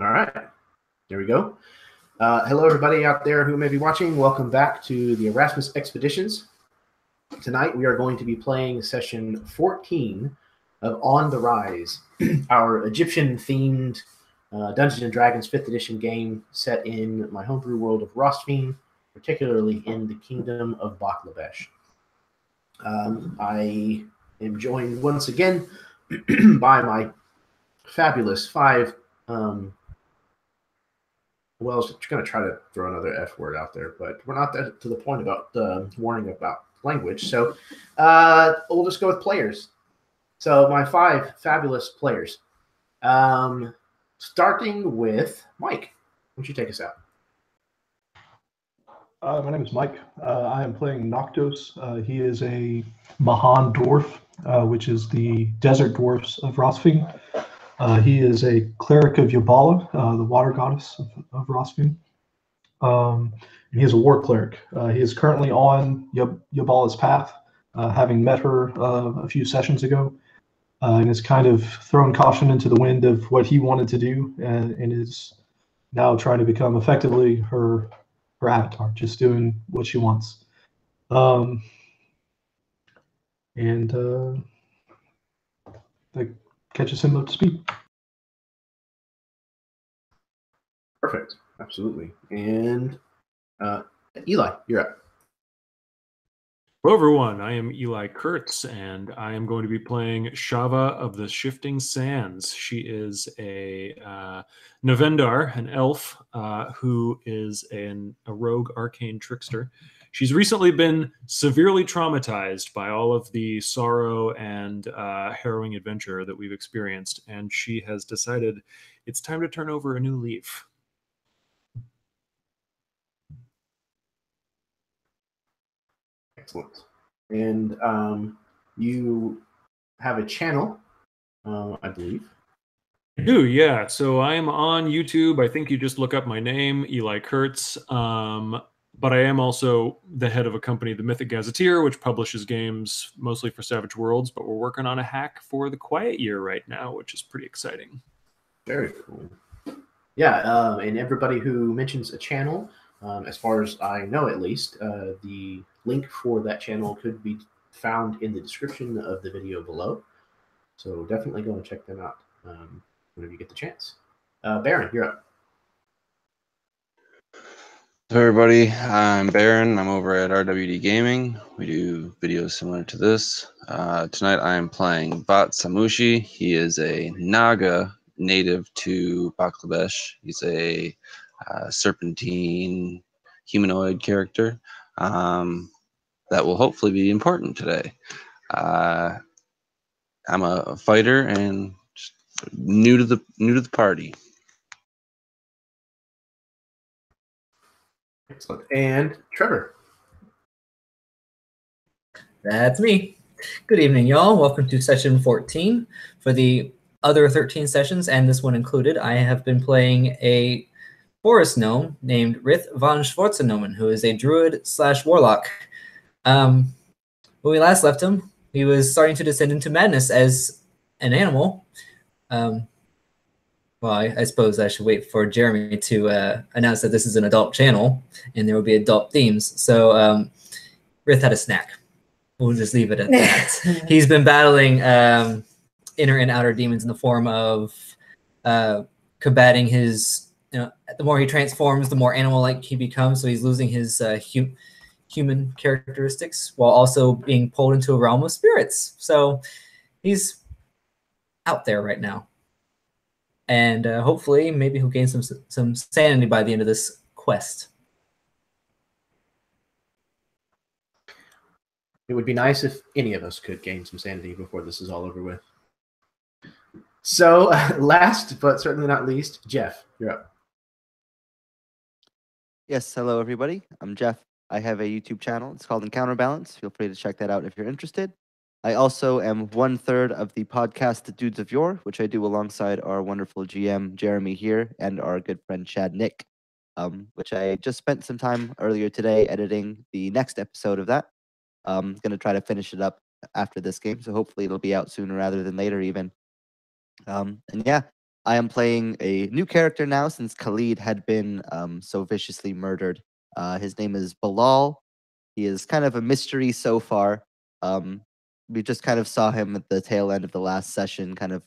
All right, there we go. Hello, everybody out there who may be watching. Welcome back to the Erasmus Expeditions. Tonight, we are going to be playing session 14 of On the Rise, our Egyptian-themed Dungeons & Dragons 5th edition game set in my homebrew world of Rostfin, particularly in the kingdom of Baklabesh. I am joined once again by my fabulous five well, I was going to try to throw another F word out there, but we're not to the point about warning about language. So we'll just go with players. So my five fabulous players. Starting with Mike. Why don't you take us out? My name is Mike. I am playing Noctos. He is a Mahan dwarf, which is the desert dwarfs of Rostfin. He is a cleric of Yabala, the water goddess of Rostfin. He is a war cleric. He is currently on Yabala's path, having met her a few sessions ago, and has kind of thrown caution into the wind of what he wanted to do, and is now trying to become effectively her avatar, just doing what she wants. And that catches him up to speed. Perfect. Absolutely. And Eli, you're up. Hello, everyone. I am Eli Kurtz, and I am going to be playing Shava of the Shifting Sands. She is a Navendar, an elf, who is a rogue arcane trickster. She's recently been severely traumatized by all of the sorrow and harrowing adventure that we've experienced, and she has decided it's time to turn over a new leaf. Excellent. And you have a channel, I believe. I do, yeah. So I am on YouTube. I think you just look up my name, Eli Kurtz. But I am also the head of a company, the Mythic Gazetteer, which publishes games mostly for Savage Worlds, but we're working on a hack for the Quiet Year right now, which is pretty exciting. Very cool. Yeah, and everybody who mentions a channel, as far as I know at least, the link for that channel could be found in the description of the video below. So definitely go and check them out whenever you get the chance. Baron, you're up. Hello everybody, I'm Baron. I'm over at RWD Gaming. We do videos similar to this. Tonight I'm playing Bat Samushi. He is a Naga native to Baklabesh. He's a serpentine humanoid character that will hopefully be important today. I'm a fighter and new to the party. Excellent. And Trevor. That's me. Good evening, y'all. Welcome to session 14. For the other 13 sessions, and this one included, I have been playing a forest gnome named Rith von Schwarzenomen, who is a druid / warlock. When we last left him, he was starting to descend into madness as an animal. Well, I suppose I should wait for Jeremy to announce that this is an adult channel and there will be adult themes. So Rith had a snack. We'll just leave it at that. He's been battling inner and outer demons in the form of combating his, the more he transforms, the more animal-like he becomes. So he's losing his human characteristics while also being pulled into a realm of spirits. So he's out there right now. And hopefully, maybe he'll gain some sanity by the end of this quest. It would be nice if any of us could gain some sanity before this is all over with. So, last but certainly not least, Jeff, you're up. Yes, hello everybody. I'm Jeff. I have a YouTube channel. It's called Encounterbalance. Feel free to check that out if you're interested. I also am 1/3 of the podcast The Dudes of Yore, which I do alongside our wonderful GM Jeremy here and our good friend Chad Nick, which I just spent some time earlier today editing the next episode of that. I'm going to try to finish it up after this game, so hopefully it'll be out sooner rather than later even. And yeah, I am playing a new character now since Khalid had been so viciously murdered. His name is Bilal. He is kind of a mystery so far. We just kind of saw him at the tail end of the last session, kind of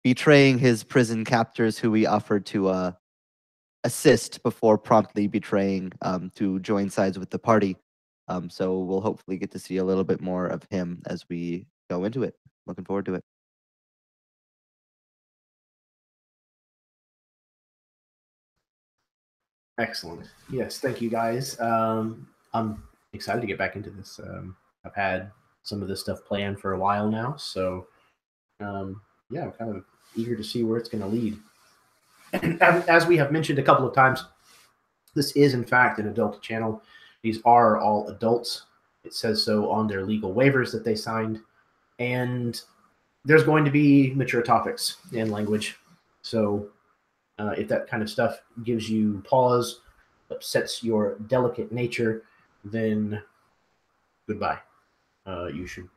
betraying his prison captors who we offered to assist before promptly betraying to join sides with the party. So we'll hopefully get to see a little bit more of him as we go into it. Looking forward to it. Excellent. Yes, thank you guys. I'm excited to get back into this. I've had some of this stuff planned for a while now, so yeah, I'm kind of eager to see where it's going to lead. And as we have mentioned a couple of times, this is in fact an adult channel. These are all adults. It says so on their legal waivers that they signed, and there's going to be mature topics and language. So if that kind of stuff gives you pause, upsets your delicate nature, then goodbye. You should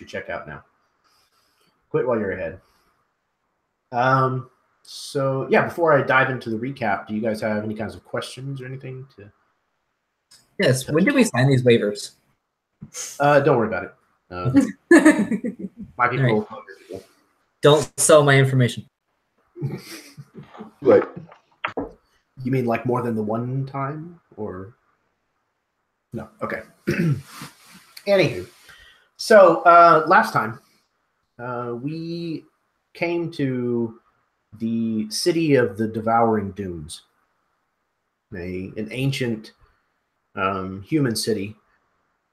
check out now. Quit while you're ahead. So yeah, before I dive into the recap, do you guys have any kinds of questions or anything to? Yes. When did we sign these waivers? Don't worry about it. My people. Right. Don't sell my information. What? You mean like more than the one time, or no? Okay. Anywho, so last time we came to the city of the Devouring Dunes, an ancient human city,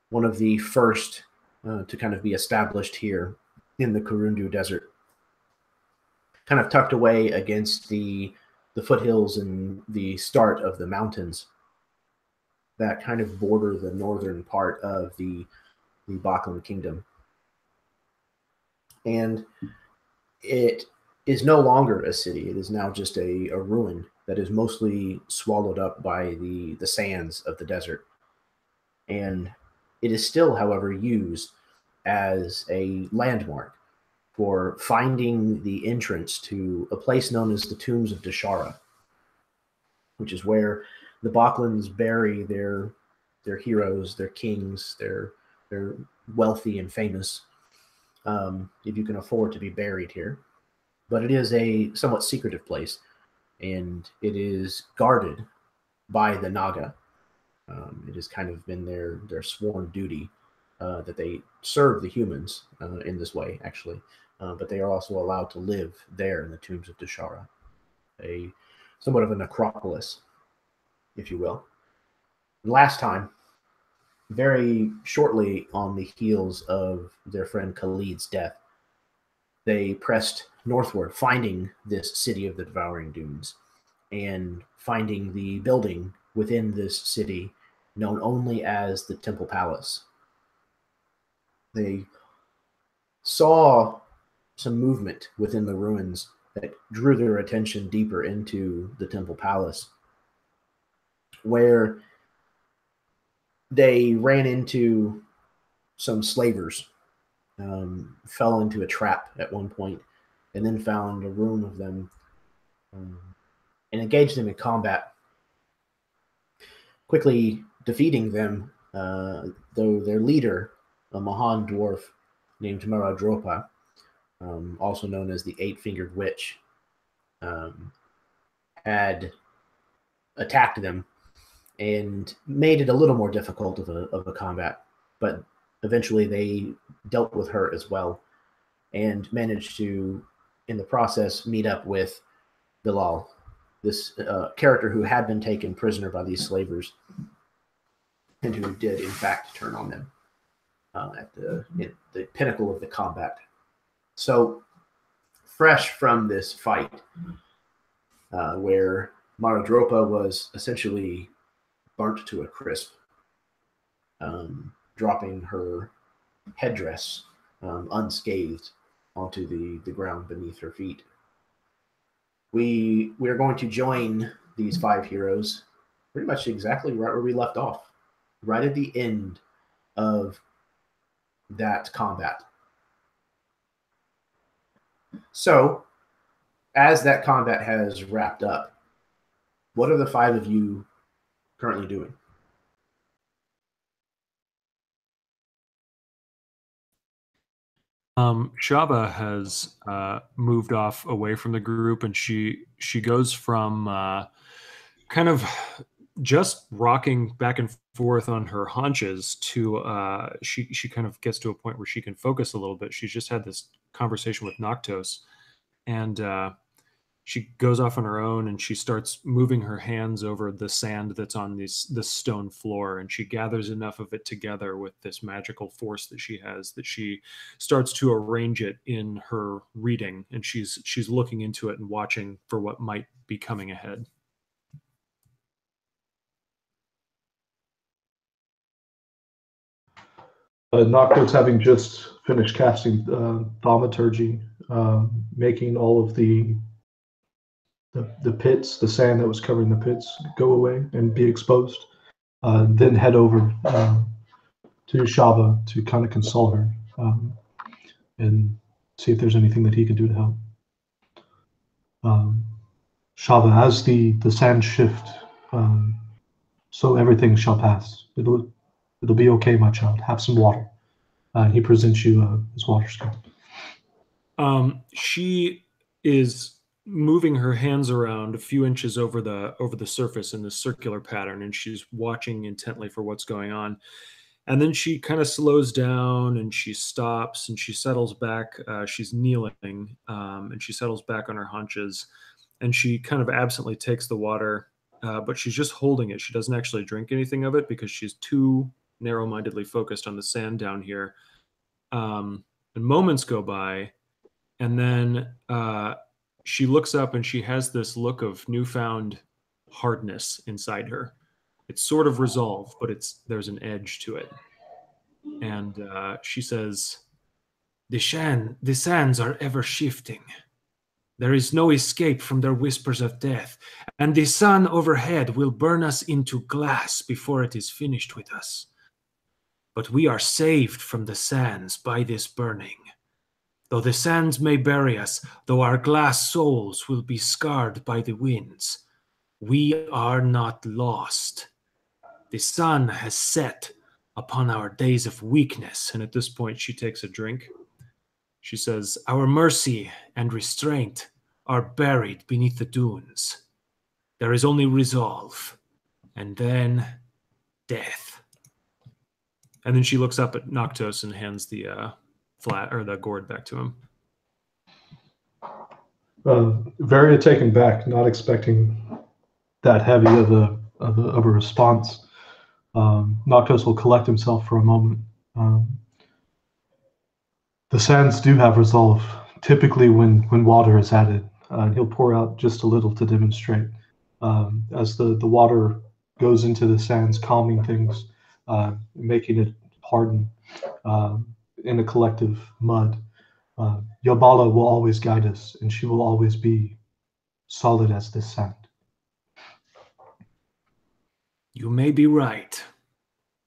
one of the first to kind of be established here in the Kurundu Desert, kind of tucked away against the foothills and the start of the mountains that kind of border the northern part of the Baklabesh kingdom. And it is no longer a city. It is now just a ruin that is mostly swallowed up by the sands of the desert. And it is still, however, used as a landmark for finding the entrance to a place known as the Tombs of Deshara, which is where the Baklans bury their heroes, their kings, their wealthy and famous, if you can afford to be buried here. But it is a somewhat secretive place, and it is guarded by the Naga. It has kind of been their sworn duty that they serve the humans in this way, actually. But they are also allowed to live there in the Tombs of Deshara, a somewhat of a necropolis, if you will. Last time, very shortly on the heels of their friend Khalid's death, they pressed northward, finding this city of the Devouring Dunes and finding the building within this city known only as the Temple Palace. They saw some movement within the ruins that drew their attention deeper into the Temple Palace, where they ran into some slavers, fell into a trap at one point, and then found a room of them and engaged them in combat, quickly defeating them, though their leader, a Mahan dwarf named Maradropa, also known as the Eight-Fingered Witch, had attacked them and made it a little more difficult of a combat. But eventually they dealt with her as well and managed to, in the process, meet up with Bilal, this character who had been taken prisoner by these slavers and who did, in fact, turn on them at the pinnacle of the combat. So, fresh from this fight, where Maradropa was essentially burnt to a crisp, dropping her headdress unscathed onto the ground beneath her feet. We are going to join these five heroes pretty much exactly right where we left off, right at the end of that combat. So, as that combat has wrapped up, what are the five of you currently doing? Shaba has moved off away from the group, and she goes from kind of just rocking back and forth on her haunches to she kind of gets to a point where she can focus a little bit. She's just had this conversation with Noctos, and she goes off on her own, and she starts moving her hands over the sand that's on this stone floor, and she gathers enough of it together with this magical force that she has that she starts to arrange it in her reading, and she's looking into it and watching for what might be coming ahead. Nocto's having just finished casting thaumaturgy, making all of the pits, the sand that was covering the pits, go away and be exposed. Then head over to Shaba to kind of console her and see if there's anything that he can do to help. Shaba, as the sand shift, so everything shall pass. It'll be okay, my child. Have some water. He presents you his water skin. She is moving her hands around a few inches over the surface in this circular pattern, and she's watching intently for what's going on. And then she kind of slows down, and she stops, and she settles back. She's kneeling, and she settles back on her haunches, and she kind of absently takes the water, but she's just holding it. She doesn't actually drink anything of it because she's too narrow-mindedly focused on the sand down here. And moments go by, and then she looks up, and she has this look of newfound hardness inside her. It's sort of resolve, but there's an edge to it. And she says, the sands are ever shifting. There is no escape from their whispers of death, and the sun overhead will burn us into glass before it is finished with us. But we are saved from the sands by this burning. Though the sands may bury us, though our glass souls will be scarred by the winds, we are not lost. The sun has set upon our days of weakness. And at this point, she takes a drink. She says, our mercy and restraint are buried beneath the dunes. There is only resolve, and then death. And then she looks up at Noctos and hands the the gourd back to him. Very taken back, not expecting that heavy of a response. Noctos will collect himself for a moment. The sands do have resolve, typically when water is added. He'll pour out just a little to demonstrate. As the water goes into the sands, calming things, making it harden in a collective mud. Yobala will always guide us, and she will always be solid as this sand. You may be right,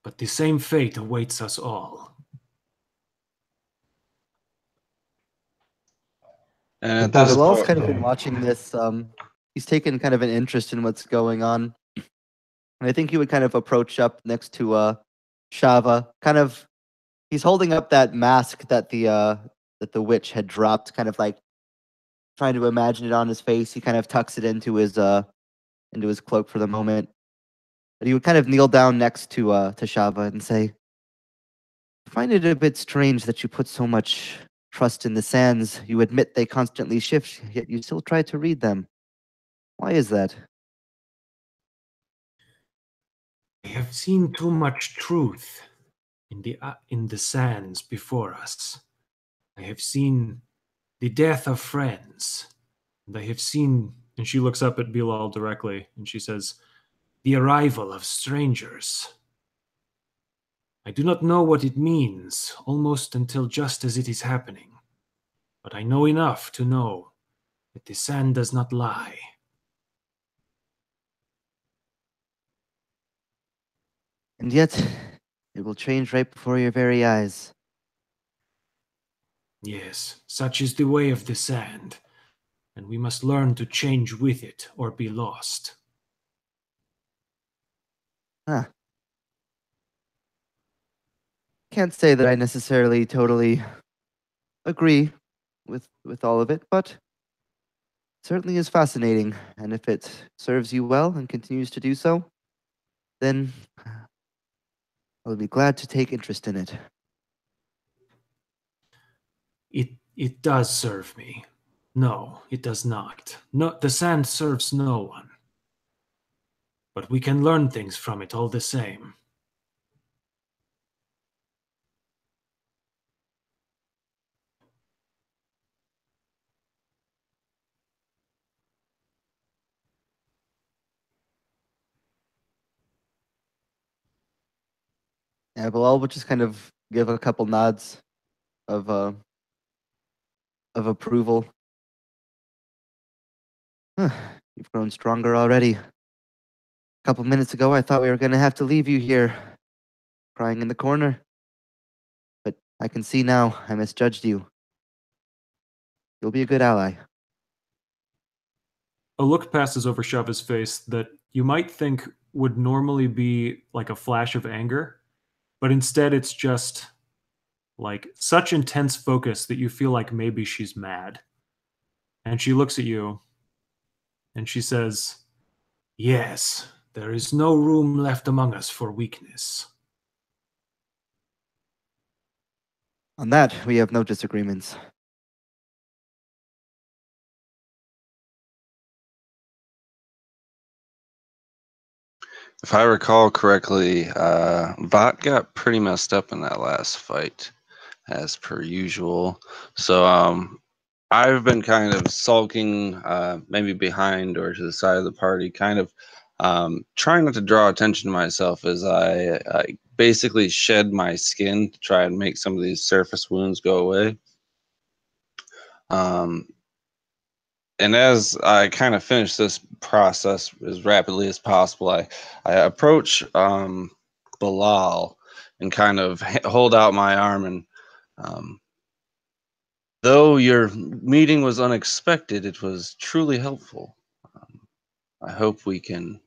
but the same fate awaits us all. And Bilal's kind of been watching this. He's taken kind of an interest in what's going on. And I think he would kind of approach up next to Shava. Kind of, he's holding up that mask that the witch had dropped, kind of like trying to imagine it on his face. He kind of tucks it into his cloak for the moment. But he would kind of kneel down next to Shava and say, I find it a bit strange that you put so much trust in the sands. You admit they constantly shift, yet you still try to read them. Why is that? I have seen too much truth in the sands before us. I have seen the death of friends. And I have seen, and she looks up at Bilal directly, and she says, the arrival of strangers. I do not know what it means, almost until just as it is happening. But I know enough to know that the sand does not lie. And yet, it will change right before your very eyes. Yes, such is the way of the sand. and we must learn to change with it or be lost. Huh. Can't say that I necessarily totally agree with all of it, but certainly is fascinating. And if it serves you well and continues to do so, then I'll be glad to take interest in it. It does serve me. No, it does not. No, the sand serves no one. But we can learn things from it all the same. Yeah, Bilal would just kind of give a couple nods of approval. Huh, you've grown stronger already. A couple minutes ago, I thought we were going to have to leave you here, crying in the corner. But I can see now I misjudged you. You'll be a good ally. A look passes over Shava's face that you might think would normally be like a flash of anger, but instead it's just like such intense focus that you feel like maybe she's mad. And she looks at you and she says, "Yes, there is no room left among us for weakness." On that, we have no disagreements. If I recall correctly, Vot got pretty messed up in that last fight, as per usual. So I've been kind of sulking, maybe behind or to the side of the party, kind of trying not to draw attention to myself as I basically shed my skin to try and make some of these surface wounds go away. And as I kind of finish this process as rapidly as possible, I approach Bilal and kind of hold out my arm. And though your meeting was unexpected, it was truly helpful. I hope we can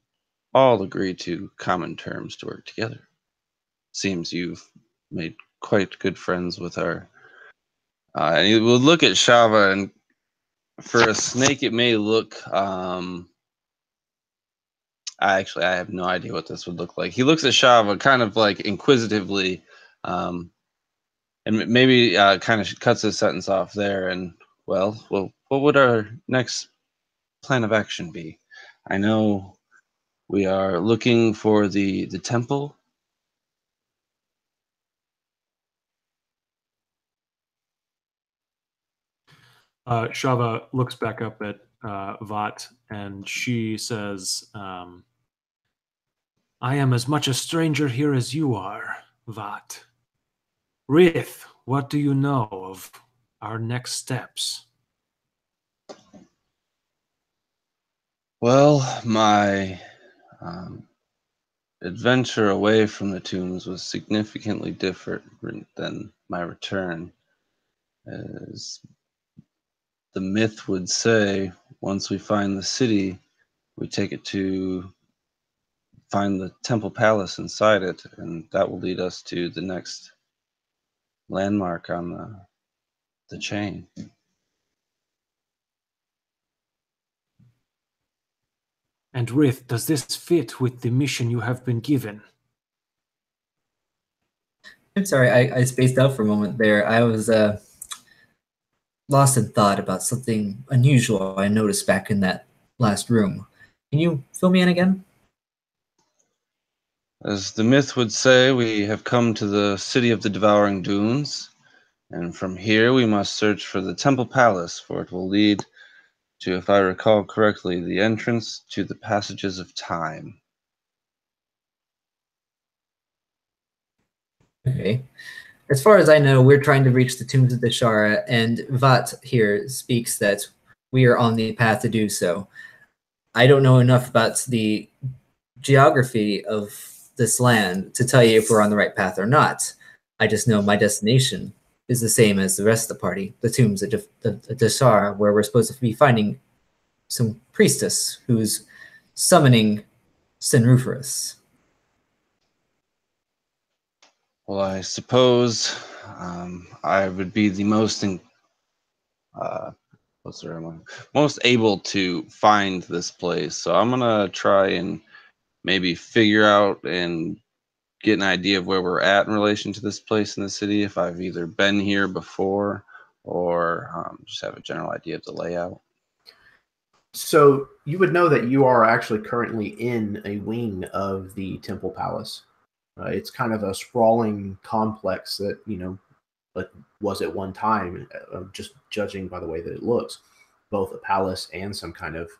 all agree to common terms to work together. Seems you've made quite good friends with our... and you will look at Shava, and for a snake, it may look... I have no idea what this would look like. He looks at Shava kind of like inquisitively, and maybe kind of cuts his sentence off there. And well, what would our next plan of action be? I know we are looking for the temple. Shava looks back up at Vot and she says, "I am as much a stranger here as you are, Vot. Rith, what do you know of our next steps?" Well, my adventure away from the tombs was significantly different than my return. As the myth would say, once we find the city, we take it to find the temple palace inside it, and that will lead us to the next landmark on the chain. And Rith, does this fit with the mission you have been given? I'm sorry, I spaced out for a moment there. I was lost in thought about something unusual I noticed back in that last room. Can you fill me in again? As the myth would say, we have come to the city of the Devouring Dunes, and from here we must search for the temple palace, for it will lead to, if I recall correctly, the entrance to the passages of time. Okay. As far as I know, we're trying to reach the Tombs of Deshara, and Vat here speaks that we are on the path to do so. I don't know enough about the geography of this land to tell you if we're on the right path or not. I just know my destination is the same as the rest of the party, the Tombs of Deshara, where we're supposed to be finding some priestess who's summoning Sinruferus. Well, I suppose I would be the most most able to find this place. So I'm gonna try and maybe figure out and get an idea of where we're at in relation to this place in the city. If I've either been here before or just have a general idea of the layout. So you would know that you are actually currently in a wing of the Temple Palace. It's kind of a sprawling complex that, but was at one time, just judging by the way that it looks, both a palace and some kind of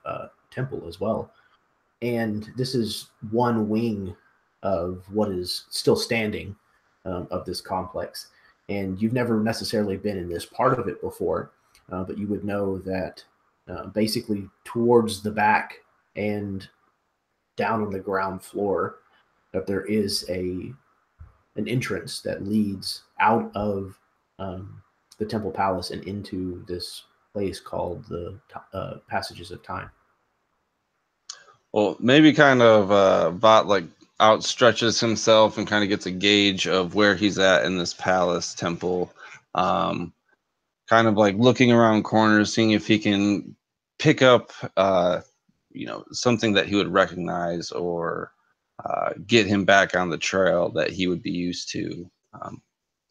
temple as well. And this is one wing of what is still standing of this complex. And you've never necessarily been in this part of it before, but you would know that basically towards the back and down on the ground floor, that there is an entrance that leads out of the Temple Palace and into this place called the Passages of Time. Well, maybe kind of Vought like outstretches himself and kind of gets a gauge of where he's at in this palace temple. Kind of like looking around corners, seeing if he can pick up, something that he would recognize or get him back on the trail that he would be used to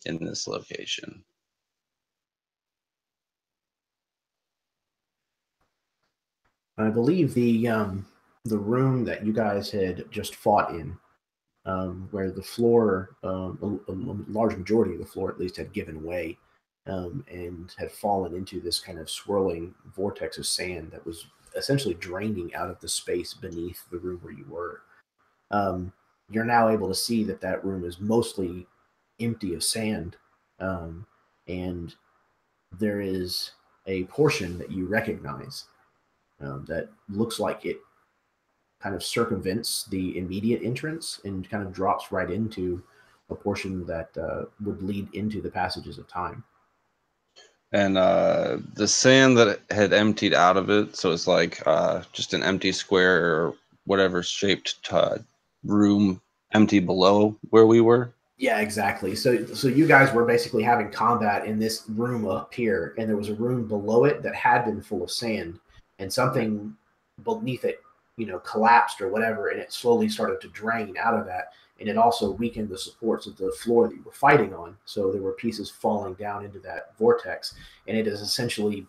in this location. I believe the room that you guys had just fought in, where the floor, a large majority of the floor at least, had given way and had fallen into this kind of swirling vortex of sand that was essentially draining out of the space beneath the room where you were. You're now able to see that that room is mostly empty of sand, and there is a portion that you recognize that looks like it kind of circumvents the immediate entrance and kind of drops right into a portion that would lead into the Passages of Time. And the sand that had emptied out of it, so it's like just an empty square or whatever shaped room empty below where we were. Yeah, exactly. So you guys were basically having combat in this room up here, and there was a room below it that had been full of sand, and something beneath it, collapsed or whatever, and it slowly started to drain out of that. And it also weakened the supports of the floor that you were fighting on. So there were pieces falling down into that vortex, and it has essentially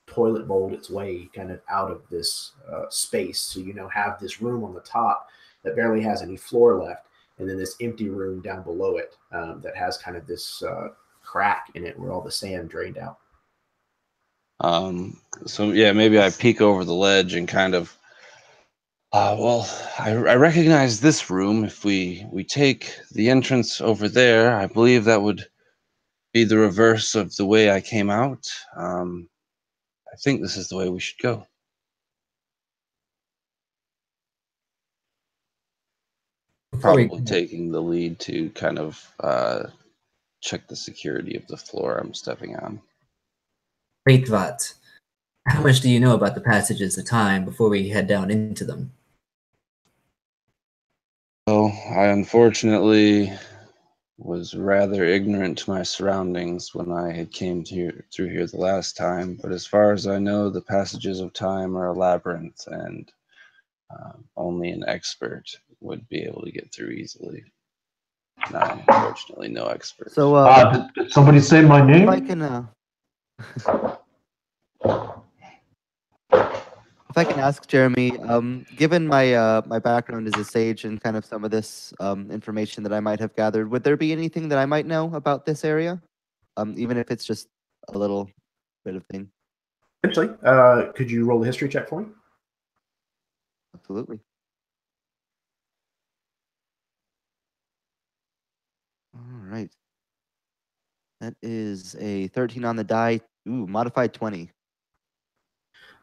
toilet bowled its way kind of out of this space. So have this room on the top that barely has any floor left, and then this empty room down below it that has kind of this crack in it where all the sand drained out. So yeah, maybe I peek over the ledge and kind of, I recognize this room. If we take the entrance over there, I believe that would be the reverse of the way I came out. I think this is the way we should go. Probably taking the lead to kind of check the security of the floor I'm stepping on. Great, Vat. How much do you know about the Passages of Time before we head down into them? Well, I unfortunately was rather ignorant to my surroundings when I had came through here the last time, but as far as I know, the Passages of Time are a labyrinth, and only an expert would be able to get through easily. And I'm unfortunately no expert. So, did somebody say my name? If I can, if I can ask Jeremy, given my my background as a sage and kind of some of this information that I might have gathered, would there be anything that I might know about this area, even if it's just a little bit of thing? Essentially, could you roll a history check for me? Absolutely. All right. That is a 13 on the die. Ooh, modified 20.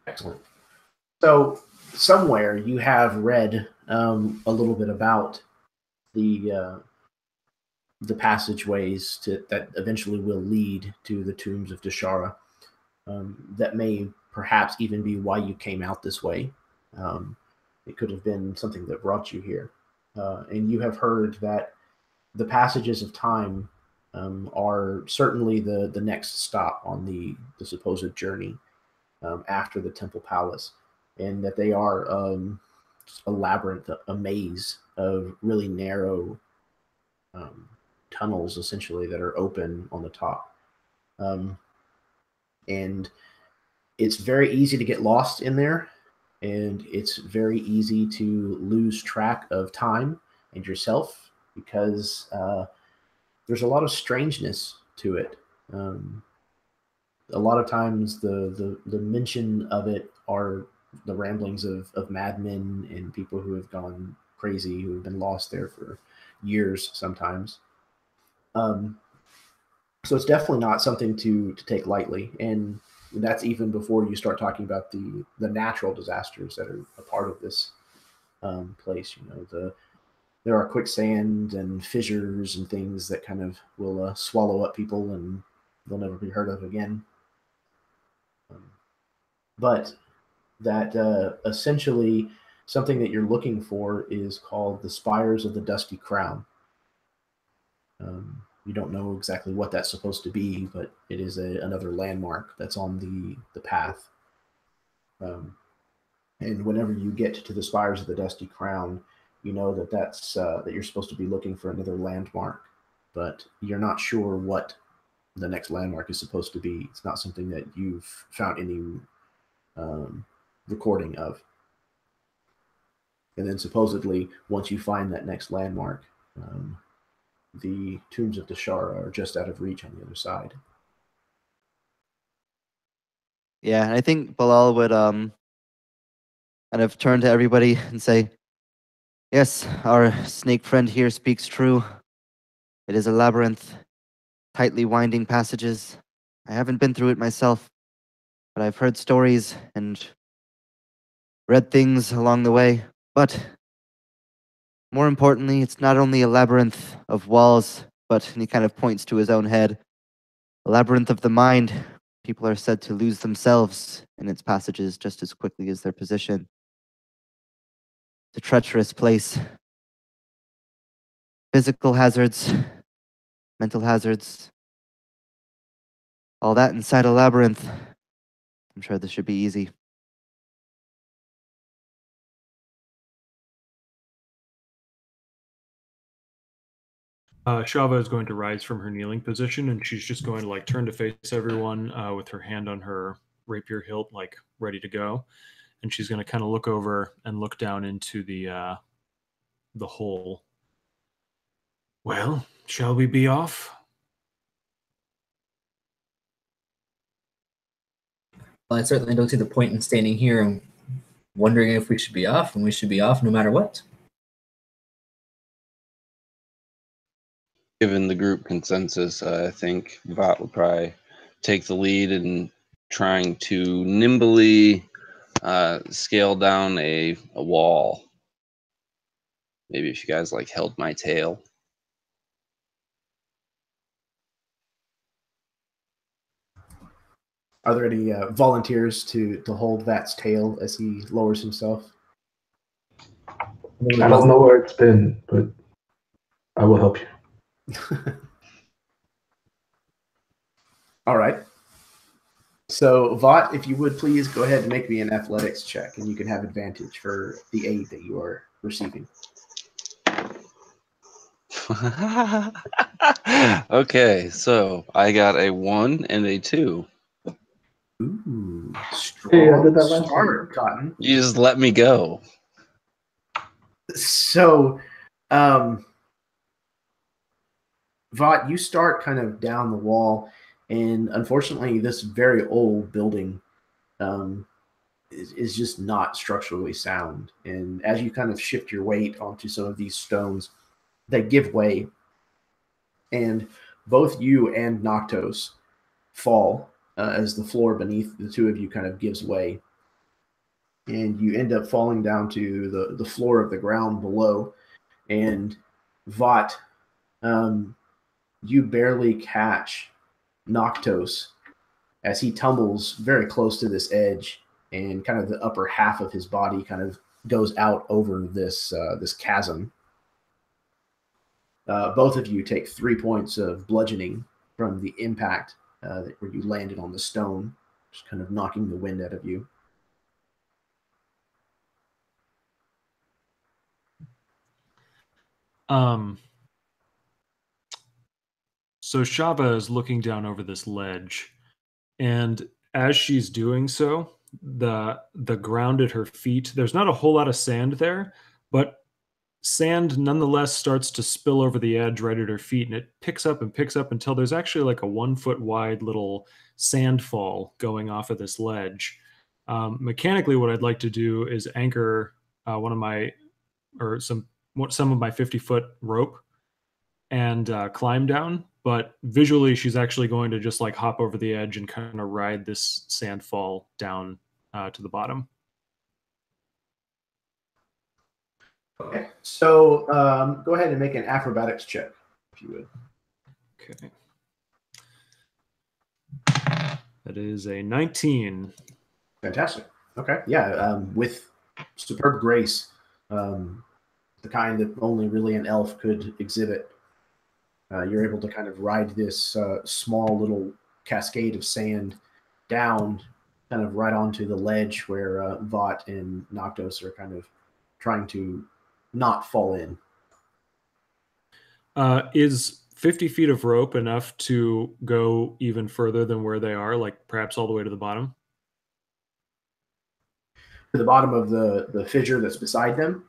Excellent. So somewhere you have read a little bit about the passageways that eventually will lead to the Tombs of Deshara. That may perhaps even be why you came out this way. It could have been something that brought you here. And you have heard that the passages of time are certainly the next stop on the supposed journey after the Temple Palace, and that they are a labyrinth, a maze of really narrow tunnels, essentially, that are open on the top. And it's very easy to get lost in there, and it's very easy to lose track of time and yourself because there's a lot of strangeness to it. A lot of times the mention of it are the ramblings of madmen and people who have gone crazy, who have been lost there for years sometimes. So it's definitely not something to take lightly, and that's even before you start talking about the natural disasters that are a part of this place. You know, there are quicksand and fissures and things that kind of will swallow up people, and they'll never be heard of again. But that essentially something that you're looking for is called the Spires of the Dusty Crown. You don't know exactly what that's supposed to be, but it is another landmark that's on the path. And whenever you get to the Spires of the Dusty Crown, you know that you're supposed to be looking for another landmark, but you're not sure what the next landmark is supposed to be. It's not something that you've found any recording of. And then supposedly, once you find that next landmark, the Tombs of Deshara are just out of reach on the other side. Yeah, and I think Bilal would kind of turn to everybody and say, "Yes, our snake friend here speaks true. It is a labyrinth, tightly winding passages. I haven't been through it myself, but I've heard stories and read things along the way. But more importantly, it's not only a labyrinth of walls, but," and he kind of points to his own head, "a labyrinth of the mind. People are said to lose themselves in its passages just as quickly as their position. It's a treacherous place. Physical hazards, mental hazards, all that inside a labyrinth. I'm sure this should be easy." Shava is going to rise from her kneeling position, and she's just going to like turn to face everyone with her hand on her rapier hilt, like ready to go. And she's going to kind of look over and look down into the hole. Well, shall we be off? Well, I certainly don't see the point in standing here and wondering if we should be off, and we should be off no matter what. Given the group consensus, I think Vought would probably take the lead in trying to nimbly scale down a wall. Maybe if you guys like held my tail. Are there any volunteers to hold Vat's tail as he lowers himself? I don't know where it's been, but I will help you. All right. So, Vought, if you would please go ahead and make me an athletics check, and you can have advantage for the aid that you are receiving. Okay, so I got a 1 and a 2. Ooh, strong Hey, I did that last start, Cotton. You just let me go. So, Vought, you start kind of down the wall, and unfortunately, this very old building is just not structurally sound. And as you kind of shift your weight onto some of these stones, they give way, and both you and Noctos fall as the floor beneath the two of you kind of gives way. And you end up falling down to the floor of the ground below. And Vought, you barely catch Noctos as he tumbles very close to this edge, and kind of the upper half of his body kind of goes out over this this chasm. Both of you take 3 points of bludgeoning from the impact where you landed on the stone, just kind of knocking the wind out of you. So Shava is looking down over this ledge, and as she's doing so, the ground at her feet, there's not a whole lot of sand there, but sand nonetheless starts to spill over the edge right at her feet, and it picks up until there's actually like a 1 foot wide little sand fall going off of this ledge. Mechanically, what I'd like to do is anchor some of my 50-foot rope and climb down, but visually she's actually going to just like hop over the edge and kind of ride this sand fall down to the bottom. Okay, so go ahead and make an acrobatics check, if you would. Okay. That is a 19. Fantastic. Okay, yeah, with superb grace, the kind that only really an elf could exhibit. You're able to kind of ride this small little cascade of sand down, kind of right onto the ledge where Vought and Noctos are kind of trying to not fall in. Is 50 feet of rope enough to go even further than where they are, like perhaps all the way to the bottom? To the bottom of the fissure that's beside them?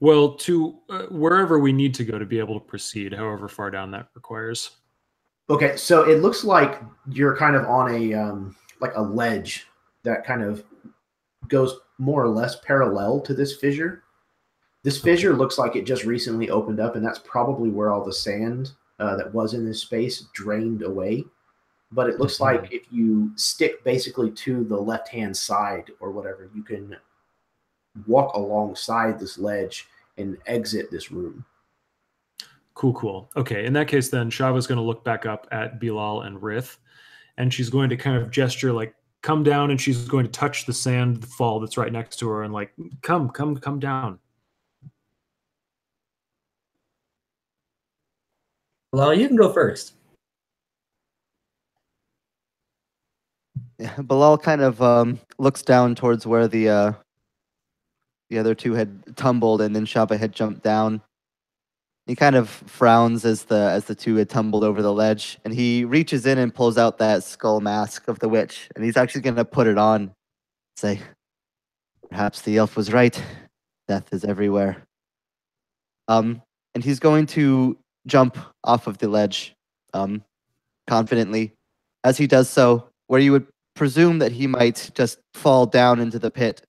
Well, to wherever we need to go to be able to proceed, however far down that requires. Okay, so it looks like you're kind of on a like a ledge that kind of goes more or less parallel to this fissure. This fissure looks like it just recently opened up, and that's probably where all the sand that was in this space drained away. But it looks like if you stick basically to the left-hand side or whatever, you can walk alongside this ledge and exit this room. Cool. Okay, in that case then, Shava's going to look back up at Bilal and Rith, and she's going to kind of gesture like, come down, and she's going to touch the sand fall that's right next to her and like, come down. Bilal, you can go first. Yeah, Bilal kind of looks down towards where the other two had tumbled, and then Shava had jumped down. He kind of frowns as the two had tumbled over the ledge, and he reaches in and pulls out that skull mask of the witch, and he's actually going to put it on. Say, perhaps the elf was right. Death is everywhere. And he's going to jump off of the ledge, confidently. As he does so, where you would presume that he might just fall down into the pit,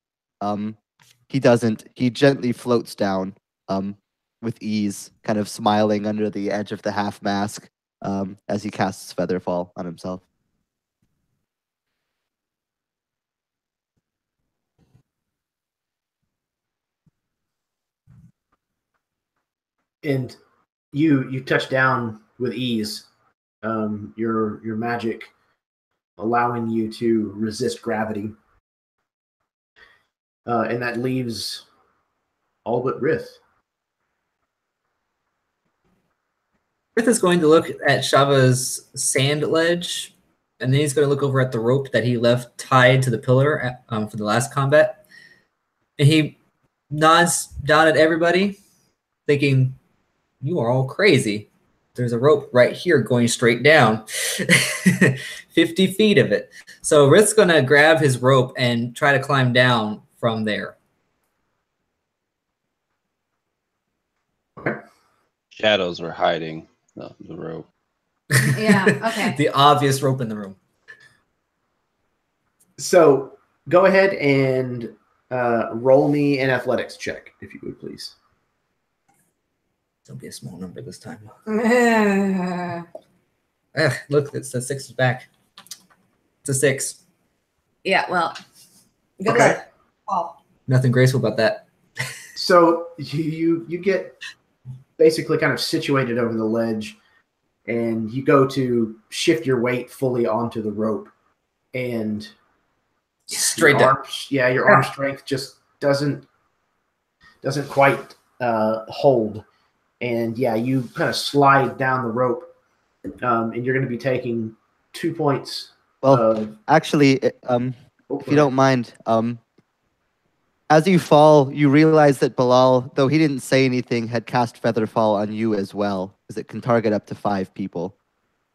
he doesn't. He gently floats down, with ease, kind of smiling under the edge of the half mask, as he casts Featherfall on himself. And you touch down with ease. Your magic allowing you to resist gravity, and that leaves all but Rith. Rith is going to look at Shava's sand ledge, and then he's going to look over at the rope that he left tied to the pillar for the last combat. And he nods down at everybody, thinking, you are all crazy. There's a rope right here going straight down. 50 feet of it. So Rith's going to grab his rope and try to climb down from there. Shadows were hiding the rope. Yeah, okay. The obvious rope in the room. So go ahead and roll me an athletics check, if you would, please. Don't be a small number this time. Yeah, Look, it's the 6 is back. It's a 6. well, good Okay. luck. Oh. Nothing graceful about that. So you get basically kind of situated over the ledge, and you go to shift your weight fully onto the rope, and Straight your down. your arm strength just doesn't quite hold, and you kind of slide down the rope, and you're going to be taking 2 points. Well, actually, if you don't mind, as you fall, you realize that Bilal, though he didn't say anything, had cast Featherfall on you as well, because it can target up to 5 people.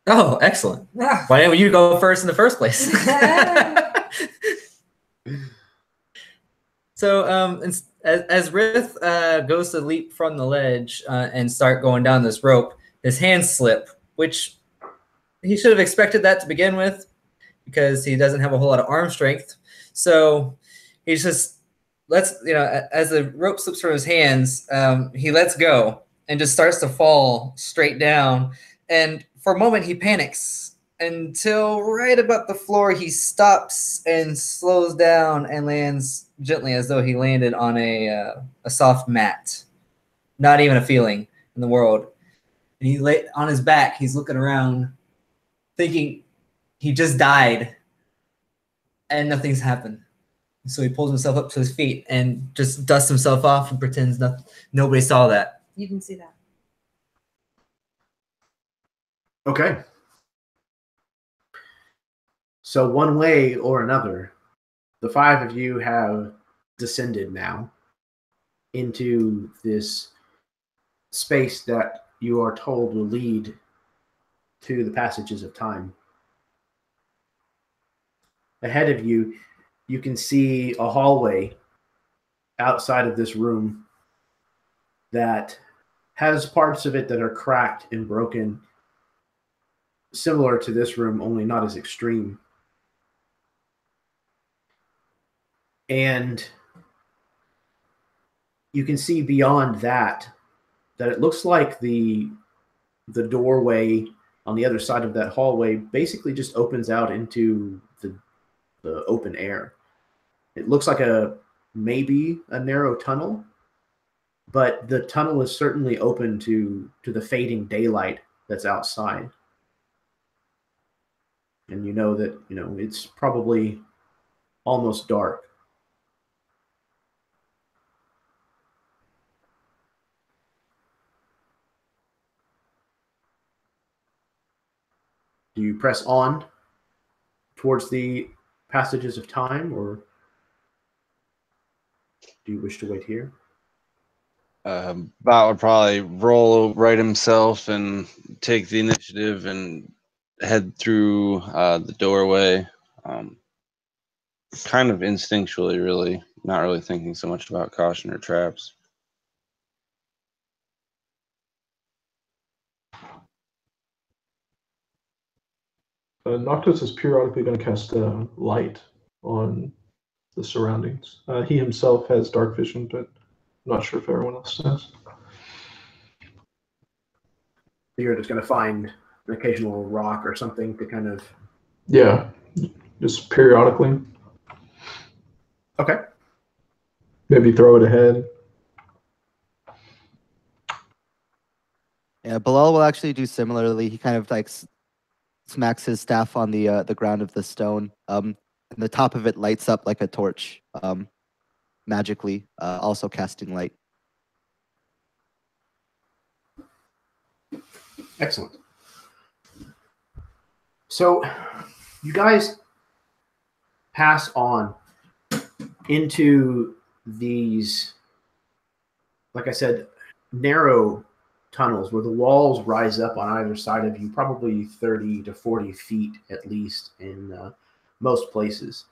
Oh, excellent. Why didn't you go first in the first place? So, as Rith goes to leap from the ledge and start going down this rope, his hands slip, which he should have expected that to begin with, because he doesn't have a whole lot of arm strength. So he just as the rope slips from his hands, he lets go and just starts to fall straight down. And for a moment, he panics until right about the floor, he stops and slows down and lands gently as though he landed on a soft mat. Not even a feeling in the world. And he lay on his back. He's looking around, thinking he just died, and nothing's happened. So he pulls himself up to his feet and just dusts himself off and pretends nobody saw that. You didn't see that. Okay. So one way or another, the 5 of you have descended now into this space that you are told will lead to the passages of time. Ahead of you, you can see a hallway outside of this room that has parts of it that are cracked and broken, similar to this room, only not as extreme. And you can see beyond that it looks like the doorway on the other side of that hallway basically just opens out into the open air. It looks like maybe a narrow tunnel, but the tunnel is certainly open to the fading daylight that's outside. And you know that, it's probably almost dark. Do you press on towards the passages of time, or do you wish to wait here? Bot would probably right himself and take the initiative and head through the doorway. Kind of instinctually, really. Not really thinking so much about caution or traps. Noctis is periodically going to cast light on the surroundings. He himself has dark vision, but I'm not sure if everyone else does. You're just going to find an occasional rock or something to kind of... Yeah, just periodically. Okay. Maybe throw it ahead. Yeah, Bilal will actually do similarly. He kind of like smacks his staff on the ground of the stone. And the top of it lights up like a torch, magically, also casting light. Excellent. So you guys pass on into these, like I said, narrow tunnels where the walls rise up on either side of you, probably 30 to 40 feet at least in most places.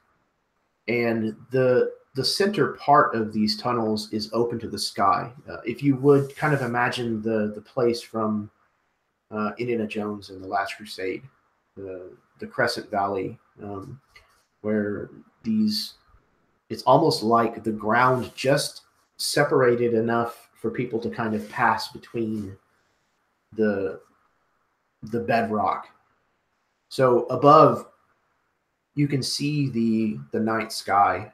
And the center part of these tunnels is open to the sky. If you would kind of imagine the place from Indiana Jones and the Last Crusade, the Crescent Valley, where it's almost like the ground just separated enough for people to kind of pass between the bedrock. So above, you can see the night sky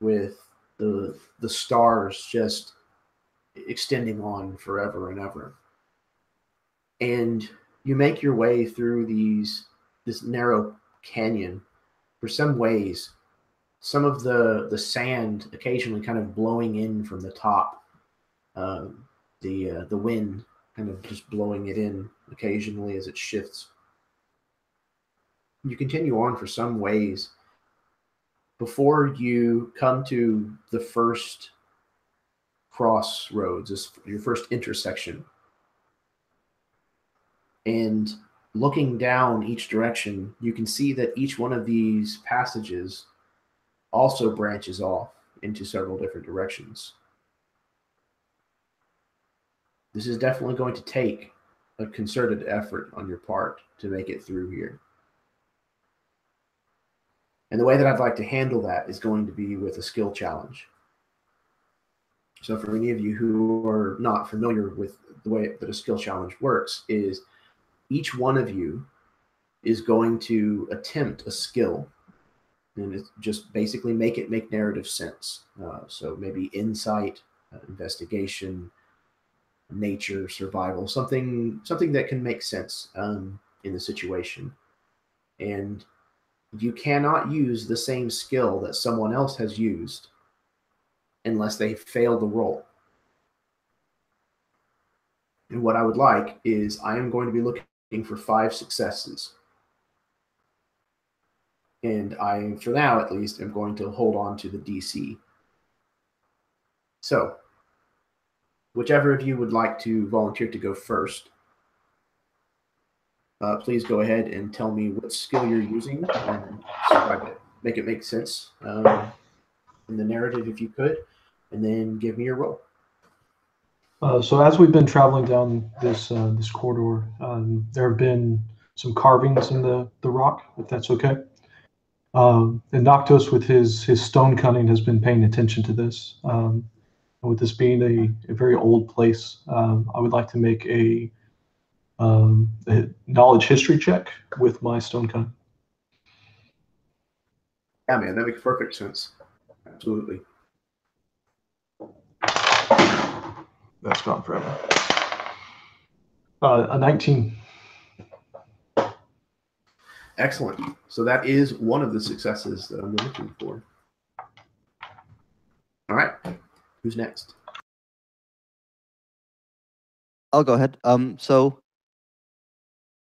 with the stars just extending on forever and ever. And you make your way through this narrow canyon for some ways, some of the sand occasionally kind of blowing in from the top, the wind kind of just blowing it in occasionally as it shifts. You continue on for some ways before you come to the first crossroads, your first intersection. And looking down each direction, you can see that each one of these passages also branches off into several different directions. This is definitely going to take a concerted effort on your part to make it through here. And the way that I'd like to handle that is going to be with a skill challenge. So for any of you who are not familiar with the way that a skill challenge works, is each one of you is going to attempt a skill, and it's just basically make narrative sense. So maybe insight, investigation, nature, survival, something that can make sense in the situation. And you cannot use the same skill that someone else has used unless they fail the roll. And what I would like is I am going to be looking for 5 successes. And I, for now at least, am going to hold on to the DC. So, whichever of you would like to volunteer to go first, please go ahead and tell me what skill you're using and describe it. Make it make sense in the narrative if you could, and then give me your roll. So as we've been traveling down this this corridor, there have been some carvings in the rock, if that's okay. And Noctos, with his stone cunning, has been paying attention to this. And with this being a very old place, I would like to make a knowledge history check with my stone cunning. Yeah, man, that makes perfect sense. Absolutely. That's gone forever. A 19. Excellent. So that is one of the successes that I'm looking for. All right. Who's next? I'll go ahead.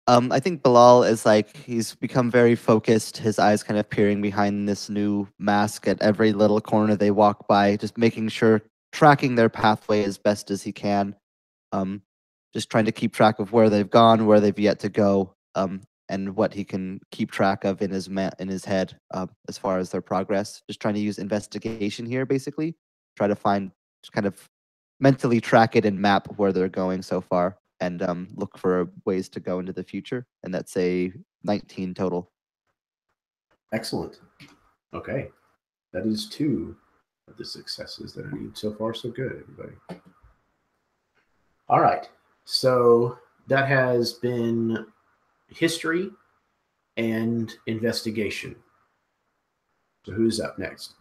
I think Bilal is like, he's become very focused, his eyes kind of peering behind this new mask at every little corner they walk by, just making sure, tracking their pathway as best as he can. Just trying to keep track of where they've gone, where they've yet to go, and what he can keep track of in his head as far as their progress. Just trying to use investigation here, basically. Try to find, kind of mentally track it and map where they're going so far, and look for ways to go into the future. And that's a 19 total. Excellent. Okay. That is 2 of the successes that I need. So far, so good, everybody. All right. So that has been history and investigation. So who's up next?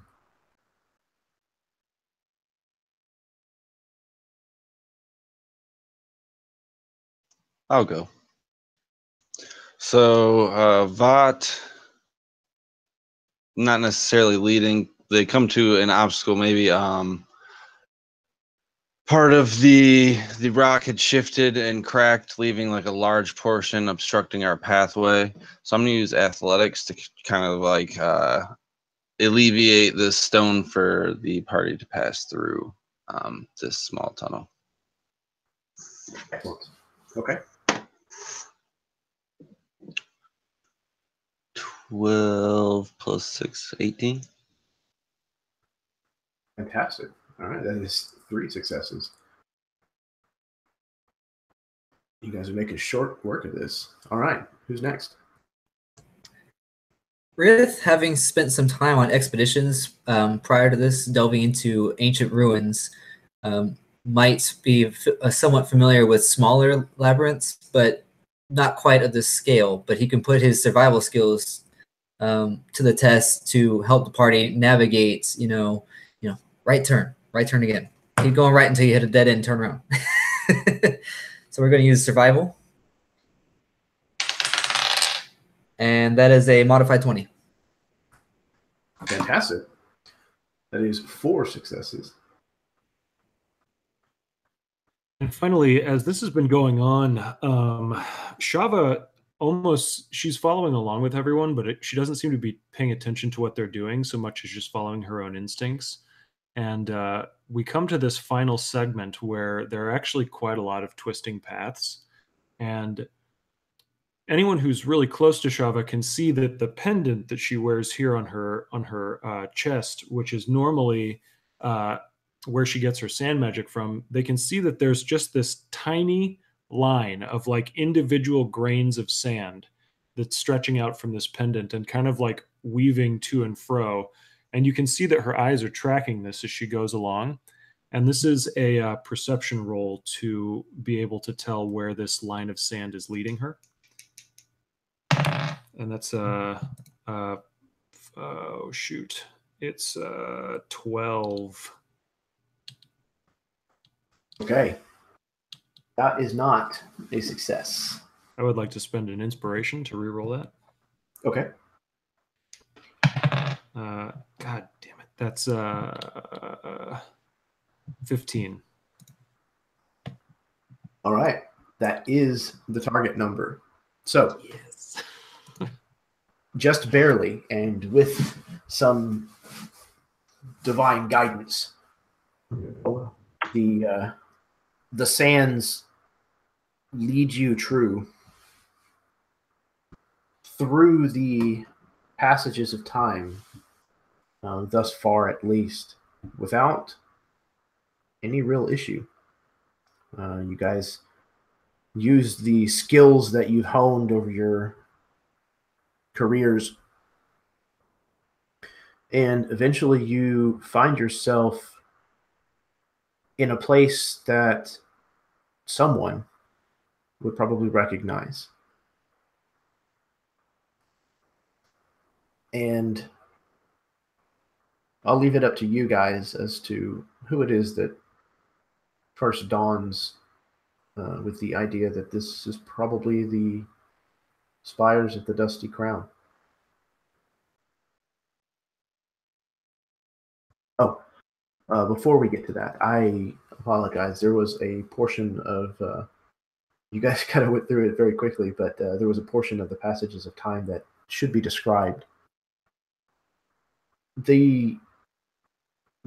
I'll go. So Vought, not necessarily leading. They come to an obstacle, maybe part of the rock had shifted and cracked, leaving like a large portion obstructing our pathway. So I'm gonna use athletics to kind of like alleviate this stone for the party to pass through this small tunnel. Excellent. Okay. 12 plus 6, 18. Fantastic. All right. That is 3 successes. You guys are making short work of this. All right. Who's next? Rith, having spent some time on expeditions prior to this, delving into ancient ruins, might be somewhat familiar with smaller labyrinths, but not quite of this scale. But he can put his survival skills to the test to help the party navigate. Right turn again. Keep going right until you hit a dead end. Turn around. So we're going to use survival, and that is a modified 20. Fantastic. That is 4 successes. And finally, as this has been going on, Shava she's following along with everyone, but she doesn't seem to be paying attention to what they're doing so much as just following her own instincts. And we come to this final segment where there are actually quite a lot of twisting paths. And anyone who's really close to Shava can see that the pendant that she wears here on her chest, which is normally where she gets her sand magic from, they can see that there's just this tiny line of like individual grains of sand that's stretching out from this pendant and kind of like weaving to and fro. And you can see that her eyes are tracking this as she goes along. And this is a perception roll to be able to tell where this line of sand is leading her. And that's oh shoot, it's 12. Okay. That is not a success. I would like to spend an inspiration to reroll that. Okay. God damn it. That's 15. All right. That is the target number. So, Yes. just barely, and with some divine guidance, the sands lead you through the passages of time, thus far at least, without any real issue. You guys use the skills that you've honed over your careers, and eventually you find yourself in a place that someone would probably recognize. And I'll leave it up to you guys as to who it is that first dawns with the idea that this is probably the spires of the Dusty Crown. Oh, before we get to that, I apologize. There was a portion of, you guys kind of went through it very quickly, but there was a portion of the passages of time that should be described. The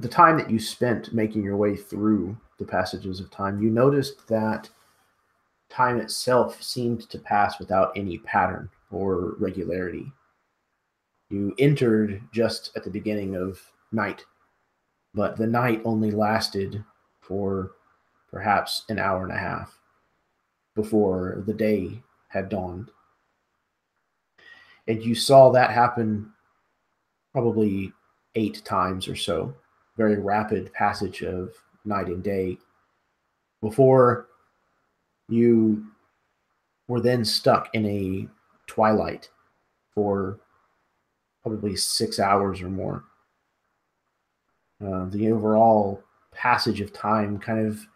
time that you spent making your way through the passages of time, you noticed that time itself seemed to pass without any pattern or regularity. You entered just at the beginning of night, but the night only lasted for perhaps an hour and a half before the day had dawned. And you saw that happen probably 8 times or so. Very rapid passage of night and day before you were then stuck in a twilight for probably 6 hours or more. The overall passage of time kind of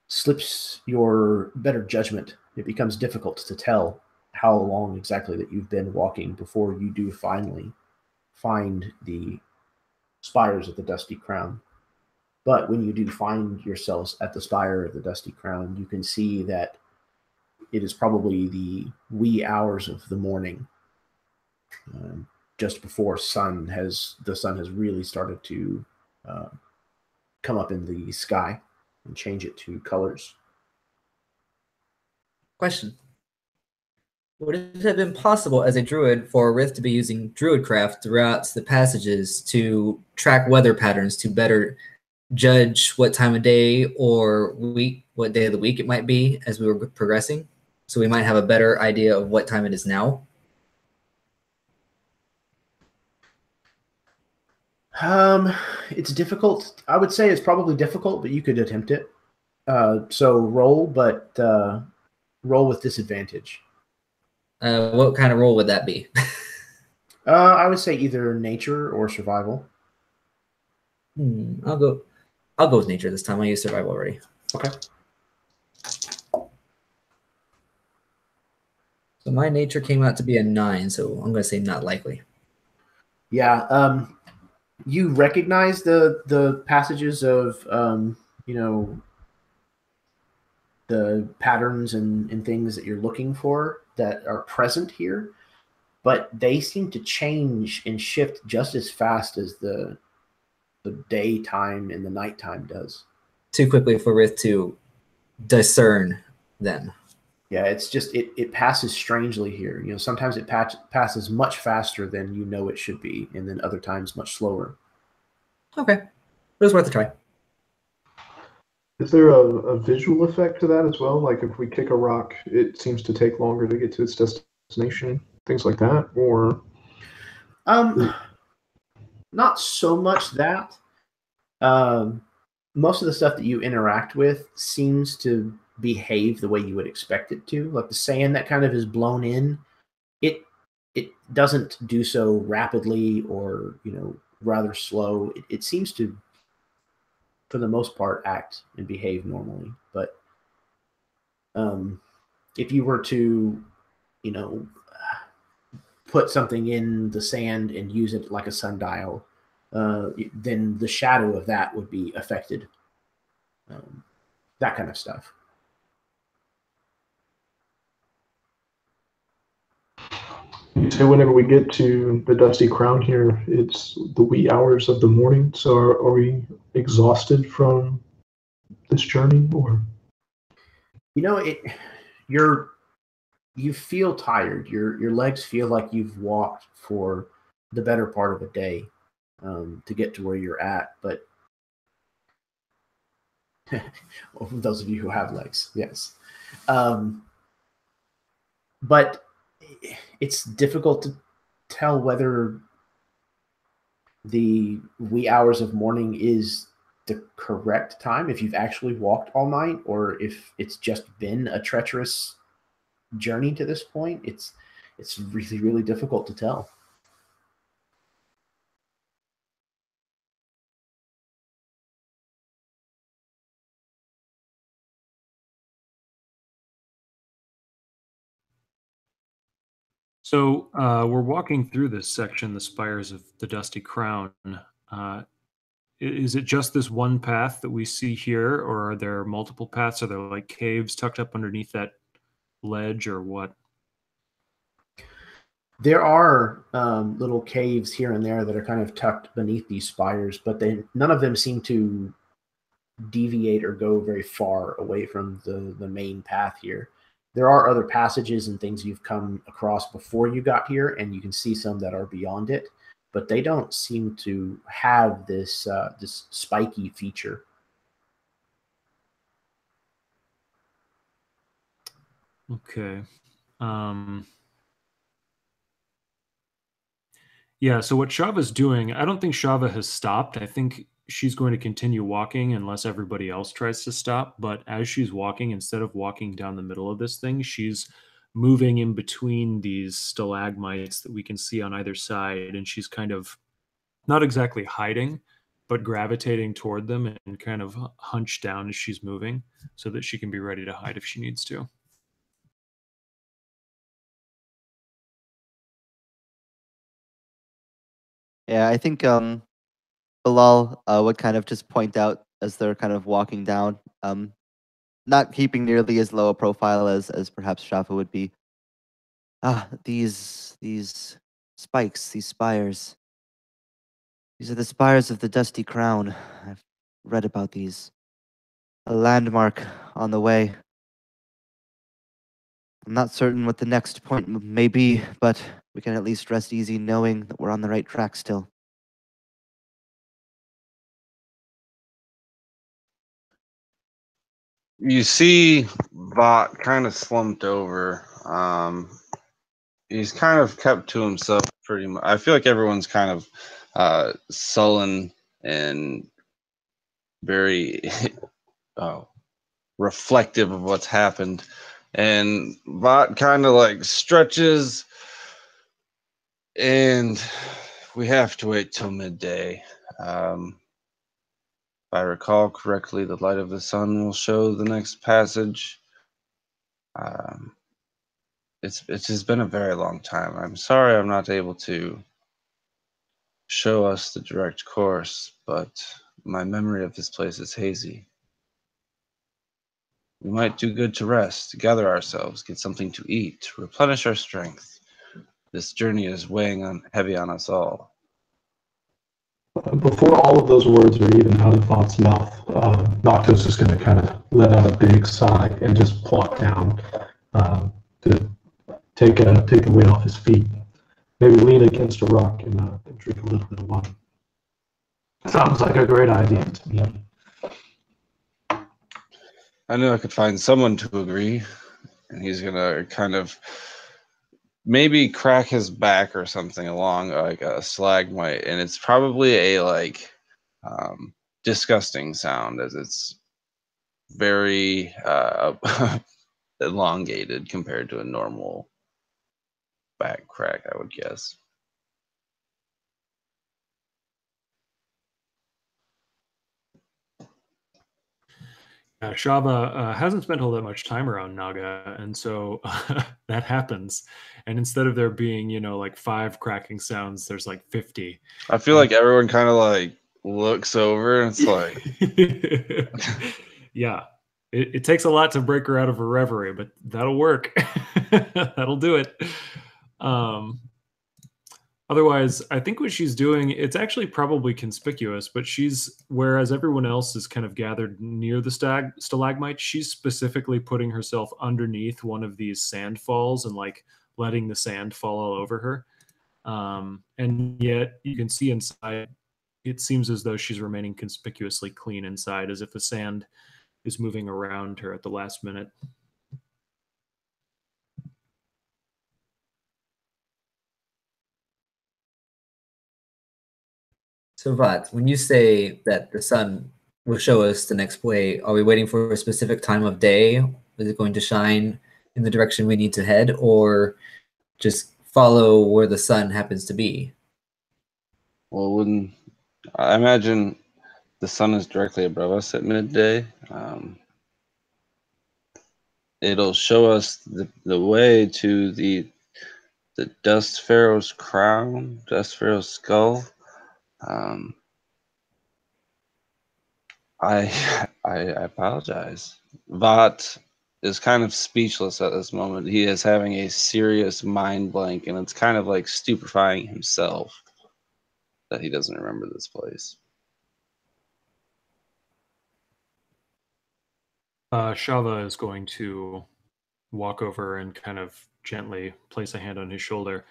slips your better judgment. It becomes difficult to tell how long exactly that you've been walking before you do finally find the spires of the Dusty Crown. But when you do find yourselves at the spire of the Dusty Crown, you can see that it is probably the wee hours of the morning, just before the sun has really started to come up in the sky and change it to colors. Question. Would it have been possible as a druid for Rith to be using druidcraft throughout the passages to track weather patterns to better judge what time of day or week, what day of the week it might be as we were progressing? So we might have a better idea of what time it is now? It's difficult. I would say it's probably difficult, but you could attempt it. So roll, but roll with disadvantage. What kind of roll would that be? I would say either nature or survival. I'll go with nature this time. I used survival already. Okay. So my nature came out to be a 9, so I'm going to say not likely. Yeah. You recognize the passages of the patterns and things that you're looking for that are present here, but they seem to change and shift just as fast as the daytime and the nighttime does. Too quickly for Rith to discern then. Yeah, it's just it passes strangely here. Sometimes it passes much faster than it should be, and then other times much slower. Okay. It was worth a try. Is there a visual effect to that as well? Like if we kick a rock, it seems to take longer to get to its destination, things like that, or not so much that. Most of the stuff that you interact with seems to behave the way you would expect it to. Like the sand that kind of is blown in, it doesn't do so rapidly or rather slow. It seems to, for the most part, act and behave normally. But if you were to, put something in the sand and use it like a sundial, then the shadow of that would be affected. That kind of stuff. You say whenever we get to the Dusty Crown here, it's the wee hours of the morning. So are we exhausted from this journey, or? You feel tired. Your legs feel like you've walked for the better part of a day to get to where you're at. But well, for those of you who have legs, yes. But it's difficult to tell whether the wee hours of morning is the correct time, if you've actually walked all night, or if it's just been a treacherous journey to this point. It's really, really difficult to tell. So we're walking through this section, the Spires of the Dusty Crown. Is it just this one path that we see here, or are there multiple paths? Are there like caves tucked up underneath that ledge, or what? There are little caves here and there that are kind of tucked beneath these spires, but none of them seem to deviate or go very far away from the main path here. There are other passages and things you've come across before you got here, and you can see some that are beyond it, but they don't seem to have this spiky feature. Okay. Yeah, so what Shava's doing, I don't think Shava has stopped. I think she's going to continue walking unless everybody else tries to stop. But as she's walking, instead of walking down the middle of this thing, she's moving in between these stalagmites that we can see on either side. And she's kind of not exactly hiding, but gravitating toward them and kind of hunched down as she's moving so that she can be ready to hide if she needs to. Yeah, I think Bilal would kind of just point out as they're kind of walking down, not keeping nearly as low a profile as perhaps Shafa would be. Ah, these spikes, these spires. These are the spires of the Dusty Crown. I've read about these. A landmark on the way. I'm not certain what the next point may be, but we can at least rest easy knowing that we're on the right track still. You see Bot kind of slumped over. He's kind of kept to himself pretty much. I feel like everyone's kind of sullen and very reflective of what's happened. And Bot kind of like stretches, and we have to wait till midday. If I recall correctly, the light of the sun will show the next passage. It's just been a very long time. I'm sorry I'm not able to show us the direct course, but my memory of this place is hazy. We might do good to rest, gather ourselves, get something to eat, replenish our strength. This journey is weighing heavy on us all. Before all of those words are even out of Thought's mouth, Noctis is going to kind of let out a big sigh and just plop down to take a weight off his feet. Maybe lean against a rock and drink a little bit of water. Sounds like a great idea to me. I knew I could find someone to agree, and he's going to kind of maybe crack his back or something along like a stalagmite, and it's probably a disgusting sound, as it's very elongated compared to a normal back crack, I would guess. Shava hasn't spent all that much time around Naga, and so that happens. And instead of there being, like 5 cracking sounds, there's like 50. I feel like everyone kind of like looks over and it's like... Yeah. It takes a lot to break her out of her reverie, but that'll work. That'll do it. Otherwise, I think what she's doing, it's actually probably conspicuous, but whereas everyone else is kind of gathered near the stalagmite, she's specifically putting herself underneath one of these sand falls and like letting the sand fall all over her. And yet you can see inside, it seems as though she's remaining conspicuously clean inside, as if the sand is moving around her at the last minute. So, Vat, when you say that the sun will show us the next way, are we waiting for a specific time of day? Is it going to shine in the direction we need to head, or just follow where the sun happens to be? Well, I imagine the sun is directly above us at midday. It'll show us the way to the Dust Pharaoh's crown, Dust Pharaoh's skull. I apologize. Vat is kind of speechless at this moment. He is having a serious mind blank, and it's kind of like stupefying himself that he doesn't remember this place. Shava is going to walk over and kind of gently place a hand on his shoulder.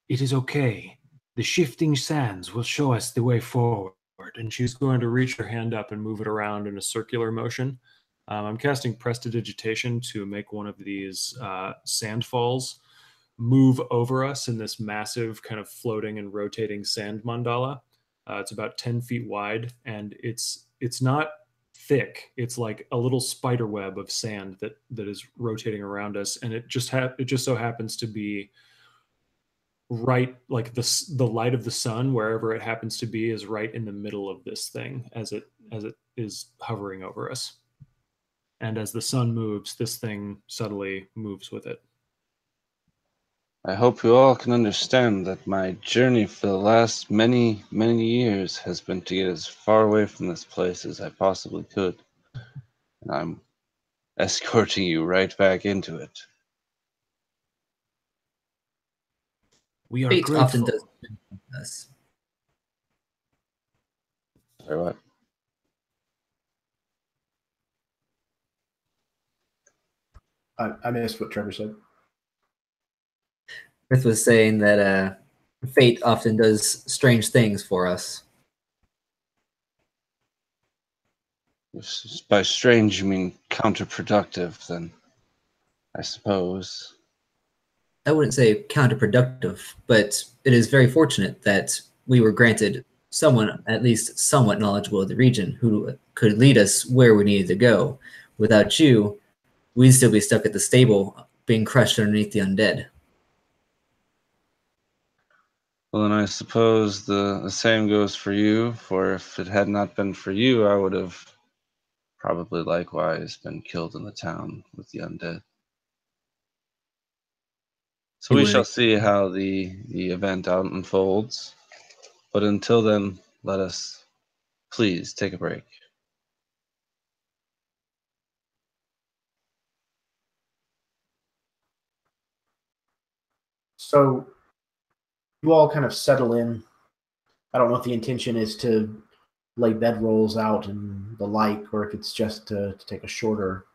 It is okay. The shifting sands will show us the way forward. And she's going to reach her hand up and move it around in a circular motion. I'm casting Prestidigitation to make one of these sand falls move over us in this massive kind of floating and rotating sand mandala. It's about 10 feet wide, and it's not thick. It's like a little spider web of sand that is rotating around us, and it just so happens to be right, like the light of the sun, wherever it happens to be, is right in the middle of this thing as it is hovering over us. And as the sun moves, this thing subtly moves with it. I hope you all can understand that my journey for the last many, many years has been to get as far away from this place as I possibly could. And I'm escorting you right back into it. We are Fate grateful. often does this. Sorry, what? I missed what Trevor said. Rith was saying that fate often does strange things for us. By strange, you mean counterproductive, then, I suppose. I wouldn't say counterproductive, but it is very fortunate that we were granted someone at least somewhat knowledgeable of the region who could lead us where we needed to go. Without you, we'd still be stuck at the stable, being crushed underneath the undead. Well, then I suppose the same goes for you, for if it had not been for you, I would have probably likewise been killed in the town with the undead. So we shall see how the event unfolds. But until then, let us please take a break. So you all kind of settle in. I don't know if the intention is to lay bedrolls out and the like, or if it's just to take a shorter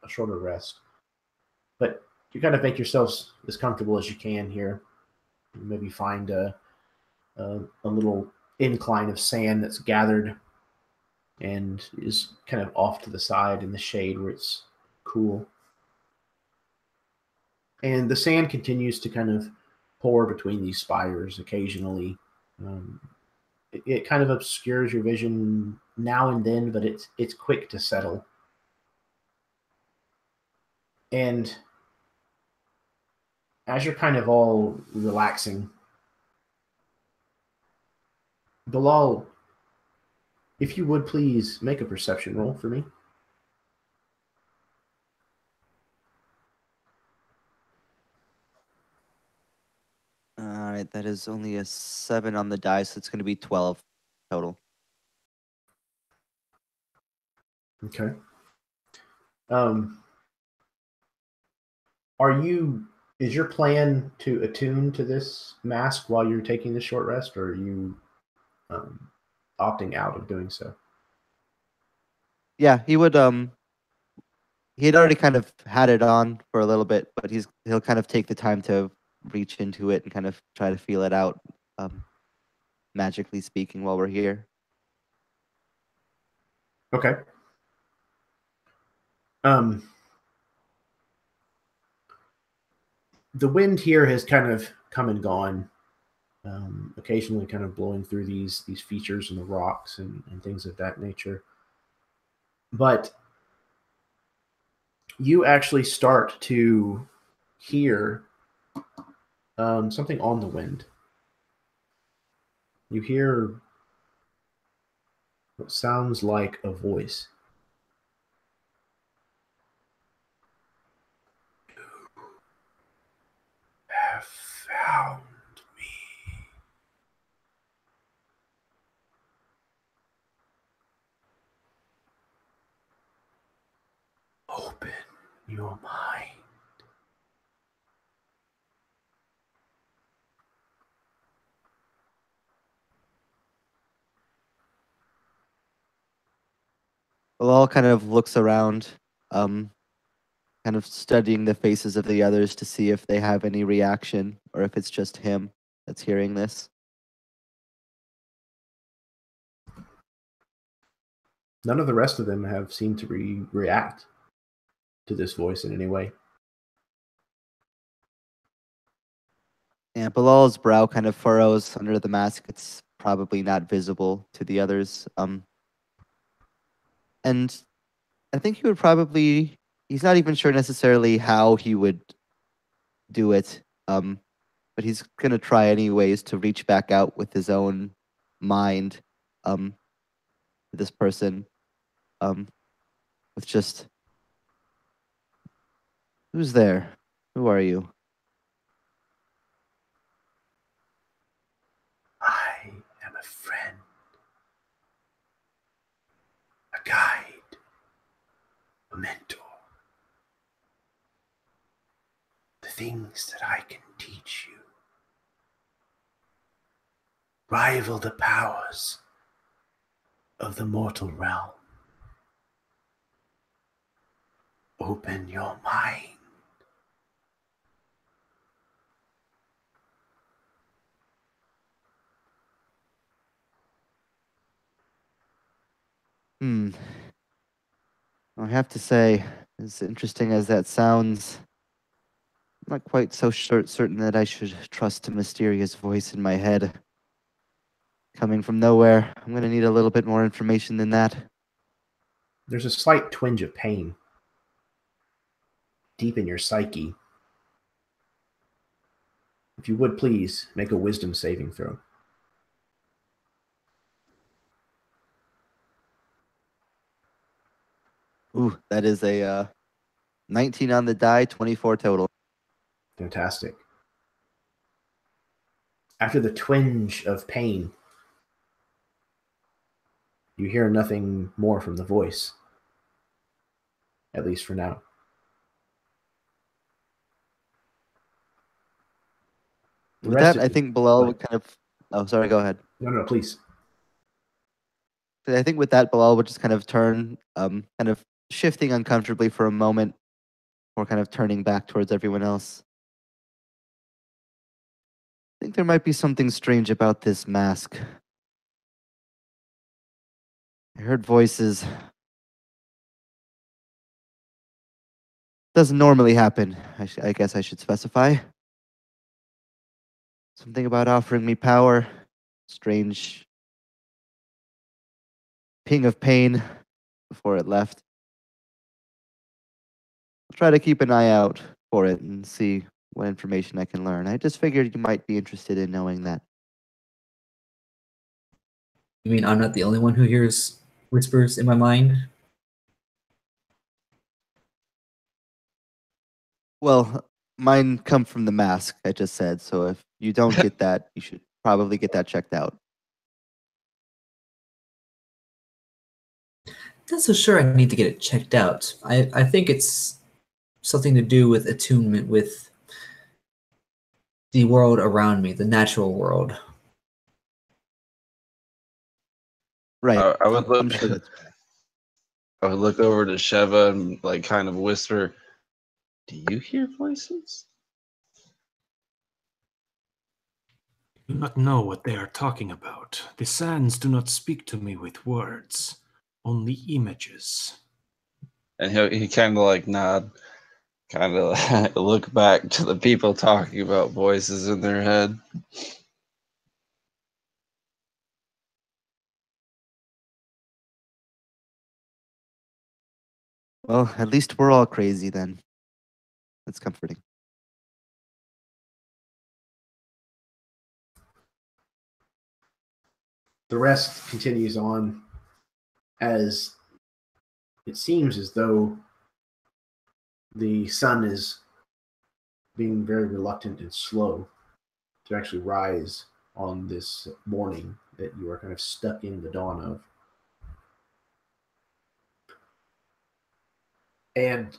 rest. But you kind of make yourselves as comfortable as you can here. Maybe find a little incline of sand that's gathered and is kind of off to the side in the shade where it's cool. And the sand continues to kind of pour between these spires occasionally. It kind of obscures your vision now and then, but it's quick to settle. And as you're kind of all relaxing, Bilal, if you would please make a perception roll for me. All right, that is only a 7 on the die, so it's going to be 12 total. Okay. Is your plan to attune to this mask while you're taking the short rest, or are you opting out of doing so? Yeah, he would. He had already kind of had it on for a little bit, but he'll kind of take the time to reach into it and kind of try to feel it out, magically speaking, while we're here. Okay. The wind here has kind of come and gone, occasionally kind of blowing through these features in the rocks and things of that nature. But you actually start to hear something on the wind. You hear what sounds like a voice. Have found me. Open your mind. Bilal kind of looks around, kind of studying the faces of the others to see if they have any reaction or if it's just him that's hearing this. None of the rest of them have seemed to react to this voice in any way. And Bilal's brow kind of furrows under the mask. It's probably not visible to the others. And I think he would probably, he's not even sure necessarily how he would do it. But he's going to try anyways to reach back out with his own mind, to this person, with just, who's there? Who are you? I am a friend, a guide, a mentor. The things that I can teach you rival the powers of the mortal realm. Open your mind. I have to say, as interesting as that sounds, I'm not quite so certain that I should trust a mysterious voice in my head. Coming from nowhere, I'm going to need a little bit more information than that. There's a slight twinge of pain deep in your psyche. If you would please make a wisdom saving throw. Ooh, that is a 19 on the die, 24 total. Fantastic. After the twinge of pain, you hear nothing more from the voice, at least for now. The With rest that, of I you- think Go Bilal ahead. would kind of. Oh, sorry. Go ahead. No, please. I think with that, Bilal would just kind of turn, kind of shifting uncomfortably for a moment, or kind of turning back towards everyone else. I think there might be something strange about this mask. I heard voices. Doesn't normally happen. I guess I should specify. Something about offering me power. Strange ping of pain before it left. I'll try to keep an eye out for it and see what information I can learn. I just figured you might be interested in knowing that. You mean I'm not the only one who hears whispers in my mind? Well, mine come from the mask, I just said, so if you don't get that, you should probably get that checked out. Not so sure I need to get it checked out. I think it's something to do with attunement with the world around me, the natural world. Right. I would look. I'm sure that's I would look over to Sheva and like kind of whisper, "Do you hear voices?" I do not know what they are talking about. The sands do not speak to me with words, only images. And he kind of like nod, kind of look back to the people talking about voices in their head. well, at least we're all crazy then. That's comforting. The rest continues on as it seems as though the sun is being very reluctant and slow to actually rise on this morning that you are kind of stuck in the dawn of. And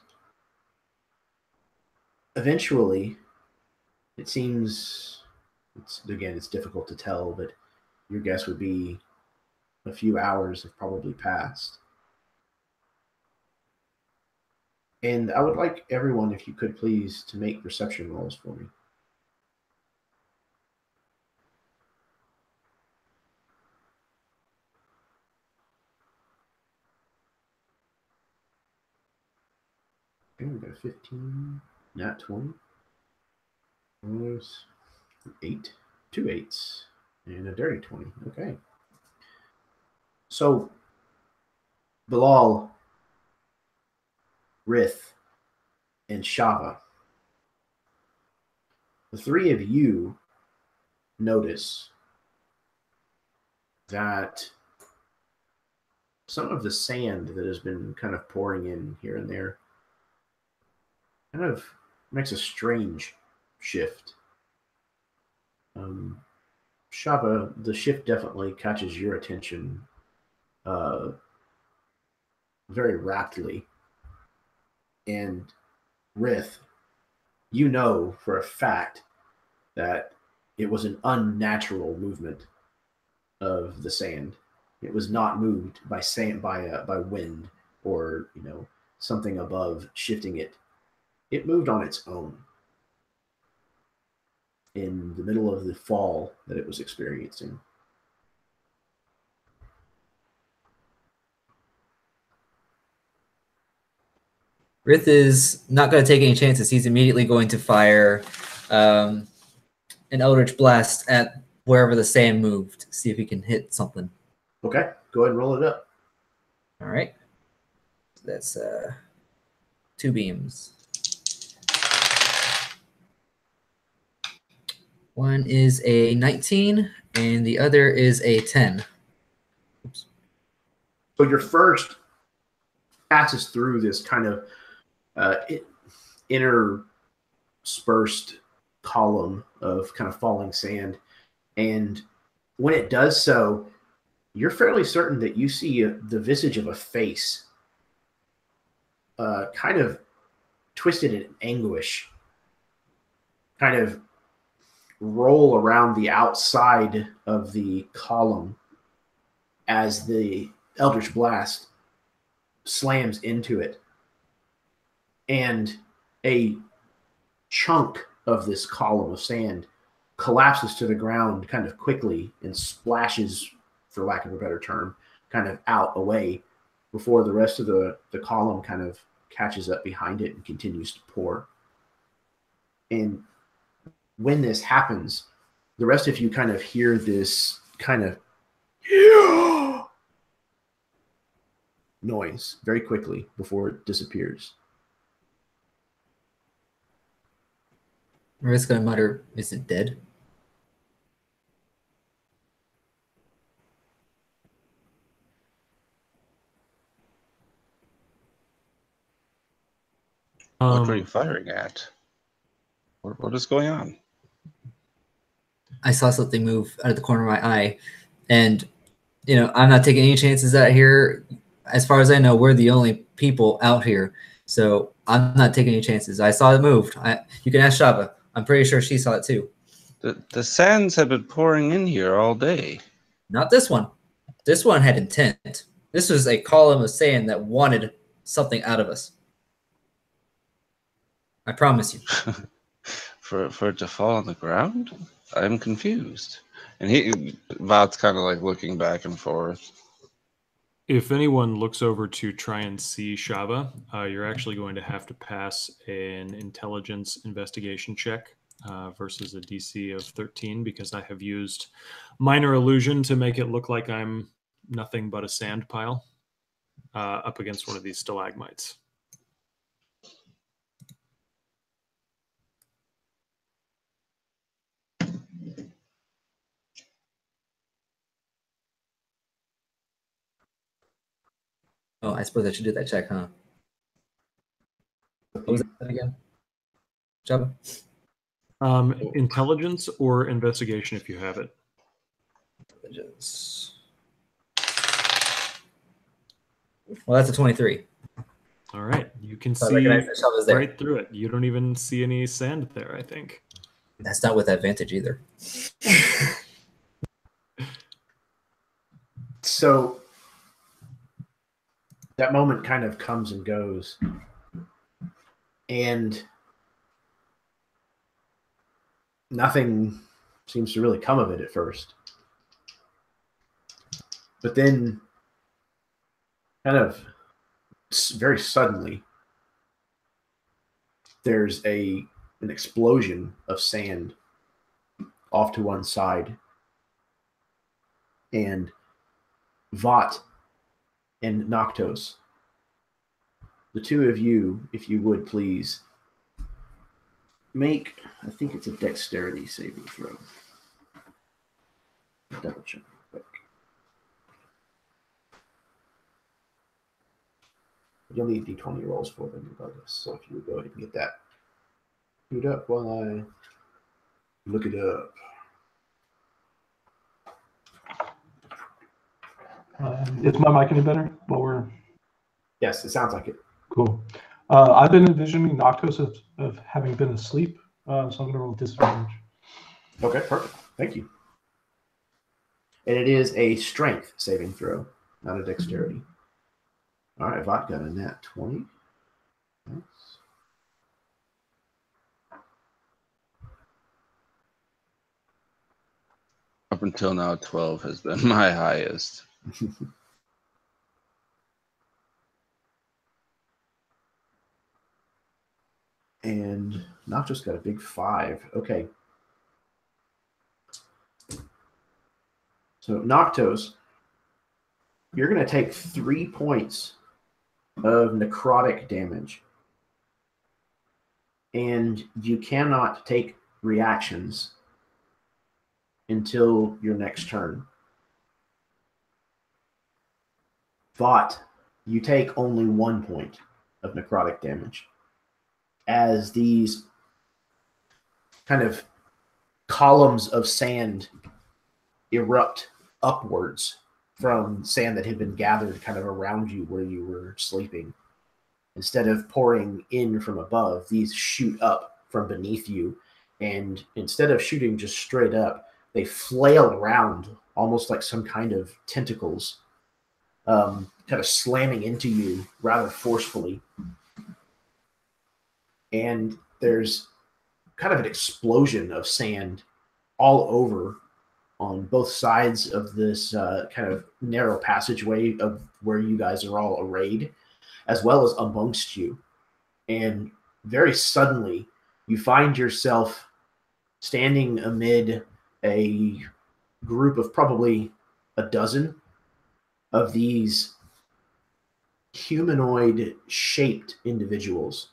eventually, it seems, it's difficult to tell, but your guess would be a few hours have probably passed. And I would like everyone, if you could please, to make perception rolls for me. Okay, we got a 15, not 20. Was 8, 2 8s, and a dirty 20. Okay. So, Bilal, Rith, and Shava, the three of you notice that some of the sand that has been kind of pouring in here and there kind of makes a strange shift. Shava, the shift definitely catches your attention very rapidly. And Rith, you know for a fact that it was an unnatural movement of the sand. It was not moved by sand by wind or something above shifting it. It moved on its own in the middle of the fall that it was experiencing. Rith is not going to take any chances. He's immediately going to fire an Eldritch Blast at wherever the sand moved. See if he can hit something. Okay, go ahead and roll it up. All right. That's 2 beams. One is a 19, and the other is a 10. Oops. So your first passes through this kind of interspersed column of kind of falling sand, And when it does so, you're fairly certain that you see the visage of a face, kind of twisted in anguish, kind of roll around the outside of the column as the Eldritch Blast slams into it. And a chunk of this column of sand collapses to the ground kind of quickly and splashes, for lack of a better term, kind of out away before the rest of the column kind of catches up behind it and continues to pour. And when this happens, the rest of you kind of hear this kind of noise very quickly before it disappears. Mariska's gonna mutter, "Is it dead?" What are you firing at? What is going on? I saw something move out of the corner of my eye, and I'm not taking any chances out here. As far as I know, we're the only people out here, so I'm not taking any chances. I saw it moved. You can ask Shava. I'm pretty sure she saw it too. The sands have been pouring in here all day. Not this one. This one had intent. This was a column of sand that wanted something out of us. I promise you. for it to fall on the ground? I'm confused. And Vot's kind of like looking back and forth. If anyone looks over to try and see Shava, you're actually going to have to pass an intelligence investigation check versus a DC of 13, because I have used minor illusion to make it look like I'm nothing but a sand pile up against one of these stalagmites. Oh, I suppose I should do that check, huh? What was that again? Java? Intelligence or investigation if you have it. Intelligence. Well, that's a 23. All right. You can So I see recognize that Shava's there. right through it. You don't even see any sand there, I think. That's not with advantage either. So that moment kind of comes and goes. And nothing seems to really come of it at first. But then, kind of very suddenly, there's an explosion of sand off to one side. And Vot and Noctos, the two of you, if you would please, make, I think it's a dexterity saving throw. Double check quick. You'll need d20 rolls for them regardless, so if you would go ahead and get that queued up while I look it up. Is my mic any better? Yes, it sounds like it. Cool. I've been envisioning Noctos of having been asleep, so I'm going to roll disadvantage. Okay, perfect. Thank you. And it is a strength saving throw, not a dexterity. All right, Vot got a nat 20. Nice. Up until now, 12 has been my highest. And Noctos got a big 5. Okay. So Noctos, you're going to take 3 points of necrotic damage. And you cannot take reactions until your next turn. Vot, you take only 1 point of necrotic damage as these kind of columns of sand erupt upwards from sand that had been gathered kind of around you where you were sleeping. Instead of pouring in from above, these shoot up from beneath you. And instead of shooting just straight up, they flail around almost like some kind of tentacles, kind of slamming into you rather forcefully. And there's kind of an explosion of sand all over on both sides of this kind of narrow passageway of where you guys are all arrayed, as well as amongst you. And very suddenly, you find yourself standing amid a group of probably a dozen of these humanoid-shaped individuals,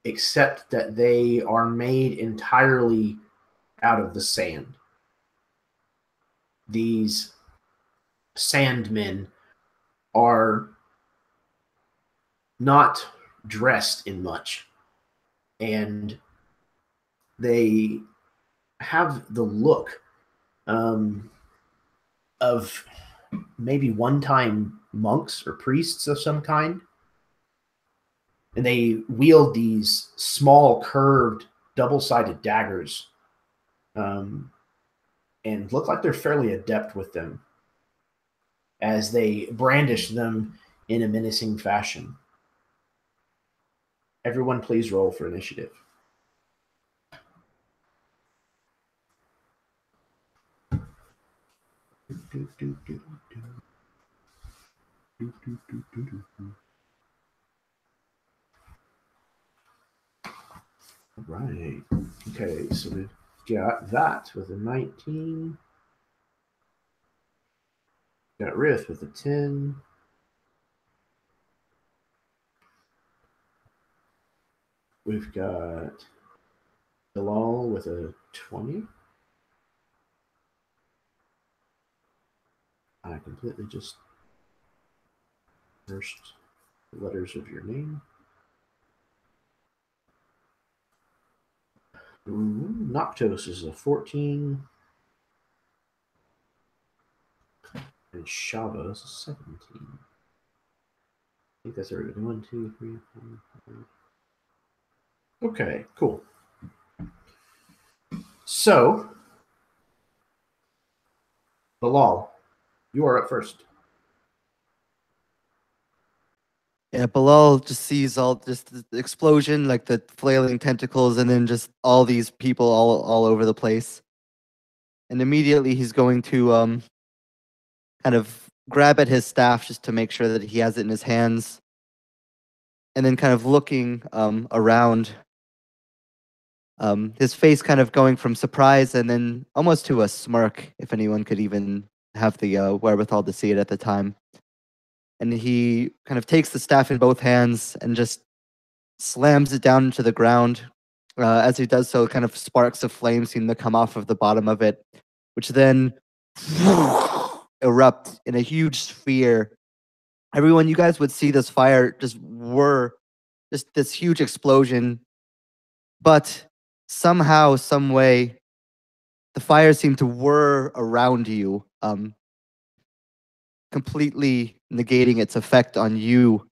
except that they are made entirely out of the sand. These sandmen are not dressed in much, and they have the look of maybe one-time monks or priests of some kind. And they wield these small, curved, double-sided daggers, and look like they're fairly adept with them as they brandish them in a menacing fashion. Everyone please roll for initiative. Right. Okay, so we've got that with a 19. Got Riff with a 10. We've got Bilal with a 20. I completely just first letters of your name. Noctos is a 14. And Shava is a 17. I think that's everybody. 1, 2, 3, 4, 5. Okay, cool. So, Bilal, you are up first. Yeah, Bilal just sees all just the explosion, like the flailing tentacles, and then just all these people all over the place. And immediately he's going to kind of grab at his staff just to make sure that he has it in his hands. And then kind of looking around, his face kind of going from surprise and then almost to a smirk, if anyone could even have the wherewithal to see it at the time. And he kind of takes the staff in both hands and just slams it down into the ground. As he does so, kind of sparks of flame seem to come off of the bottom of it, which then erupt in a huge sphere. Everyone, you guys would see this fire just this huge explosion, but somehow, some way, the fire seemed to whir around you, completely negating its effect on you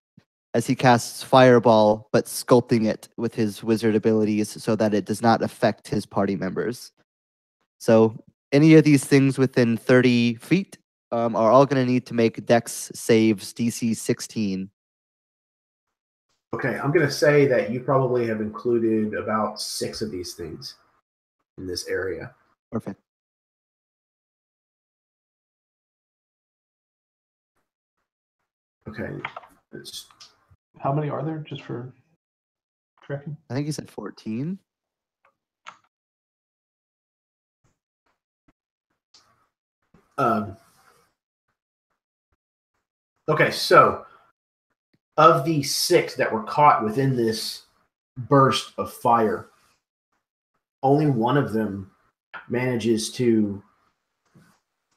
as he casts Fireball, but sculpting it with his wizard abilities so that it does not affect his party members. So any of these things within 30 feet are all going to need to make Dex saves DC 16. Okay, I'm going to say that you probably have included about 6 of these things in this area. Perfect. Okay. How many are there, just for tracking? I think he said 14. Okay, so of the 6 that were caught within this burst of fire, only one of them manages to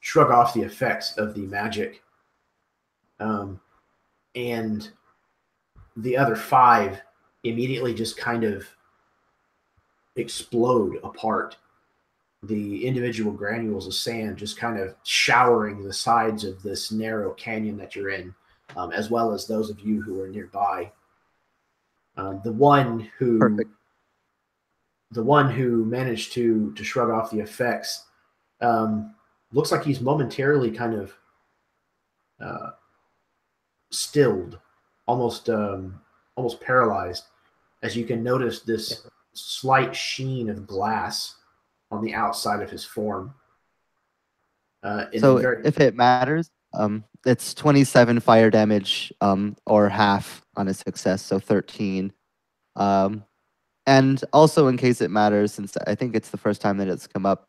shrug off the effects of the magic. And the other 5 immediately just kind of explode apart the individual granules of sand just kind of showering the sides of this narrow canyon that you're in, as well as those of you who are nearby. The one who managed to shrug off the effects looks like he's momentarily kind of stilled, almost paralyzed, as you can notice this slight sheen of glass on the outside of his form. So if it matters, it's 27 fire damage, or half on a success, so 13. And also, in case it matters, since I think it's the first time that it's come up,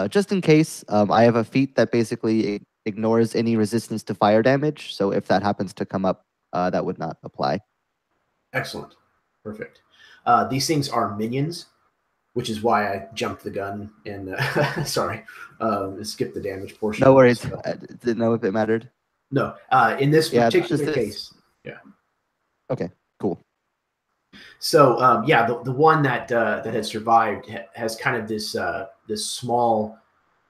just in case, I have a feat that basically ignores any resistance to fire damage. So if that happens to come up, that would not apply. Excellent. Perfect. These things are minions, which is why I jumped the gun and sorry, skipped the damage portion. No worries. I didn't know if it mattered. No, in this particular case. Yeah. Okay, cool. So the one that had survived has kind of this small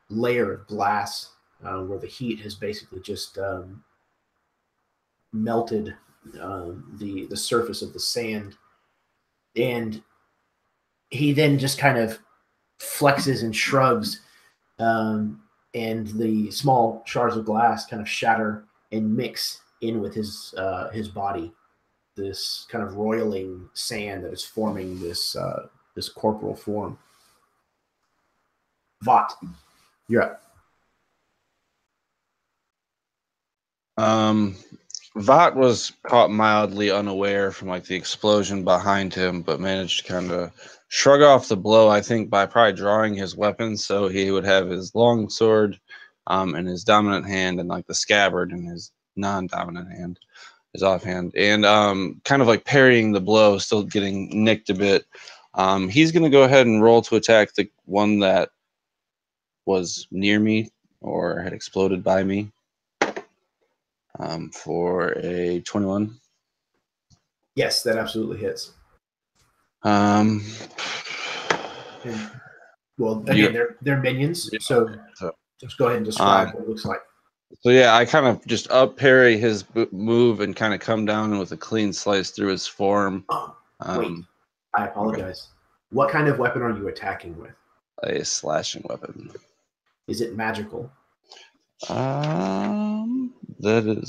layer of glass where the heat has basically just melted the surface of the sand, and he then just kind of flexes and shrugs, and the small shards of glass kind of shatter and mix in with his body. This kind of roiling sand that is forming this corporal form. Vought, you're up. Vought was caught mildly unaware from like the explosion behind him, but managed to kind of shrug off the blow, I think, by probably drawing his weapon. So he would have his long sword in his dominant hand and like the scabbard in his non-dominant hand, his offhand, and kind of like parrying the blow, still getting nicked a bit. He's going to go ahead and roll to attack the one that was near me or had exploded by me. For a 21. Yes, that absolutely hits. And, well, again, they're minions, so just go ahead and describe what it looks like. So yeah, I kind of just up parry his move and kind of come down with a clean slice through his form. Wait, I apologize. Okay. What kind of weapon are you attacking with? A slashing weapon. Is it magical? It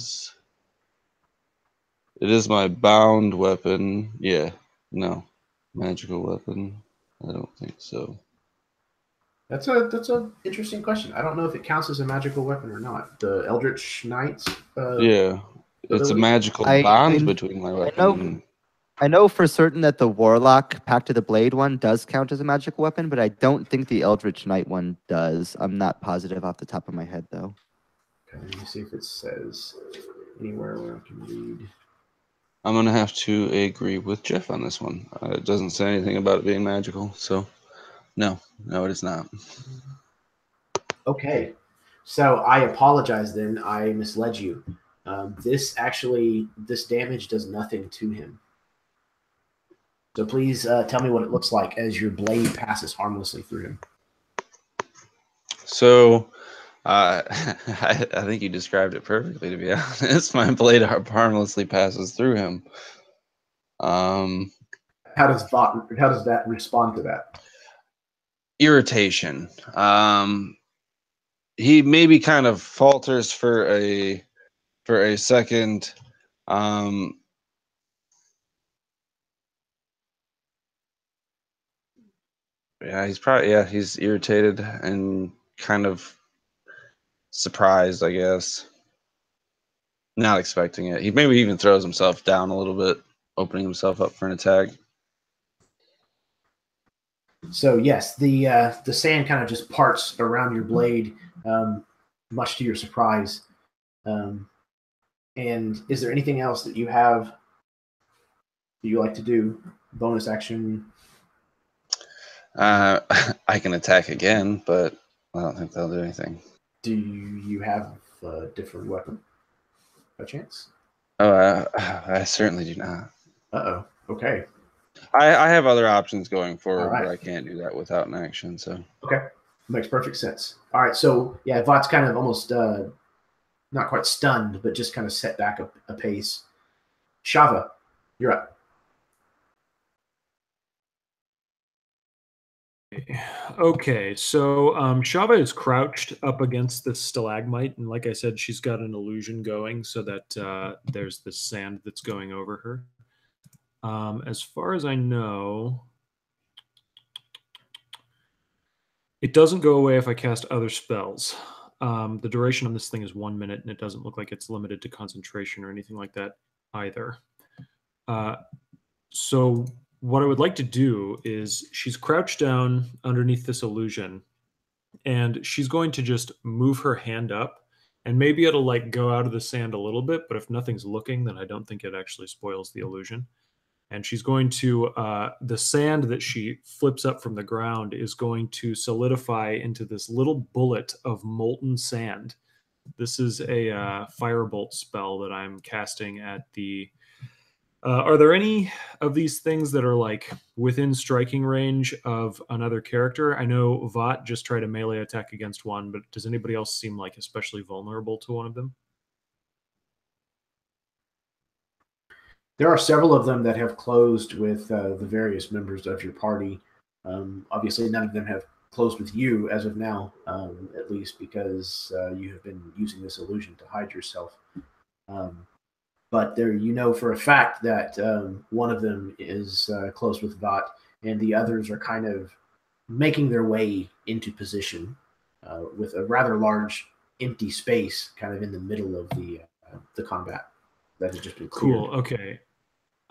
is my bound weapon. Yeah, no, magical weapon. I don't think so. That's a interesting question. I don't know if it counts as a magical weapon or not. The Eldritch Knights. Yeah, it's a magical bond between my weapon. I know for certain that the Warlock Pact of the Blade one does count as a magical weapon, but I don't think the Eldritch Knight one does. I'm not positive off the top of my head, though. Okay, let me see if it says anywhere where I can read. I'm going to have to agree with Jeff on this one. It doesn't say anything about it being magical, so no, it is not. Okay, so I apologize then. I misled you. This damage does nothing to him. So please tell me what it looks like as your blade passes harmlessly through him. So I think you described it perfectly, to be honest. My blade harmlessly passes through him. How does that respond to that? Irritation. He maybe kind of falters for a second. He's irritated and kind of surprised, I guess. Not expecting it. He maybe even throws himself down a little bit, opening himself up for an attack. So yes, the sand kind of just parts around your blade, much to your surprise. And is there anything else that you have that you like to do? Bonus action? I can attack again, but I don't think they'll do anything. Do you have a different weapon, by chance? Oh, I certainly do not. Uh-oh. Okay. I have other options going forward, right. but I can't do that without an action. So okay. Makes perfect sense. All right, so yeah, Vot's kind of almost not quite stunned, but just kind of set back a pace. Shava, you're up. Okay, so Shava is crouched up against this stalagmite, and like I said, she's got an illusion going so that there's this sand that's going over her. As far as I know, it doesn't go away if I cast other spells. The duration on this thing is 1 minute, and it doesn't look like it's limited to concentration or anything like that either. So what I would like to do is she's crouched down underneath this illusion, and she's going to just move her hand up, and maybe it'll like go out of the sand a little bit, but if nothing's looking, then I don't think it actually spoils the illusion. And she's going to the sand that she flips up from the ground is going to solidify into this little bullet of molten sand. This is a firebolt spell that I'm casting at the are there any of these things that are like within striking range of another character? I know Vought just tried a melee attack against one, but does anybody else seem like especially vulnerable to one of them? There are several of them that have closed with the various members of your party. Obviously, none of them have closed with you as of now, at least because you have been using this illusion to hide yourself. But there, you know for a fact that one of them is close with Vought, and the others are kind of making their way into position with a rather large empty space kind of in the middle of the combat that has just been cleared. Cool. Okay.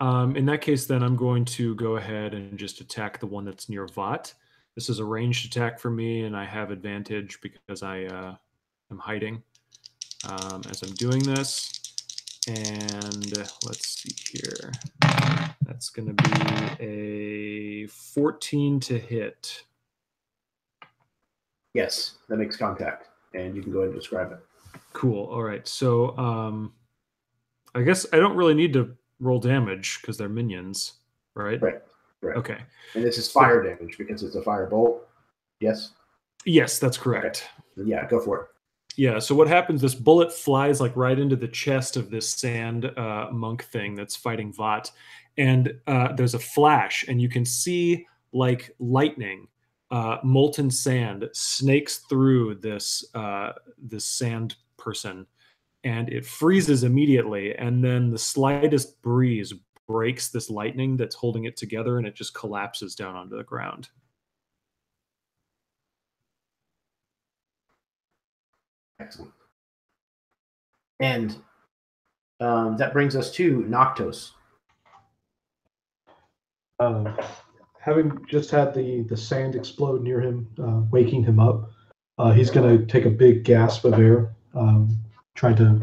In that case, then I'm going to go ahead and just attack the one that's near Vought. This is a ranged attack for me, and I have advantage because I am hiding as I'm doing this. And let's see here. That's going to be a 14 to hit. Yes, that makes contact, and you can go ahead and describe it. Cool. All right. So I guess I don't really need to roll damage because they're minions, right? Right. Okay. And this is fire damage because it's a fire bolt. Yes? Yes, that's correct. Okay. Yeah, go for it. Yeah, so what happens, this bullet flies like right into the chest of this sand monk thing that's fighting Vought, and there's a flash, and you can see like lightning, molten sand snakes through this sand person, and it freezes immediately, and then the slightest breeze breaks this lightning that's holding it together, and it just collapses down onto the ground. Excellent. And that brings us to Noctos. Having just had the sand explode near him, waking him up, he's going to take a big gasp of air, trying to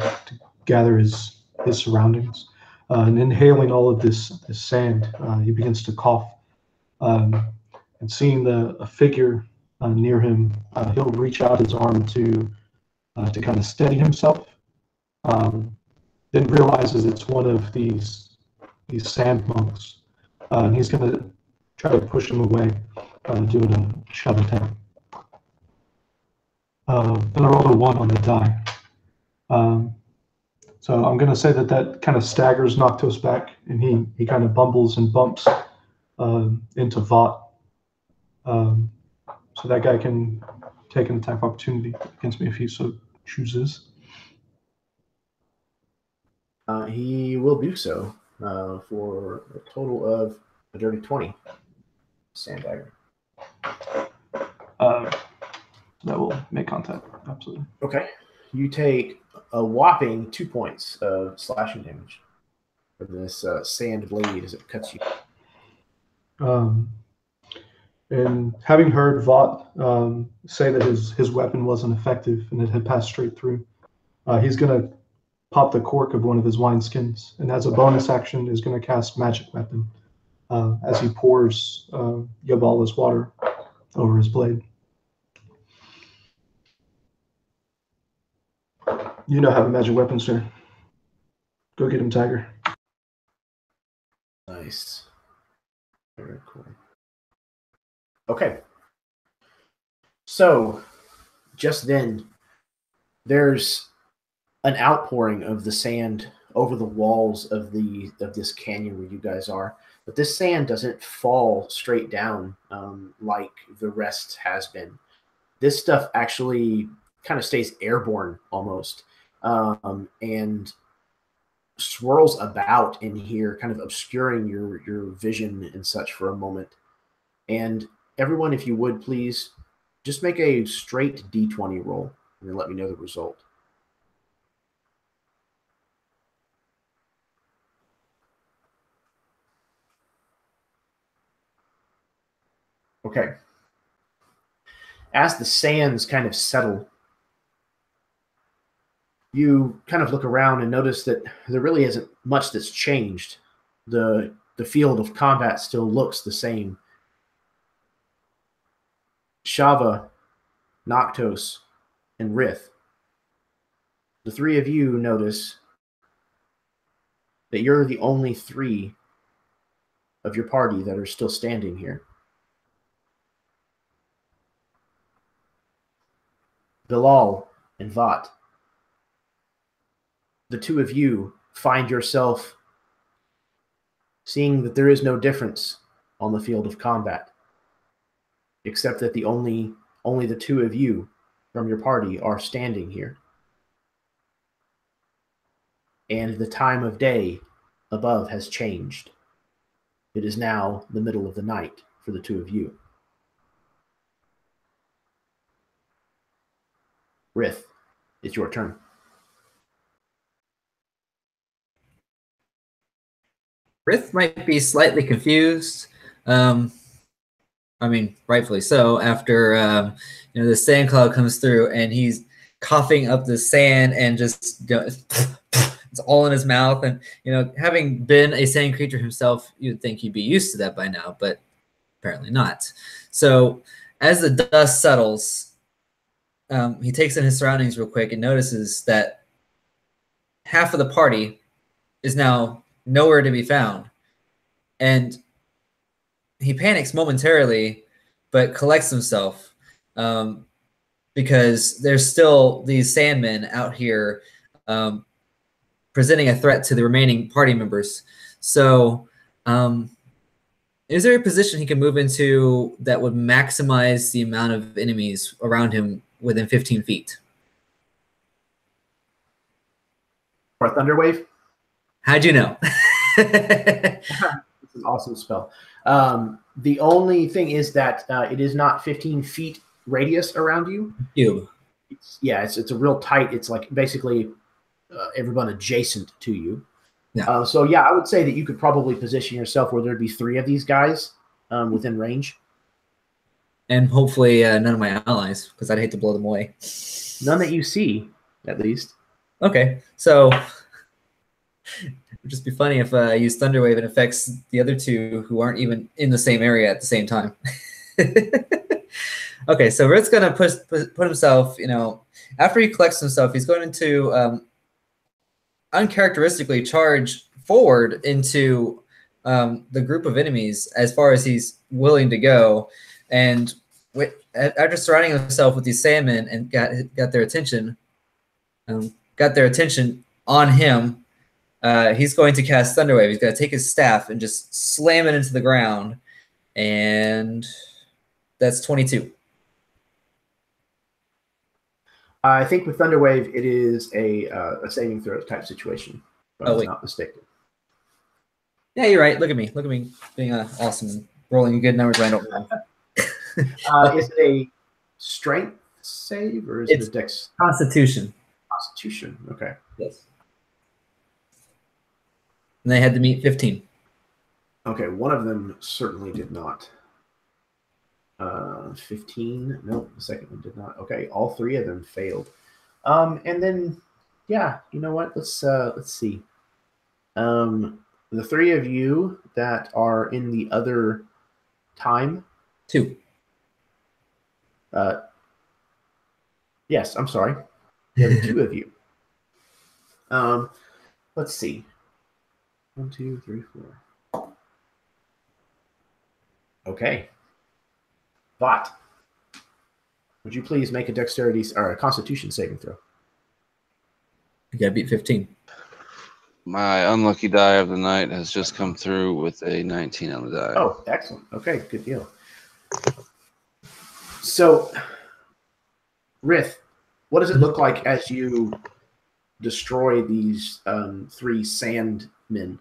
gather his surroundings. And inhaling all of this sand, he begins to cough. And seeing a figure near him, he'll reach out his arm to kind of steady himself. Then realizes it's one of these sand monks, and he's going to try to push him away, doing a shove attack. Then I rolled a 1 on the die. So I'm going to say that kind of staggers Noctos back, and he kind of bumbles and bumps into Vought. So that guy can take an attack opportunity against me if he so chooses. He will do so for a total of a dirty 20. Sand dagger. That will make contact, absolutely. Okay. You take a whopping 2 points of slashing damage from this sand blade as it cuts you. And having heard Vought say that his weapon wasn't effective and it had passed straight through, he's going to pop the cork of one of his wineskins, and as a bonus action is going to cast Magic Weapon as he pours Yabala's water over his blade. You know how the magic weapon, sir. Go get him, Tiger. Nice. Very cool. Okay. So, just then, there's an outpouring of the sand over the walls of this canyon where you guys are. But this sand doesn't fall straight down like the rest has been. This stuff actually kind of stays airborne almost, and swirls about in here, kind of obscuring your vision and such for a moment. And everyone, if you would please, just make a straight D20 roll and then let me know the result. Okay. As the sands kind of settle, you kind of look around and notice that there really isn't much that's changed. The field of combat still looks the same. Shava, Noctos, and Rith, the three of you notice that you're the only three of your party that are still standing here. Bilal and Vat, the two of you find yourself seeing that there is no difference on the field of combat, except that only the two of you from your party are standing here. And the time of day above has changed. It is now the middle of the night for the two of you. Rith, it's your turn. Rith might be slightly confused. I mean, rightfully so. After the sand cloud comes through and he's coughing up the sand and just it's all in his mouth. And having been a sand creature himself, you'd think he'd be used to that by now, but apparently not. So as the dust settles, he takes in his surroundings real quick and notices that half of the party is now nowhere to be found. And he panics momentarily, but collects himself because there's still these sandmen out here presenting a threat to the remaining party members. So is there a position he can move into that would maximize the amount of enemies around him within 15 feet? Or Thunderwave? How'd you know? It's an awesome spell. The only thing is that it is not 15 feet radius around you. Cube. It's a real tight. It's like basically everyone adjacent to you. Yeah. I would say that you could probably position yourself where there'd be three of these guys within range. And hopefully none of my allies, because I'd hate to blow them away. None that you see, at least. Okay, so it would just be funny if I use Thunderwave and affects the other two who aren't even in the same area at the same time. Okay, so Ritz's going to put himself, after he collects himself, he's going to uncharacteristically charge forward into the group of enemies as far as he's willing to go. And after surrounding himself with these sandmen and got their attention, on him, he's going to cast Thunderwave. He's going to take his staff and just slam it into the ground, and that's 22. I think with Thunderwave, it is a saving throw type situation. If I'm not mistaken. Yeah, you're right. Look at me. Look at me being awesome and rolling good numbers right over. Is it a strength save or is it a dex? Constitution. Constitution. Okay. Yes. And they had to meet 15. Okay, one of them certainly did not. 15. Nope, the second one did not. Okay, all three of them failed. And then, yeah, you know what? Let's see. The three of you that are in the other time. 2. Yes, I'm sorry. The other two of you. Let's see. 1, 2, 3, 4. Okay. But Would you please make a dexterity or a constitution saving throw? You gotta beat 15. My unlucky die of the night has just come through with a 19 on the die. Oh, excellent. Okay, good deal. So, Rith, what does it look like as you destroy these 3 sandmen?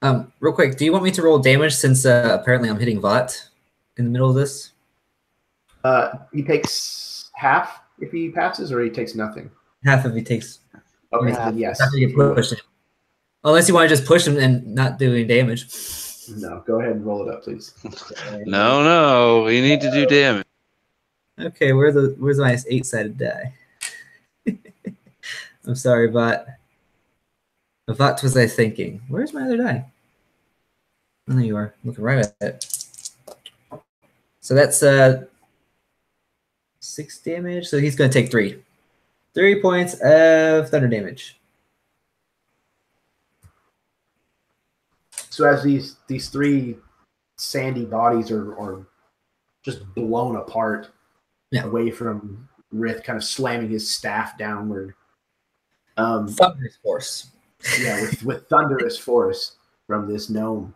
Real quick, do you want me to roll damage since apparently I'm hitting Vot in the middle of this? He takes half if he passes, or he takes nothing? Half of he takes. Okay, half. then yes. After you he would. push him. Unless you want to just push him and not do any damage. No, go ahead and roll it up, please. No, you need to do damage. Okay, where's my 8-sided die? I'm sorry, Vot. What was I thinking? Where's my other die? Oh, there you are. Looking right at it. So that's 6 damage. So he's going to take 3. 3 points of thunder damage. So as these 3 sandy bodies are just blown apart, away from Rith, kind of slamming his staff downward. Thunderous force. Yeah, with thunderous force from this gnome.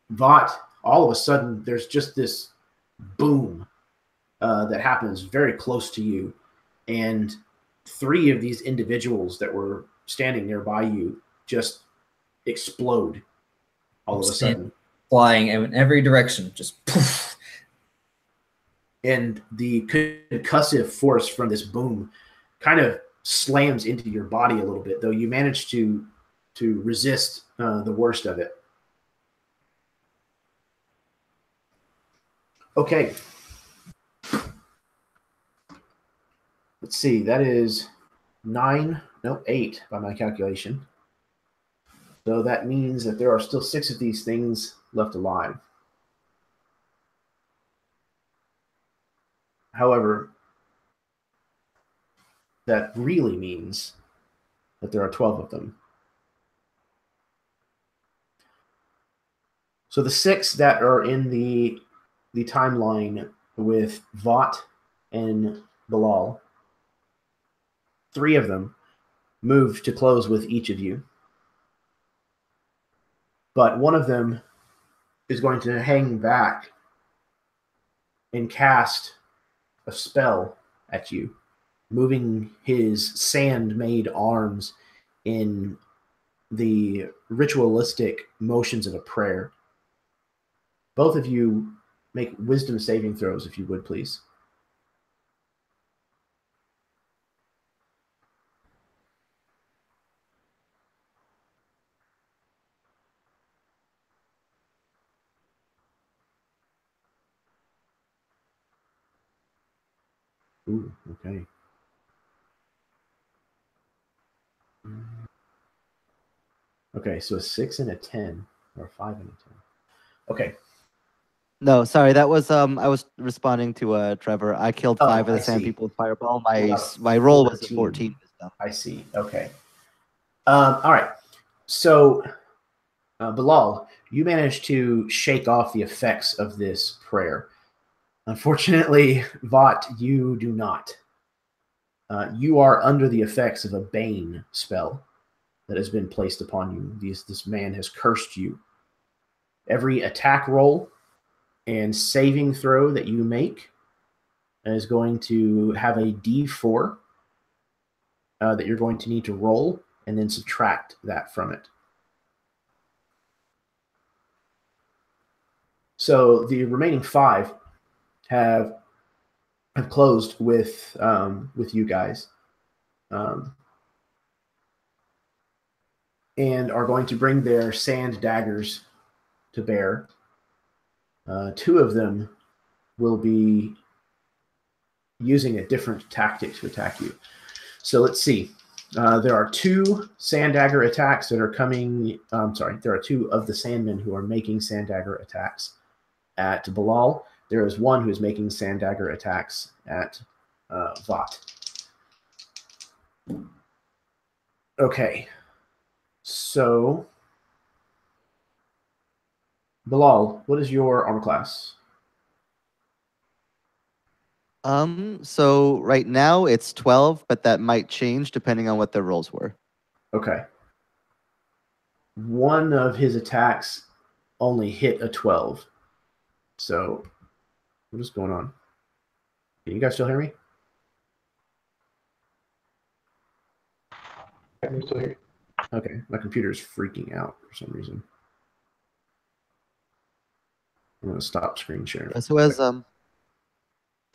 Vot, all of a sudden, there's just this boom that happens very close to you, and 3 of these individuals that were standing nearby you just explode all of a sudden. Flying in every direction, just poof. And the concussive force from this boom kind of slams into your body a little bit, though you manage to resist the worst of it. Okay. Let's see. That is 8 by my calculation. So that means that there are still 6 of these things left alive. However, that really means that there are 12 of them. So the 6 that are in the timeline with Vot and Bilal, 3 of them moved to close with each of you. But one of them is going to hang back and cast a spell at you, moving his sand-made arms in the ritualistic motions of a prayer. Both of you make wisdom saving throws, if you would, please. Ooh, okay. Okay, so a 6 and a 10, or a 5 and a 10. Okay. No, sorry, that was I was responding to Trevor. I killed 5 of the I sand see. people with fireball. About My roll was a 14. 14 wisdom. I see. Okay. All right. So, Bilal, you managed to shake off the effects of this prayer. Unfortunately, Vot, you do not. You are under the effects of a Bane spell that has been placed upon you. This man has cursed you. Every attack roll and saving throw that you make is going to have a D4 that you're going to need to roll and then subtract that from it. So the remaining 5 have closed with you guys, and are going to bring their sand daggers to bear. 2 of them will be using a different tactic to attack you. So let's see. There are 2 sand dagger attacks that are coming. There are 2 of the sandmen who are making sand dagger attacks at Bilal. There is 1 who is making sand dagger attacks at Vot. Okay. So, Bilal, what is your armor class? So right now it's 12, but that might change depending on what their rolls were. Okay. One of his attacks only hit a 12. So, what is going on? Can you guys still hear me? I'm still here. Okay, my computer is freaking out for some reason. I'm going to stop screen sharing. So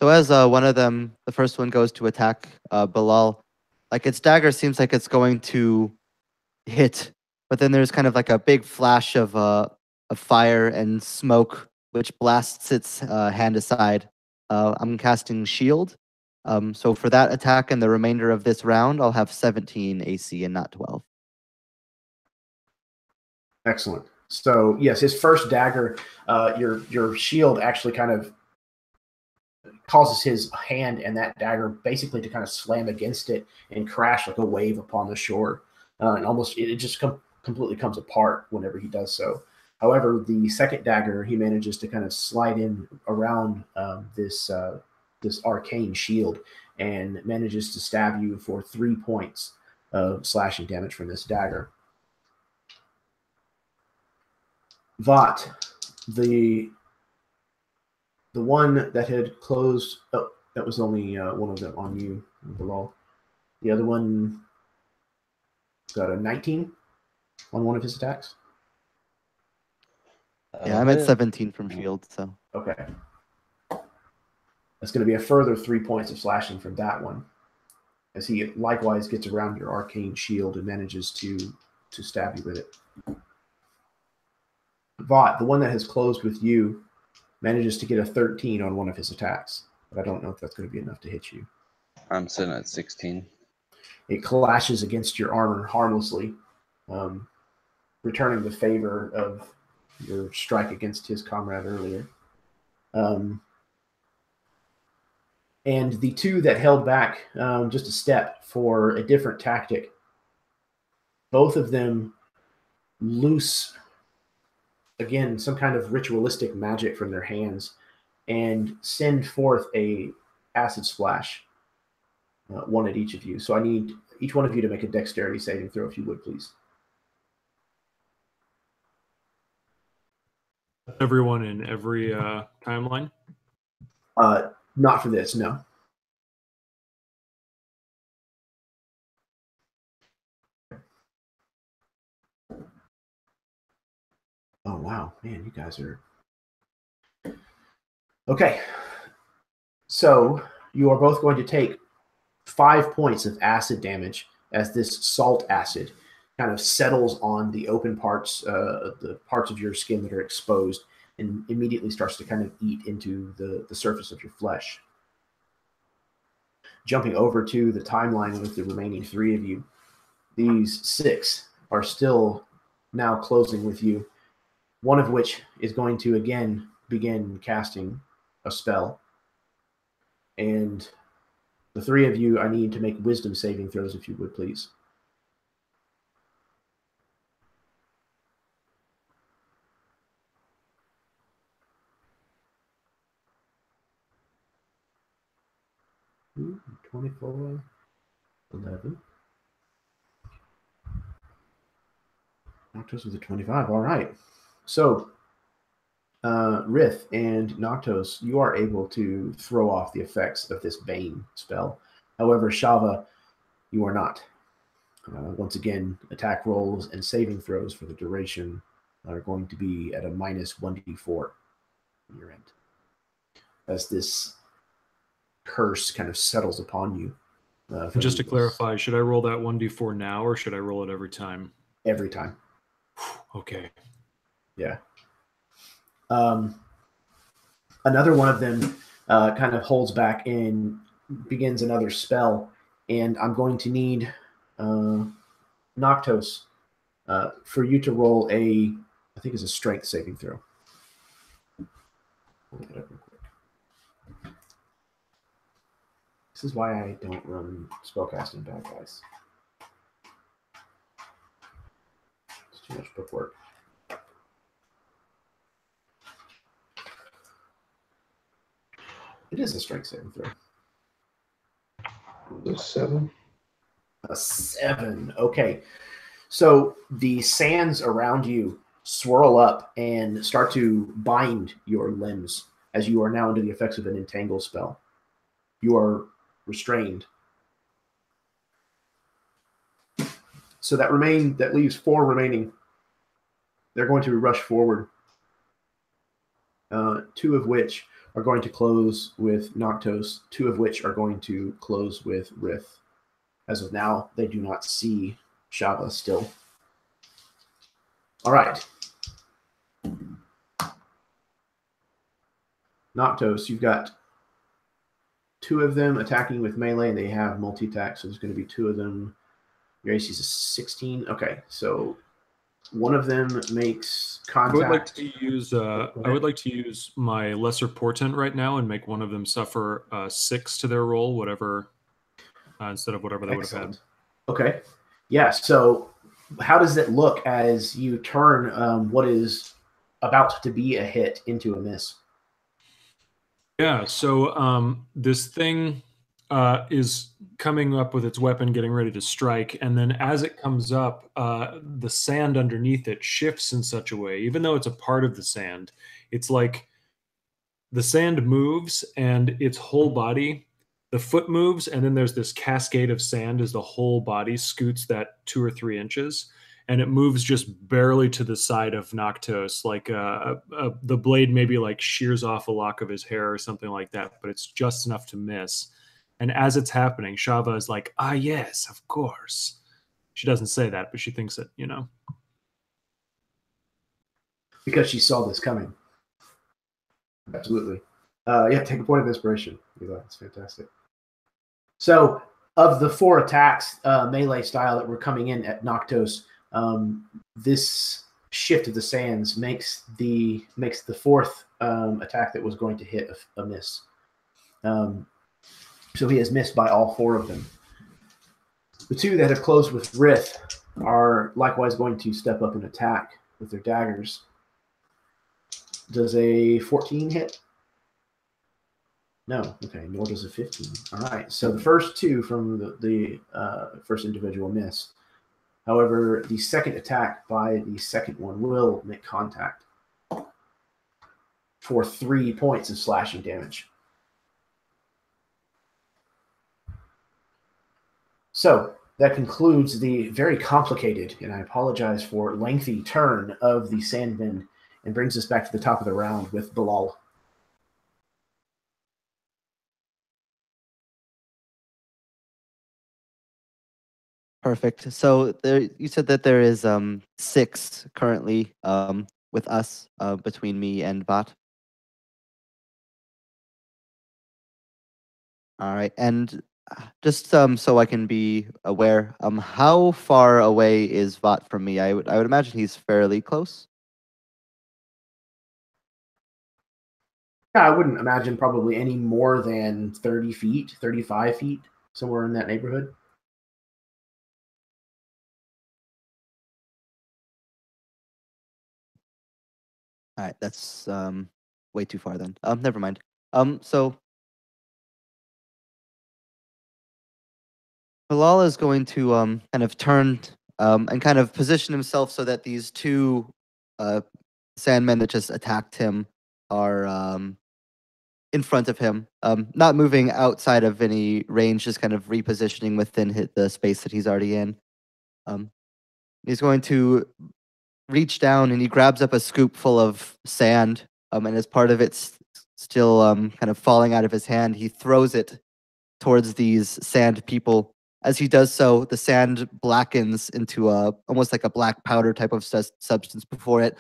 as one of them, the first one goes to attack Bilal, like its dagger seems like it's going to hit, but then there's kind of like a big flash of fire and smoke, which blasts its hand aside. I'm casting shield. So for that attack and the remainder of this round, I'll have 17 AC and not 12. Excellent. So yes, his first dagger, your shield actually kind of causes his hand and that dagger basically to kind of slam against it and crash like a wave upon the shore, and almost it just completely comes apart whenever he does so. However, the second dagger he manages to kind of slide in around this arcane shield and manages to stab you for 3 points of slashing damage from this dagger. Vought, the one that had closed. Oh, that was only one of them on you below. The other one got a 19 on one of his attacks. Yeah, I'm at 17 from shield, so. Okay. That's going to be a further 3 points of slashing from that one, as he likewise gets around your arcane shield and manages to stab you with it. Vought, the one that has closed with you, manages to get a 13 on one of his attacks, but I don't know if that's going to be enough to hit you. I'm sitting at 16. It clashes against your armor harmlessly, returning the favor of your strike against his comrade earlier. And the two that held back just a step for a different tactic, both of them loose, again, some kind of ritualistic magic from their hands and send forth a acid splash, one at each of you. So I need each one of you to make a dexterity saving throw, if you would, please. Everyone in every timeline? Not for this, no. Oh, wow. Man, you guys are... Okay. So you are both going to take 5 points of acid damage as this salt acid kind of settles on the open parts, the parts of your skin that are exposed, and immediately starts to kind of eat into the surface of your flesh. Jumping over to the timeline with the remaining 3 of you, these 6 are still now closing with you, one of which is going to again begin casting a spell. And the 3 of you, I need to make wisdom saving throws, if you would, please. Ooh, 24, 11. Noctos with a 25. All right. So, Rith and Noctos, you are able to throw off the effects of this Bane spell. However, Shava, you are not. Once again, attack rolls and saving throws for the duration are going to be at a minus 1d4 on your end, as this curse kind of settles upon you. And just to clarify, should I roll that 1d4 now, or should I roll it every time? Every time. Okay. Yeah. Another one of them kind of holds back and begins another spell, and I'm going to need Noctos for you to roll I think it's a strength saving throw. Look it up real quick. This is why I don't run spellcasting bad guys. It's too much bookwork. It is a strength saving throw. A 7. A 7. Okay. So the sands around you swirl up and start to bind your limbs as you are now under the effects of an entangle spell. You are restrained. So that leaves 4 remaining. They're going to rush forward. 2 of which are going to close with Noctos, 2 of which are going to close with Rith. As of now, they do not see Shava still. All right. Noctos, you've got 2 of them attacking with melee, and they have multi-attack, so there's going to be 2 of them. Your AC is a 16. Okay, so one of them makes contact. I would like to use my lesser portent right now and make one of them suffer 6 to their roll, whatever, instead of whatever they would have had. Okay. Yeah. So, how does it look as you turn what is about to be a hit into a miss? Yeah. So this thing is coming up with its weapon, getting ready to strike, and then as it comes up, the sand underneath it shifts in such a way, even though it's a part of the sand, it's like the sand moves and its whole body, the foot moves, and then there's this cascade of sand as the whole body scoots that 2 or 3 inches, and it moves just barely to the side of Noctos, like the blade maybe like shears off a lock of his hair or something like that, but it's just enough to miss. And as it's happening, Shava is like, "Ah, yes, of course." She doesn't say that, but she thinks it, you know. Because she saw this coming. Absolutely. Yeah, take a point of inspiration. That's fantastic. So, of the 4 attacks, melee style, that were coming in at Noctos, this shift of the sands makes the 4th attack that was going to hit a miss. So he has missed by all 4 of them. The 2 that have closed with Rith are likewise going to step up and attack with their daggers. Does a 14 hit? No. Okay, nor does a 15. All right, so the first 2 from the first individual miss. However, the second attack by the second one will make contact for 3 points of slashing damage. So that concludes the very complicated, and I apologize for lengthy, turn of the Sandbend, and brings us back to the top of the round with Bilal. Perfect. So there, you said that there is 6 currently with us between me and Bot. All right, and just so I can be aware, how far away is Vot from me? I would imagine he's fairly close. Yeah, I wouldn't imagine probably any more than 30 feet, 35 feet, somewhere in that neighborhood. All right, that's way too far then. Never mind. So Bilal is going to kind of turn and kind of position himself so that these 2 sandmen that just attacked him are in front of him, not moving outside of any range, just kind of repositioning within the space that he's already in. He's going to reach down and he grabs up a scoop full of sand, and as part of it's still kind of falling out of his hand, he throws it towards these sand people. As he does so, the sand blackens into almost like a black powder type of substance before it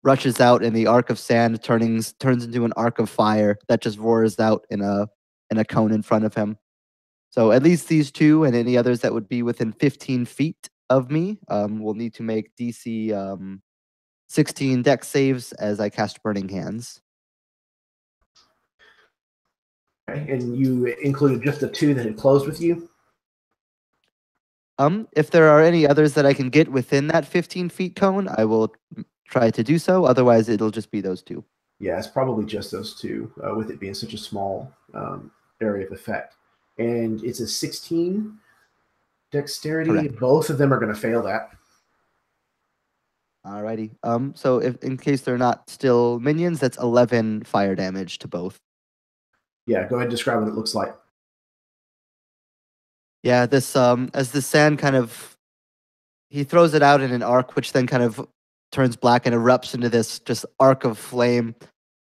rushes out, and the arc of sand turns into an arc of fire that just roars out in a cone in front of him. So at least these 2 and any others that would be within 15 feet of me will need to make DC 16 dex saves as I cast Burning Hands. Okay, and you included just the 2 that had closed with you? If there are any others that I can get within that 15 feet cone, I will try to do so. Otherwise, it'll just be those 2. Yeah, it's probably just those two, with it being such a small area of effect. And it's a 16 dexterity. Correct. Both of them are going to fail that. Alrighty. So if in case they're not still minions, that's 11 fire damage to both. Yeah, go ahead and describe what it looks like. Yeah, this as the sand kind of he throws it out in an arc, which then kind of turns black and erupts into this just arc of flame.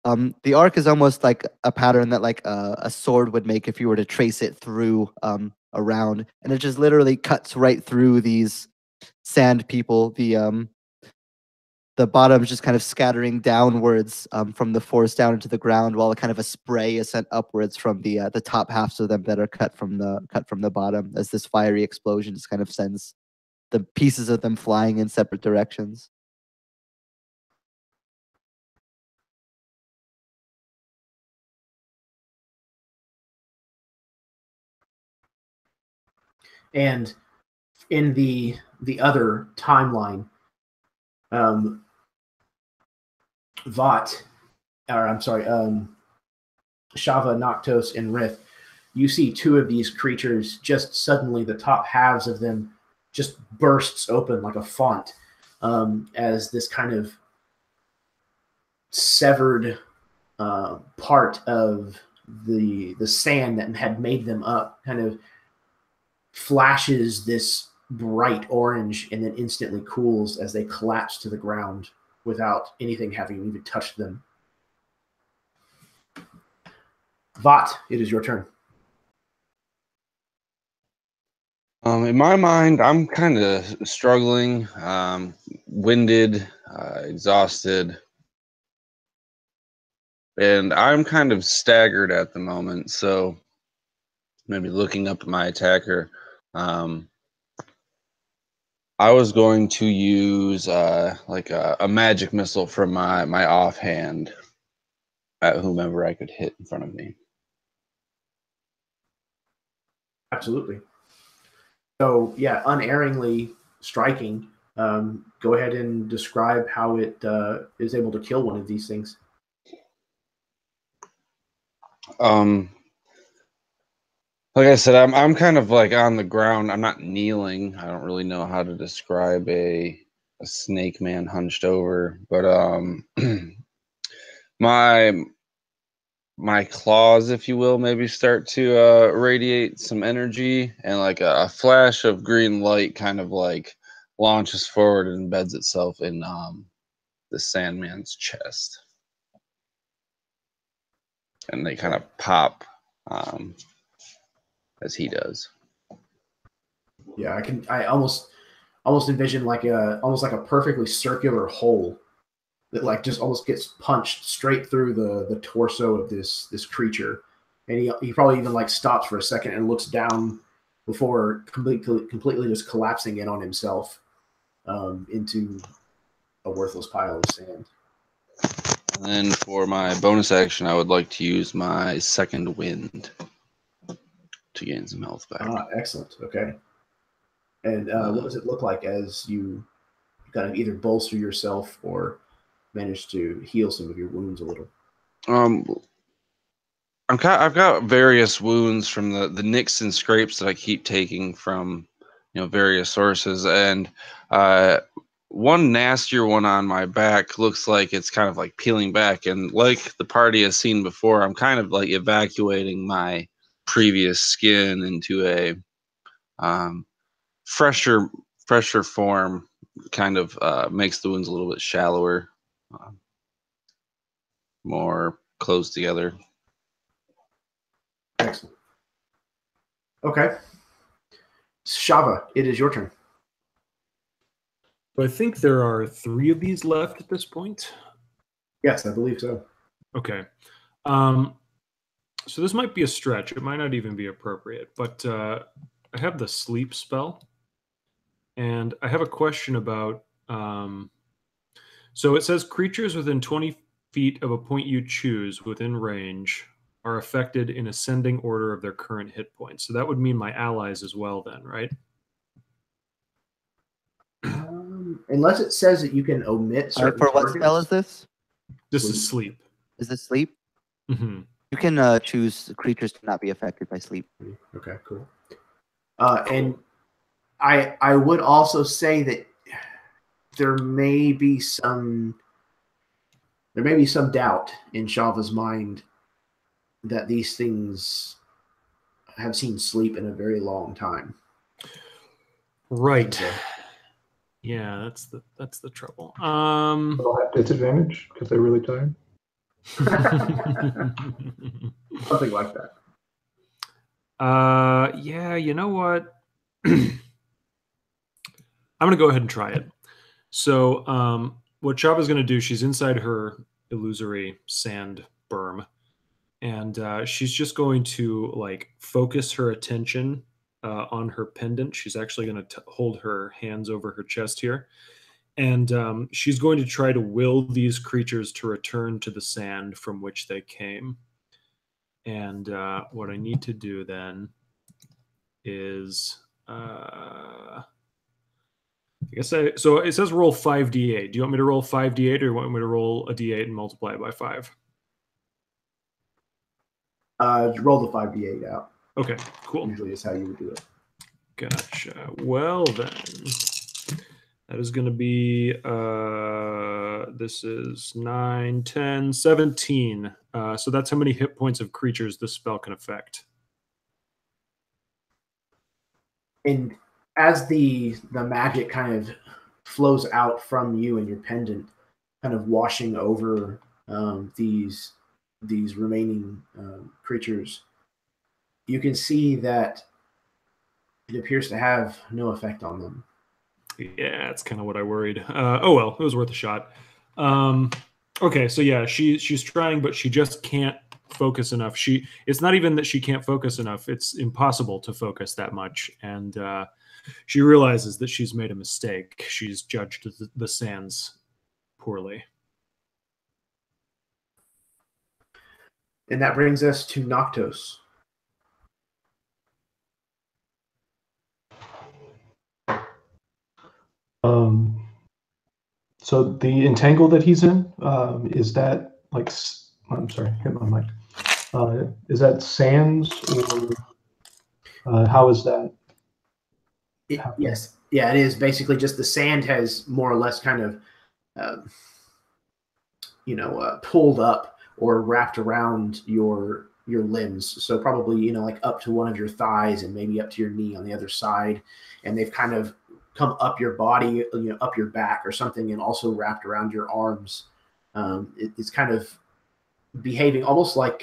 The arc is almost like a pattern that like a sword would make if you were to trace it through around, and it just literally cuts right through these sand people. The bottom is just kind of scattering downwards from the forest down into the ground, while kind of a spray is sent upwards from the top halves of them that are cut from the bottom, as this fiery explosion just kind of sends the pieces of them flying in separate directions. And in the other timeline, Vought, or I'm sorry, Shava, Noctos, and Rith, you see two of these creatures just suddenly, the top halves of them just bursts open like a font, as this kind of severed part of the sand that had made them up kind of flashes this bright orange and then instantly cools as they collapse to the ground without anything having even touched them. Vought, it is your turn. In my mind, I'm kind of struggling, winded, exhausted, and I'm kind of staggered at the moment. So maybe looking up at my attacker, I was going to use like a magic missile from my offhand at whomever I could hit in front of me. Absolutely. So yeah, unerringly striking. Go ahead and describe how it is able to kill one of these things. Like I said, I'm kind of like on the ground. I'm not kneeling. I don't really know how to describe a snake man hunched over, but my claws, if you will, maybe start to radiate some energy, and like a flash of green light kind of like launches forward and embeds itself in the Sandman's chest, and they kind of pop as he does. Yeah, I almost envision like almost like a perfectly circular hole that like just almost gets punched straight through the torso of this creature, and he probably even like stops for a second and looks down before completely just collapsing in on himself into a worthless pile of sand. And then for my bonus action, I would like to use my second wind to gain some health back. Excellent. Okay. And what does it look like as you kind of either bolster yourself or manage to heal some of your wounds a little? I've got various wounds from the nicks and scrapes that I keep taking from various sources, and one nastier one on my back looks like it's kind of like peeling back, and like the party has seen before, I'm kind of like evacuating my previous skin into a fresher form. Kind of makes the wounds a little bit shallower, more close together. Excellent. Okay. Shava, it is your turn. So I think there are 3 of these left at this point. Yes, I believe so. Okay. So this might be a stretch. It might not even be appropriate, but I have the sleep spell, and I have a question about. So it says creatures within 20 feet of a point you choose within range are affected in ascending order of their current hit points. So that would mean my allies as well, then, right? Unless it says that you can omit certain For what targets. spell is this? This is sleep. Is this sleep? Hmm. You can choose creatures to not be affected by sleep. Okay, cool. And I would also say that there may be some doubt in Shava's mind that these things have seen sleep in a very long time. Right. So, Yeah, that's the trouble. They'll have disadvantage because they're really tired. something like that. Yeah, you know what? I'm gonna go ahead and try it. So, what Chava's gonna do? She's inside her illusory sand berm, and she's just going to like focus her attention on her pendant. She's actually going to hold her hands over her chest here, and she's going to try to will these creatures to return to the sand from which they came. And what I need to do then is, I guess so it says roll 5d8. Do you want me to roll 5d8, or do you want me to roll a d8 and multiply it by 5? Roll the 5d8 out. Okay, cool. Usually is how you would do it. Gotcha. Well then, that is going to be, this is 9, 10, 17. So that's how many hit points of creatures this spell can affect. And as the magic kind of flows out from you and your pendant, kind of washing over these remaining creatures, you can see that it appears to have no effect on them. Yeah, that's kind of what I worried. Oh well, it was worth a shot. Okay, so yeah, she's trying, but she just can't focus enough. It's not even that she can't focus enough; it's impossible to focus that much. And she realizes that she's made a mistake. She's judged the sands poorly. And that brings us to Noctos. So the entangle that he's in, is that like, I'm sorry, hit my mic. Is that sands or how is that? Yes. Yeah, it is basically just the sand has more or less kind of, pulled up or wrapped around your limbs. So probably, like up to one of your thighs and maybe up to your knee on the other side. And they've kind of come up your body, up your back or something, and also wrapped around your arms. It's kind of behaving almost like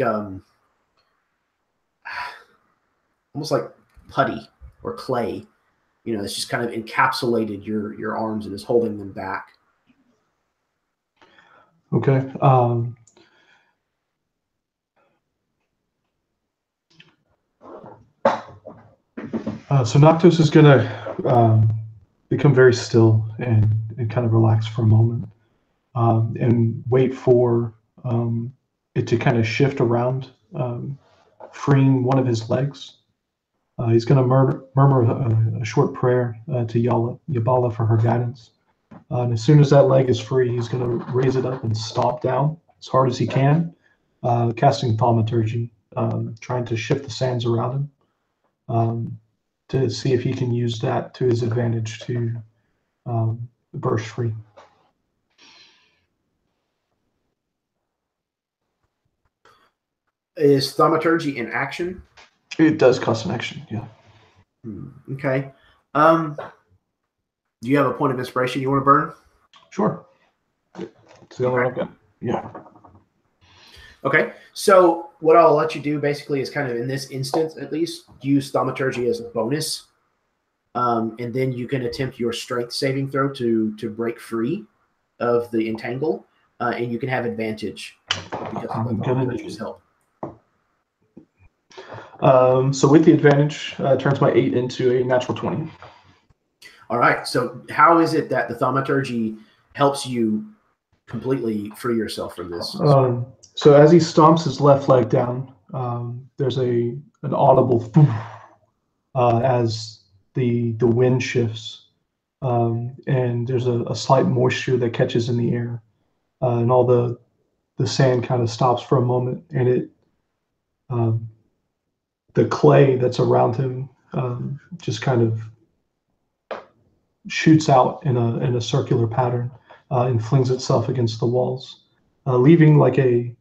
putty or clay. It's just kind of encapsulated your arms and is holding them back. Okay. So Noctos is going to become very still and kind of relax for a moment and wait for it to kind of shift around, freeing one of his legs. He's going to murmur a short prayer to Yabala for her guidance. And as soon as that leg is free, he's going to raise it up and stomp down as hard as he can, casting thaumaturgy, trying to shift the sands around him to see if he can use that to his advantage to burst free. Is thaumaturgy in action? It does cost an action, yeah. Okay. Do you have a point of inspiration you want to burn? Sure. It's the only one I've got. Yeah. Okay. So what I'll let you do basically is kind of in this instance, at least, use thaumaturgy as a bonus. And then you can attempt your strength saving throw to break free of the entangle. And you can have advantage because of the thaumaturgy's help. So with the advantage, turns my 8 into a natural 20. All right. So how is it that the thaumaturgy helps you completely free yourself from this? So as he stomps his left leg down, there's an audible as the wind shifts, and there's a slight moisture that catches in the air, and all the the sand kind of stops for a moment, and the clay that's around him just kind of shoots out in a circular pattern and flings itself against the walls, leaving like a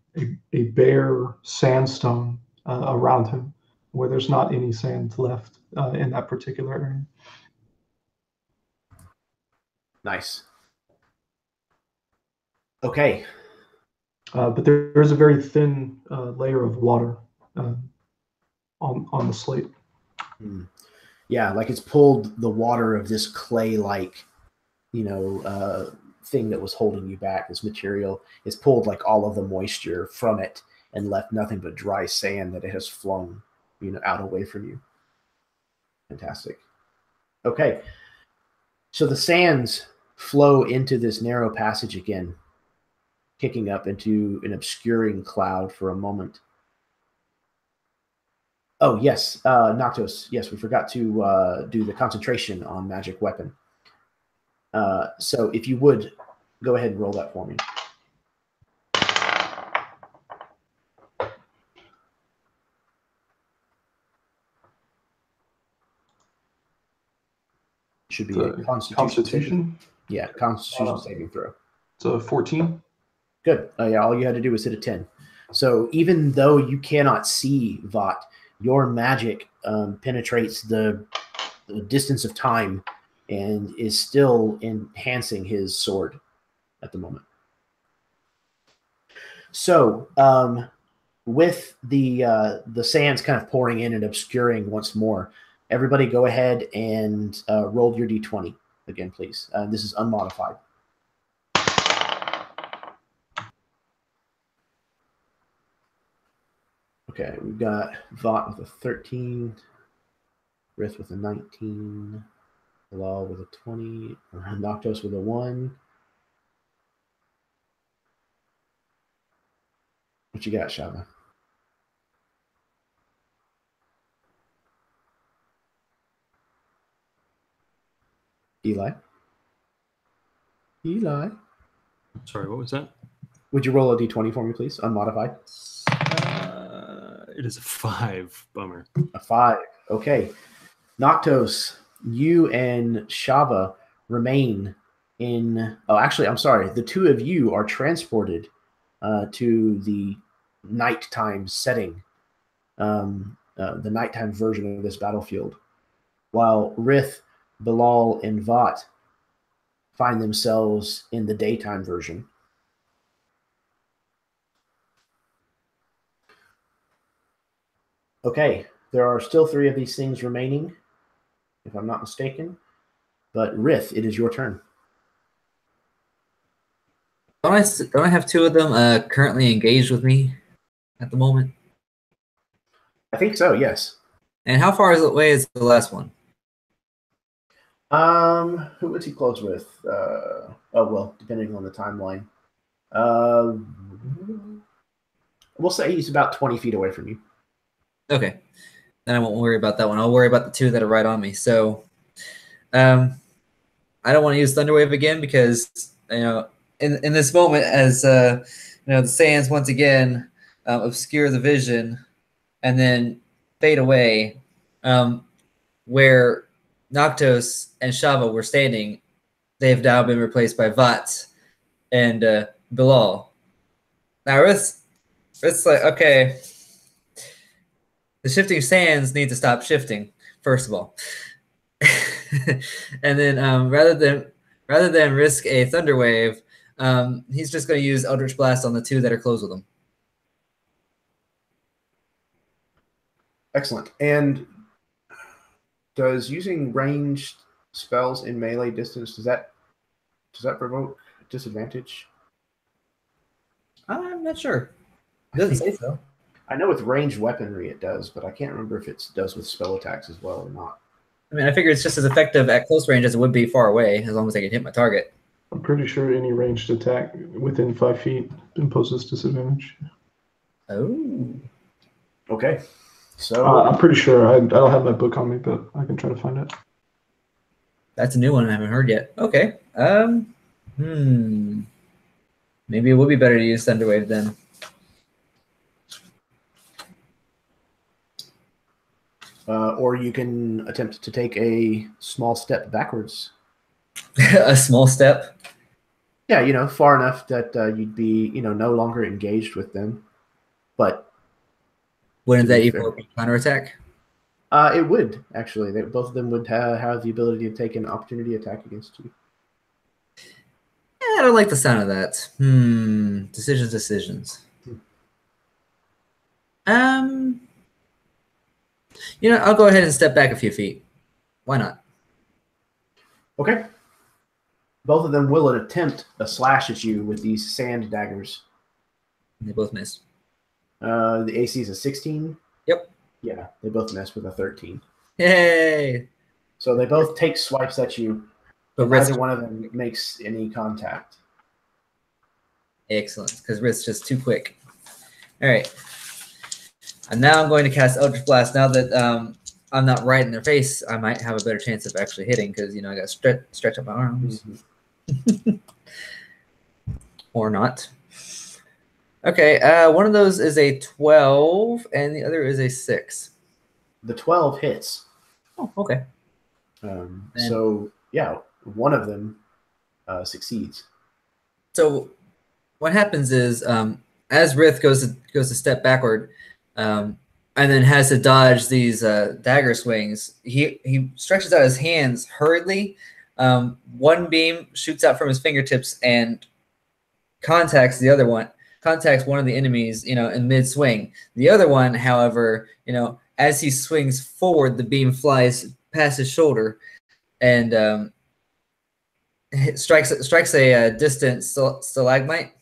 bare sandstone around him, where there's not any sand left in that particular area. Nice. Okay. But there is a very thin layer of water on the slate. Yeah, like it's pulled the water of this clay-like, thing that was holding you back. This material is pulled like all of the moisture from it and left nothing but dry sand that it has flung, out away from you. Fantastic. Okay. So the sands flow into this narrow passage again, kicking up into an obscuring cloud for a moment. Oh, yes, Noctos. Yes, we forgot to do the concentration on magic weapon. So if you would, go ahead and roll that for me. Should be a Constitution. Yeah, Constitution saving throw. So 14. Good. Yeah, all you had to do was hit a 10. So even though you cannot see Vought, your magic penetrates the distance of time and is still enhancing his sword at the moment. So with the sands kind of pouring in and obscuring once more, everybody go ahead and roll your d20 again, please. This is unmodified. Okay, we've got Vought with a 13, Rith with a 19, Bilal with a 20, Noctos with a 1. What you got, Shava? Eli? Sorry, what was that? Would you roll a d20 for me, please? Unmodified. It is a 5. Bummer. A 5. Okay. Noctos, you and Shava remain in... Oh, actually, I'm sorry. The two of you are transported to the nighttime setting, the nighttime version of this battlefield, while Rith, Bilal, and Vought find themselves in the daytime version. Okay, there are still 3 of these things remaining, if I'm not mistaken. But Rith, it is your turn. Don't I have 2 of them currently engaged with me at the moment? I think so, yes. And how far away is the last one? Who was he close with? Depending on the timeline. We'll say he's about 20 feet away from you. Okay. Then I won't worry about that one. I'll worry about the 2 that are right on me. So I don't want to use Thunderwave again because, in this moment, as the sands once again obscure the vision and then fade away, where Noctos and Shava were standing, they've now been replaced by Vought and Bilal. Now it's like, okay, the shifting sands need to stop shifting, first of all. And then rather than risk a thunder wave, he's just going to use Eldritch Blast on the 2 that are close with him. Excellent. And does using ranged spells in melee distance, does that provoke disadvantage? I'm not sure. It doesn't say so. I know with ranged weaponry it does, but I can't remember if it does with spell attacks as well or not. I mean, I figure it's just as effective at close range as it would be far away, as long as I can hit my target. I'm pretty sure any ranged attack within 5 feet imposes disadvantage. Oh. Okay. So I'm pretty sure. I don't have my book on me, but I can try to find it. That's a new one I haven't heard yet. Okay. Maybe it would be better to use Thunderwave then. Or you can attempt to take a small step backwards. A small step. Yeah, far enough that you'd be, no longer engaged with them. But wouldn't that evoke a counterattack? It would, actually. Both of them would have the ability to take an opportunity attack against you. I don't like the sound of that. Decisions. I'll go ahead and step back a few feet. Why not? Okay. Both of them will attempt a slash at you with these sand daggers. They both miss. The AC is a 16. Yep. Yeah, they both miss with a 13. Yay! So they both take swipes at you, but neither one of them makes any contact. Excellent, because Ritz's just too quick. All right. And now I'm going to cast Eldritch Blast. Now that I'm not right in their face, I might have a better chance of actually hitting because, I got to stretch up my arms. Or not. Okay, one of those is a 12, and the other is a 6. The 12 hits. Oh, okay. So, yeah, one of them succeeds. So what happens is as Rith goes to step backward and then has to dodge these dagger swings, he stretches out his hands hurriedly. One beam shoots out from his fingertips and contacts one of the enemies, in mid-swing. The other one, however, as he swings forward, the beam flies past his shoulder and strikes a distant stalagmite,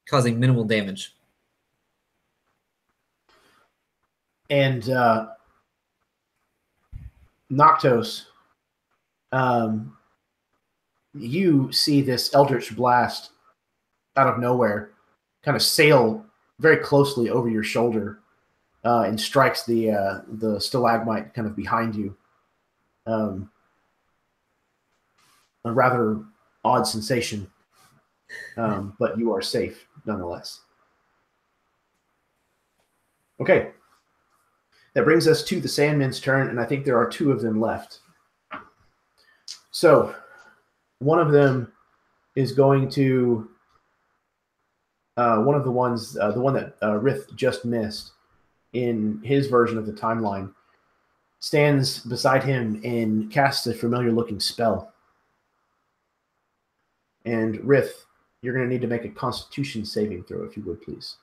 causing minimal damage. And Noctos, you see this Eldritch Blast out of nowhere kind of sail very closely over your shoulder and strikes the stalagmite kind of behind you. A rather odd sensation, but you are safe nonetheless. Okay. That brings us to the Sandmen's turn, and I think there are 2 of them left. So, one of them is going to... one of the ones, the one that Rith just missed in his version of the timeline, stands beside him and casts a familiar-looking spell. And Rith, you're going to need to make a Constitution saving throw, if you would, please.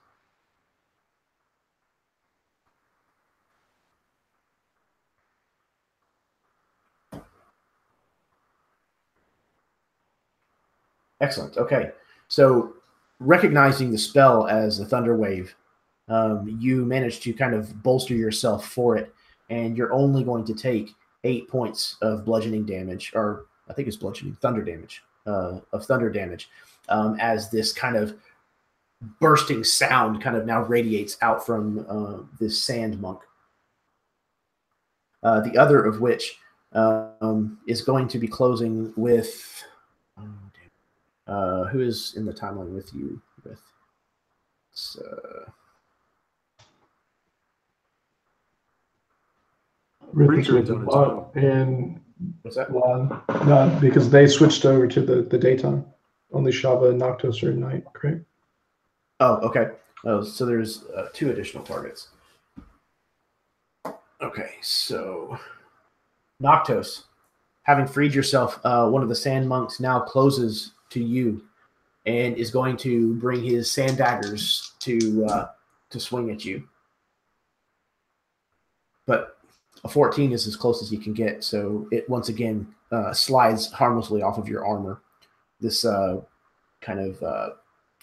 Excellent. Okay. So, recognizing the spell as a thunder wave, you manage to kind of bolster yourself for it, and you're only going to take 8 points of bludgeoning damage, or I think it's bludgeoning thunder damage, as this kind of bursting sound kind of now radiates out from this sand monk. The other of which is going to be closing with... who is in the timeline with you? It's, and what's that? No, because they switched over to the daytime. Only Shava and Noctos are at night, correct? Oh, okay. Oh, so there's 2 additional targets. Okay, so Noctos, having freed yourself, one of the sand monks now closes to you and is going to bring his sand daggers to swing at you. But a 14 is as close as you can get, so it once again slides harmlessly off of your armor. This kind of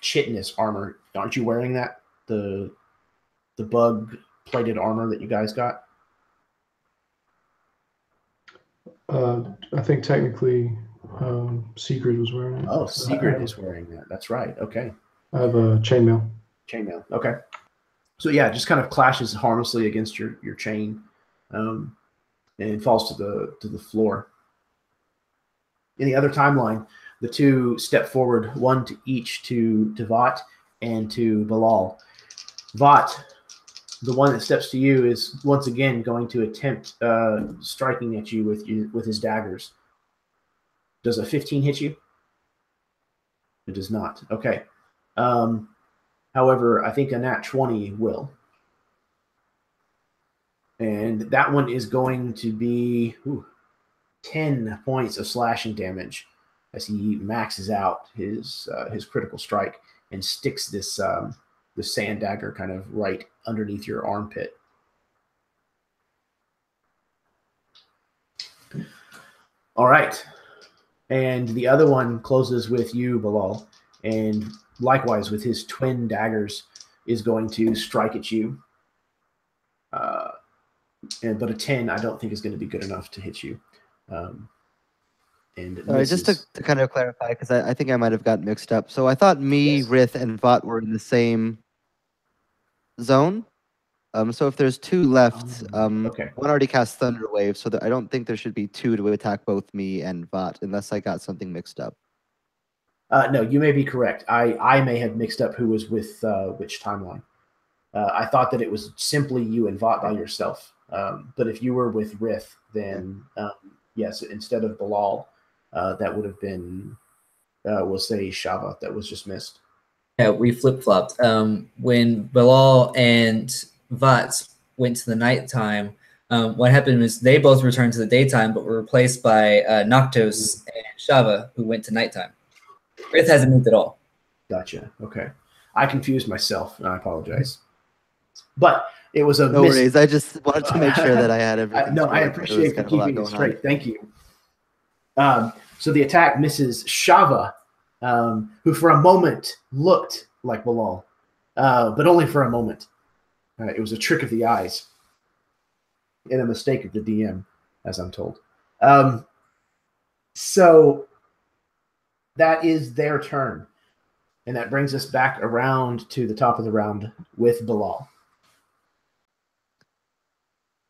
chitinous armor. Aren't you wearing that? The bug-plated armor that you guys got? I think technically Secret was wearing it. Oh, Secret is wearing that. That's right. Okay. I have a chainmail. Chainmail. Okay. So yeah, it just kind of clashes harmlessly against your chain, and falls to the floor. In the other timeline, the two step forward, one to each to Vought and to Bilal. Vought, the one that steps to you, is once again going to attempt striking at you with his daggers. Does a 15 hit you? It does not. Okay. However, I think a nat 20 will. And that one is going to be 10 points of slashing damage as he maxes out his critical strike and sticks this the sand dagger kind of right underneath your armpit. All right. And the other one closes with you, Bilal, and likewise with his twin daggers is going to strike at you. But a 10 I don't think is going to be good enough to hit you. And just to kind of clarify, because I think I might have got mixed up. So I thought me, Yes. Rith, and Vought were in the same zone. So if there's two left, okay. one already cast Thunder Wave, so I don't think there should be two to attack both me and Vought, unless I got something mixed up. No, you may be correct. I may have mixed up who was with which timeline. I thought that it was simply you and Vought by yourself. But if you were with Rith, then yes, instead of Bilal, that would have been, we'll say, Shava that was just missed. Yeah, we flip-flopped. When Bilal and Vought went to the nighttime, what happened was they both returned to the daytime, but were replaced by Noctos and Shava, who went to nighttime. Rith hasn't moved at all. Gotcha. Okay. I confused myself, and I apologize. But it was a No worries. I just wanted to make sure that I had everything. No, I appreciate you keeping it straight. Thank you. So the attack misses Shava, who for a moment looked like Bilal, but only for a moment. It was a trick of the eyes and a mistake of the DM, as I'm told. So that is their turn. And that brings us back around to the top of the round with Bilal.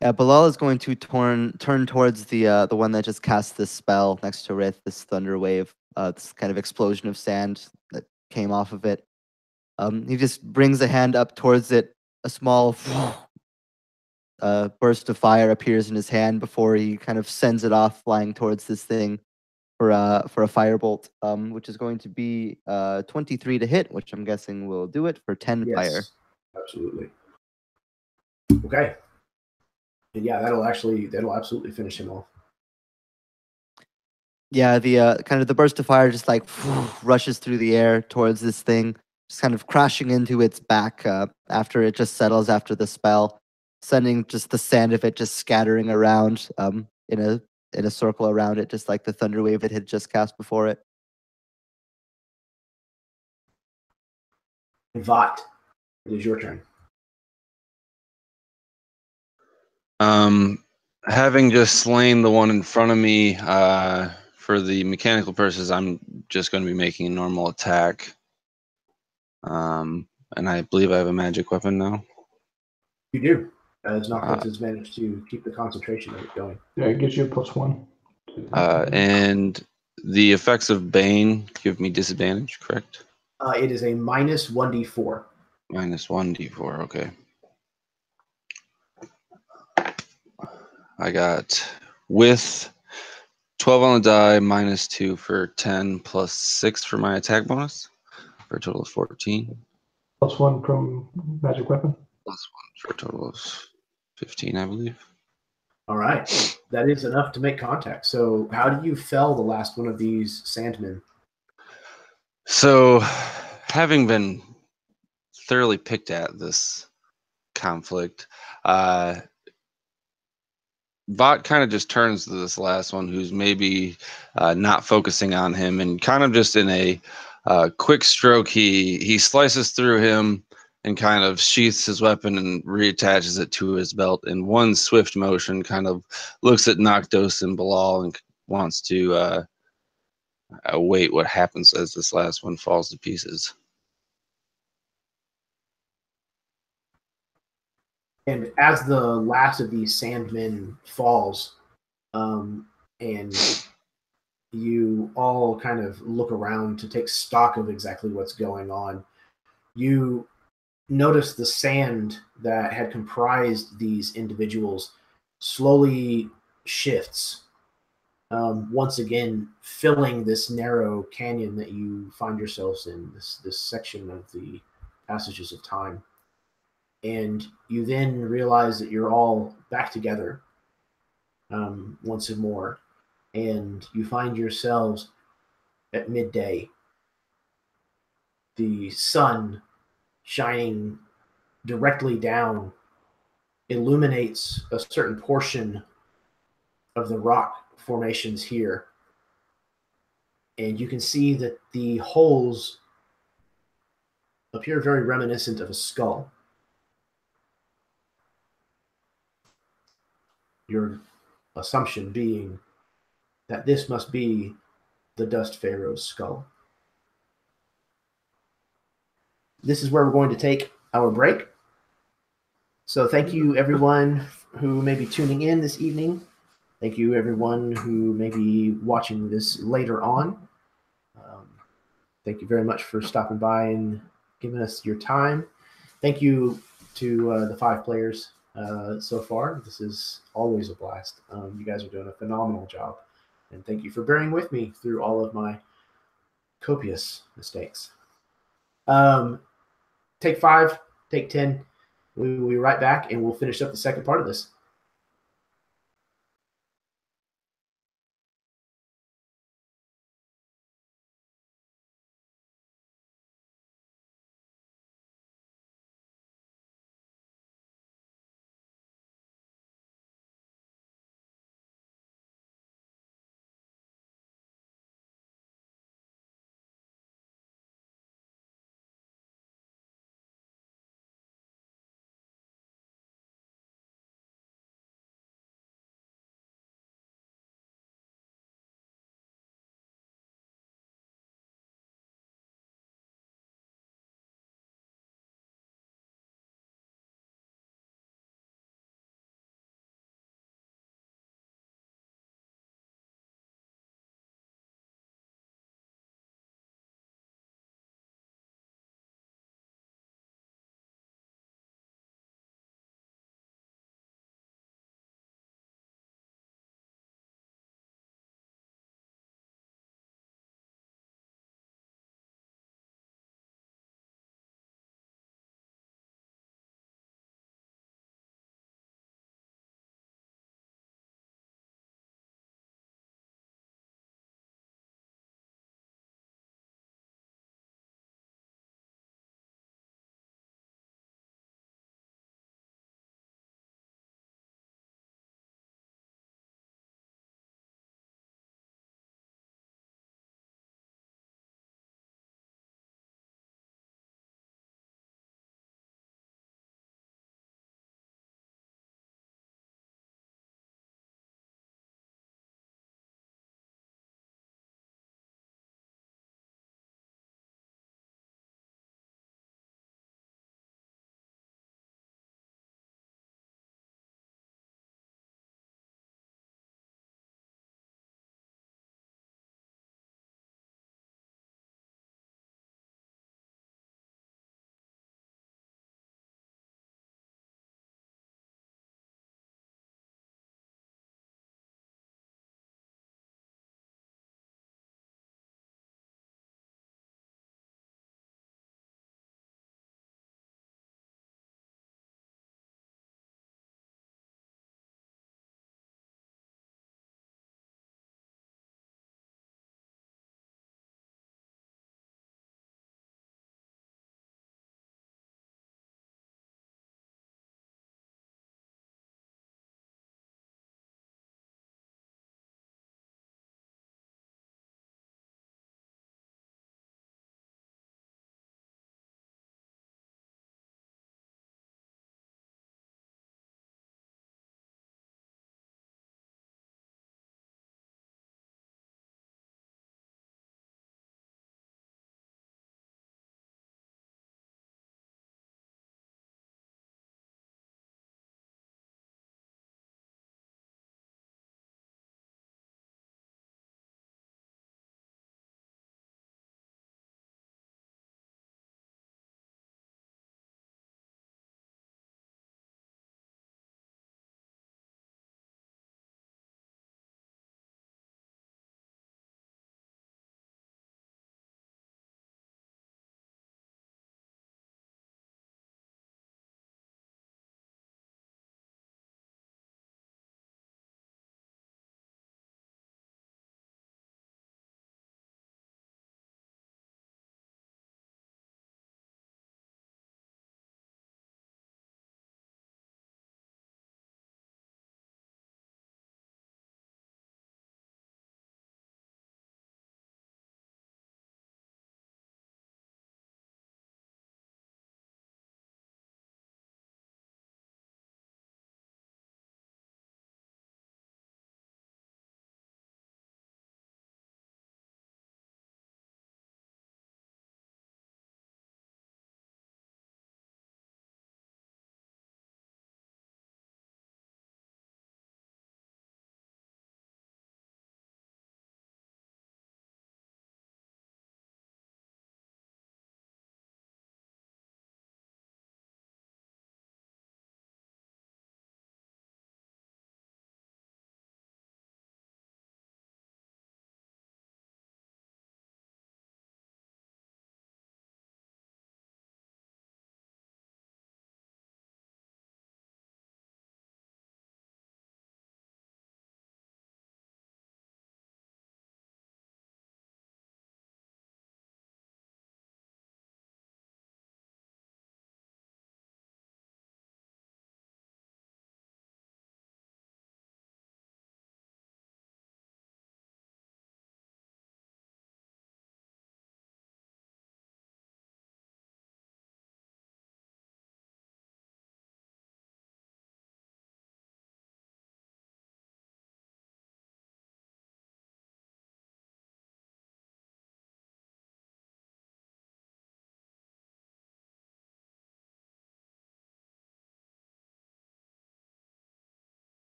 Yeah, Bilal is going to turn towards the one that just cast this spell next to Rith, this thunder wave, this kind of explosion of sand that came off of it. He just brings a hand up towards it. A small burst of fire appears in his hand before he kind of sends it off, flying towards this thing for a firebolt, which is going to be 23 to hit, which I'm guessing will do it for 10 fire. Absolutely. Okay. And yeah, that'll absolutely finish him off. Yeah, the kind of the burst of fire just like rushes through the air towards this thing, just kind of crashing into its back after it just settles after the spell, sending just the sand of it just scattering around in a circle around it, just like the thunder wave it had just cast before it. Vought, it is your turn. Having just slain the one in front of me, for the mechanical purposes, I'm just going to be making a normal attack. And I believe I have a magic weapon now. You do, as Noctis has managed to keep the concentration of it going. Yeah, it gives you a +1. And the effects of Bane give me disadvantage, correct? It is a -1d4. -1d4, okay. I got with 12 on the die, -2 for 10, +6 for my attack bonus, for a total of 14. +1 from magic weapon. +1 for a total of 15, I believe. All right. That is enough to make contact. So how do you fell the last one of these sandmen? So, having been thoroughly picked at this conflict, Vought kind of just turns to this last one who's maybe not focusing on him, and kind of just in a quick stroke, he slices through him and kind of sheaths his weapon and reattaches it to his belt in one swift motion, kind of looks at Noctos and Bilal and wants to await what happens as this last one falls to pieces. And as the last of these sandmen falls, and you all kind of look around to take stock of exactly what's going on. You notice the sand that had comprised these individuals slowly shifts, once again filling this narrow canyon that you find yourselves in, this section of the passages of time. And you then realize that you're all back together, once more, and you find yourselves at midday. The sun shining directly down illuminates a certain portion of the rock formations here. And you can see that the holes appear very reminiscent of a skull. Your assumption being that this must be the Dust Pharaoh's skull. This is where we're going to take our break. So thank you, everyone who may be tuning in this evening. Thank you, everyone who may be watching this later on. Thank you very much for stopping by and giving us your time. Thank you to the 5 players so far. This is always a blast. You guys are doing a phenomenal job. And thank you for bearing with me through all of my copious mistakes. Take 5, take 10. We will be right back, and we'll finish up the second part of this.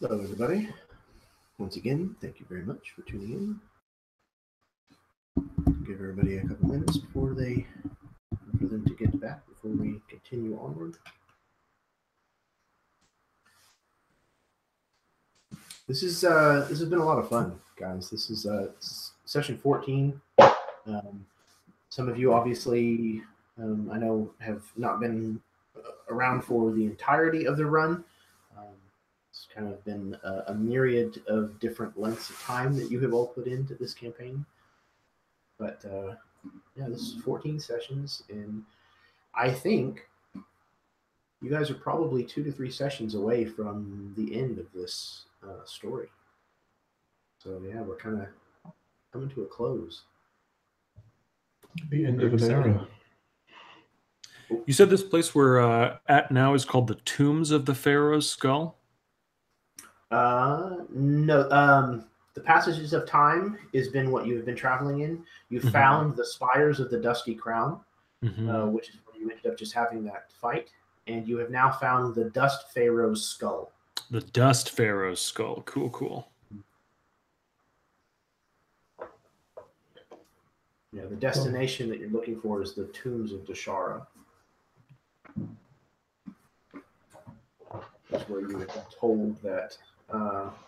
Hello, everybody. Once again, thank you very much for tuning in. Give everybody a couple minutes for them to get back before we continue onward. This has been a lot of fun, guys. This is session 14. Some of you obviously, I know, have not been around for the entirety of the run. It's kind of been a myriad of different lengths of time that you have all put into this campaign. But yeah, this is 14 sessions, and I think you guys are probably 2 to 3 sessions away from the end of this story. So yeah, we're kind of coming to a close. The end of an Exciting. era. You said this place we're at now is called the Tombs of the Pharaoh's Skull? No. The Passages of Time has been what you have been traveling in. You Mhm. found the Spires of the Dusky Crown, Mhm. which is where you ended up just having that fight. And you have now found the Dust Pharaoh's Skull. The Dust Pharaoh's Skull. Cool, cool. Yeah, the destination that you're looking for is the Tombs of Deshara. That's where you have been told that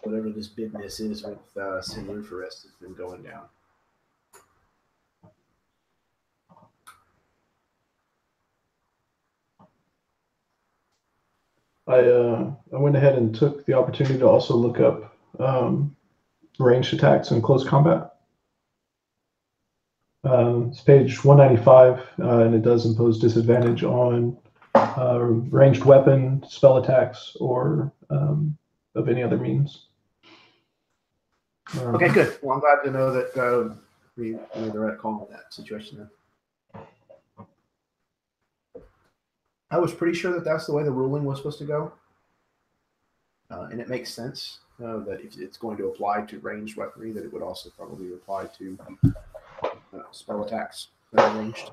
whatever this business is with Sinruferest has been going down. I went ahead and took the opportunity to also look up ranged attacks and close combat. It's page 195, and it does impose disadvantage on ranged weapon, spell attacks, or of any other means. Okay, good. Well, I'm glad to know that we made the right call in that situation then. I was pretty sure that that's the way the ruling was supposed to go. And it makes sense that if it's going to apply to ranged weaponry, that it would also probably apply to spell attacks that are ranged.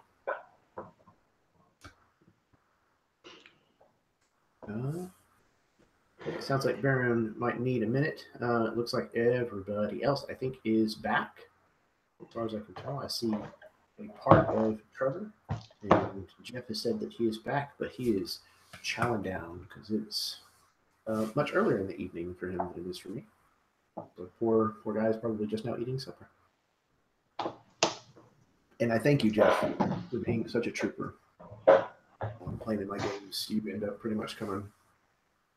It sounds like Baron might need a minute. It looks like everybody else, I think, is back. As far as I can tell, I see a part of Trevor. And Jeff has said that he is back, but he is chowing down because it's much earlier in the evening for him than it is for me. The poor guy is probably just now eating supper. And I thank you, Jeff, for being such a trooper. Playing in my games, you end up pretty much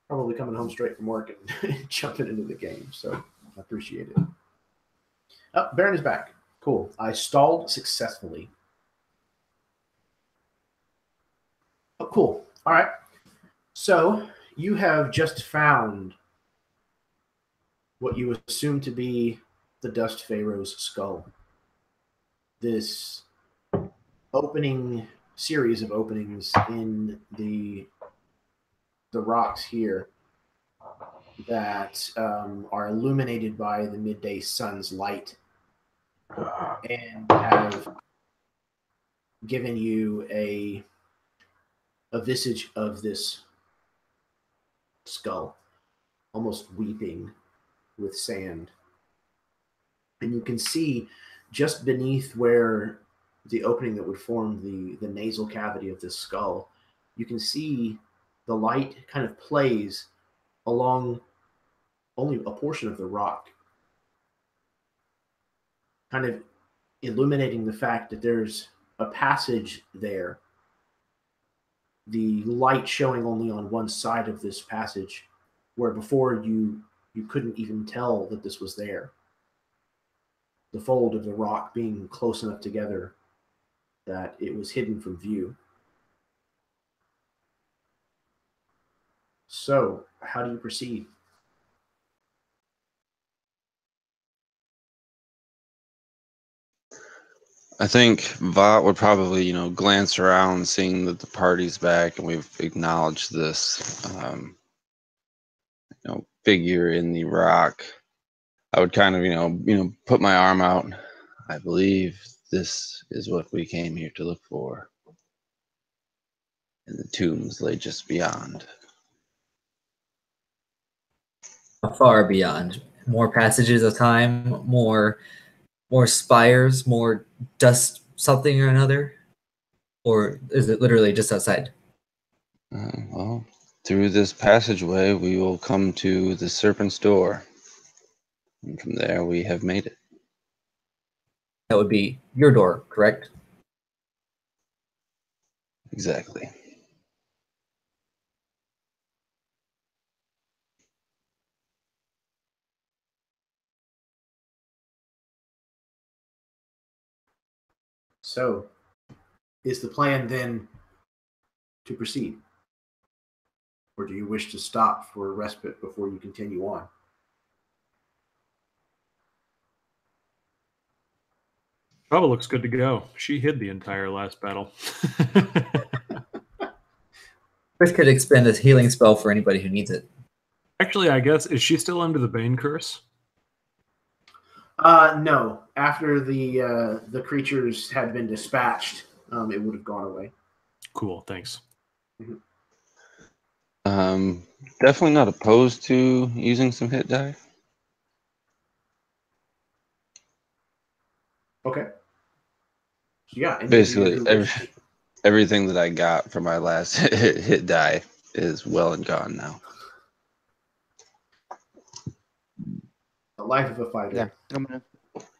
probably coming home straight from work and jumping into the game. So I appreciate it. Oh, Baron is back. Cool. I stalled successfully. Oh, cool. All right. So you have just found what you assume to be the Dust Pharaoh's skull. This opening series of openings in the rocks here that are illuminated by the midday sun's light and have given you a visage of this skull, almost weeping with sand. And you can see just beneath where the opening that would form the nasal cavity of this skull, you can see the light kind of plays along only a portion of the rock, kind of illuminating the fact that there's a passage there. The light showing only on one side of this passage, where before you couldn't even tell that this was there. The fold of the rock being close enough together that it was hidden from view. So, how do you proceed? I think Vought would probably, glance around, seeing that the party's back, and we've acknowledged this, figure in the rock. I would kind of, put my arm out. I believe this is what we came here to look for. And the tombs lay just beyond. Far beyond. More passages of time, more spires, more dust, something or another? Or is it literally just outside? Well, through this passageway, we will come to the Serpent's Door. And from there, we have made it. That would be your door, correct? Exactly. So, is the plan then to proceed? Or do you wish to stop for a respite before you continue on? Shava looks good to go. She hid the entire last battle. Chris could expend a healing spell for anybody who needs it. Actually, I guess, is she still under the Bane curse? No. After the creatures had been dispatched, it would have gone away. Cool, thanks. Definitely not opposed to using some hit die. Okay. So yeah, any of you Basically, who wish to- everything that I got from my last hit die is well and gone now. the life of a fighter. Yeah,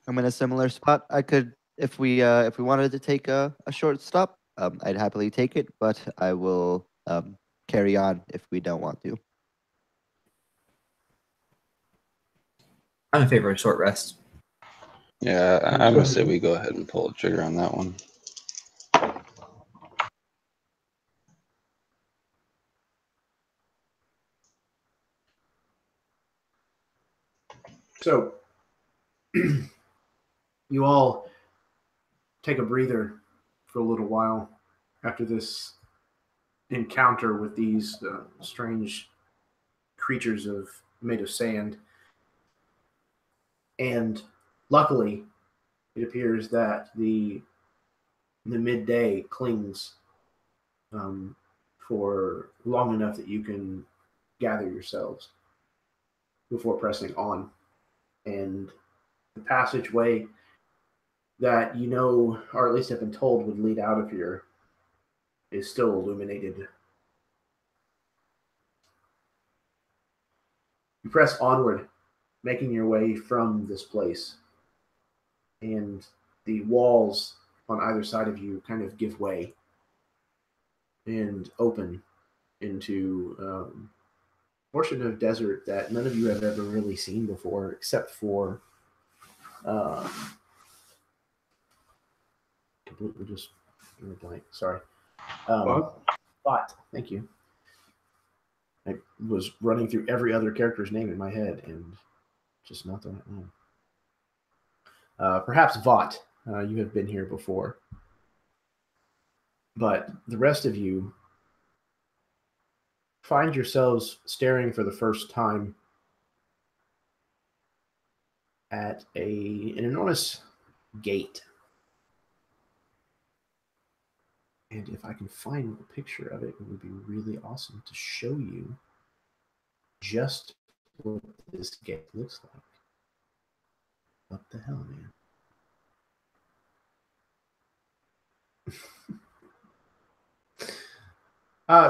I'm in a similar spot. I could, if we wanted to take a short stop, I'd happily take it, but I will carry on if we don't want to. I'm in favor of short rest. Yeah, I'm gonna say we go ahead and pull the trigger on that one. So you all take a breather for a little while after this encounter with these strange creatures made of sand. And luckily, it appears that the midday clings for long enough that you can gather yourselves before pressing on. And the passageway that you know, or at least have been told, would lead out of here is still illuminated. You press onward, making your way from this place, and the walls on either side of you kind of give way and open into a portion of desert that none of you have ever really seen before, except for completely just blank. Sorry. Bot. Thank you. I was running through every other character's name in my head and just not the right one. Perhaps Vought. You have been here before. But the rest of you find yourselves staring for the first time at an enormous gate. And if I can find a picture of it, it would be really awesome to show you just what this gate looks like. What the hell, man?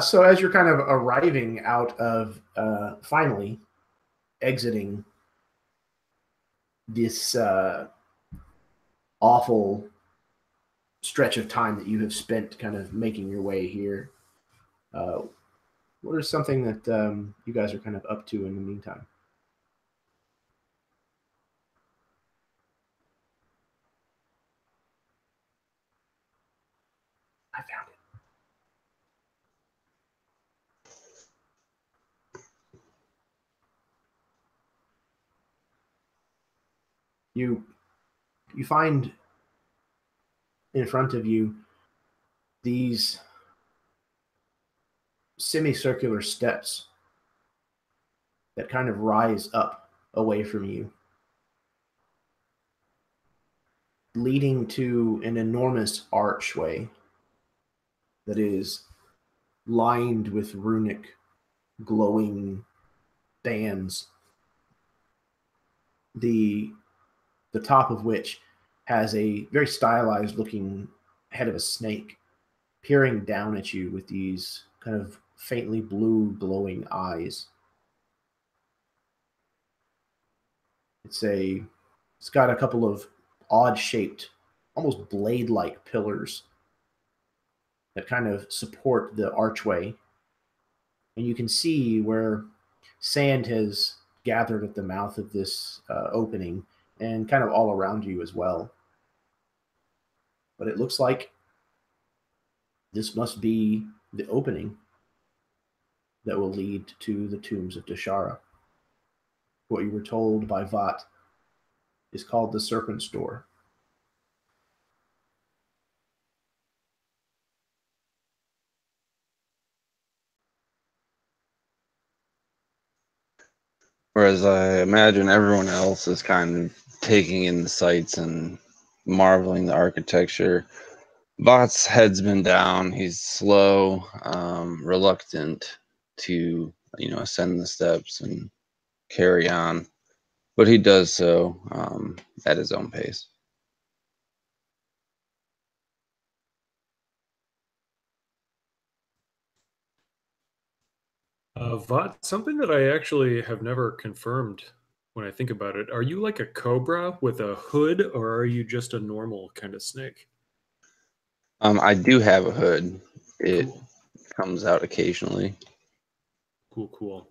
So as you're kind of arriving out of, finally exiting this awful stretch of time that you have spent kind of making your way here, what is something that you guys are kind of up to in the meantime? I found it. You find in front of you these semicircular steps that kind of rise up away from you, leading to an enormous archway that is lined with runic glowing bands the top of which has a very stylized looking head of a snake peering down at you with these kind of faintly blue glowing eyes. It's got a couple of odd shaped, almost blade like pillars that kind of support the archway. And you can see where sand has gathered at the mouth of this opening and kind of all around you as well. But it looks like this must be the opening that will lead to the Tombs of Deshara. What you were told by Vat is called the Serpent's Door. Whereas I imagine everyone else is kind of taking in the sights and marveling the architecture. Bot's head's been down. He's slow, reluctant to, ascend the steps and carry on. But he does so at his own pace. Vought, something that I actually have never confirmed when I think about it. Are you like a cobra with a hood, or are you just a normal kind of snake? I do have a hood. It Cool. comes out occasionally. Cool.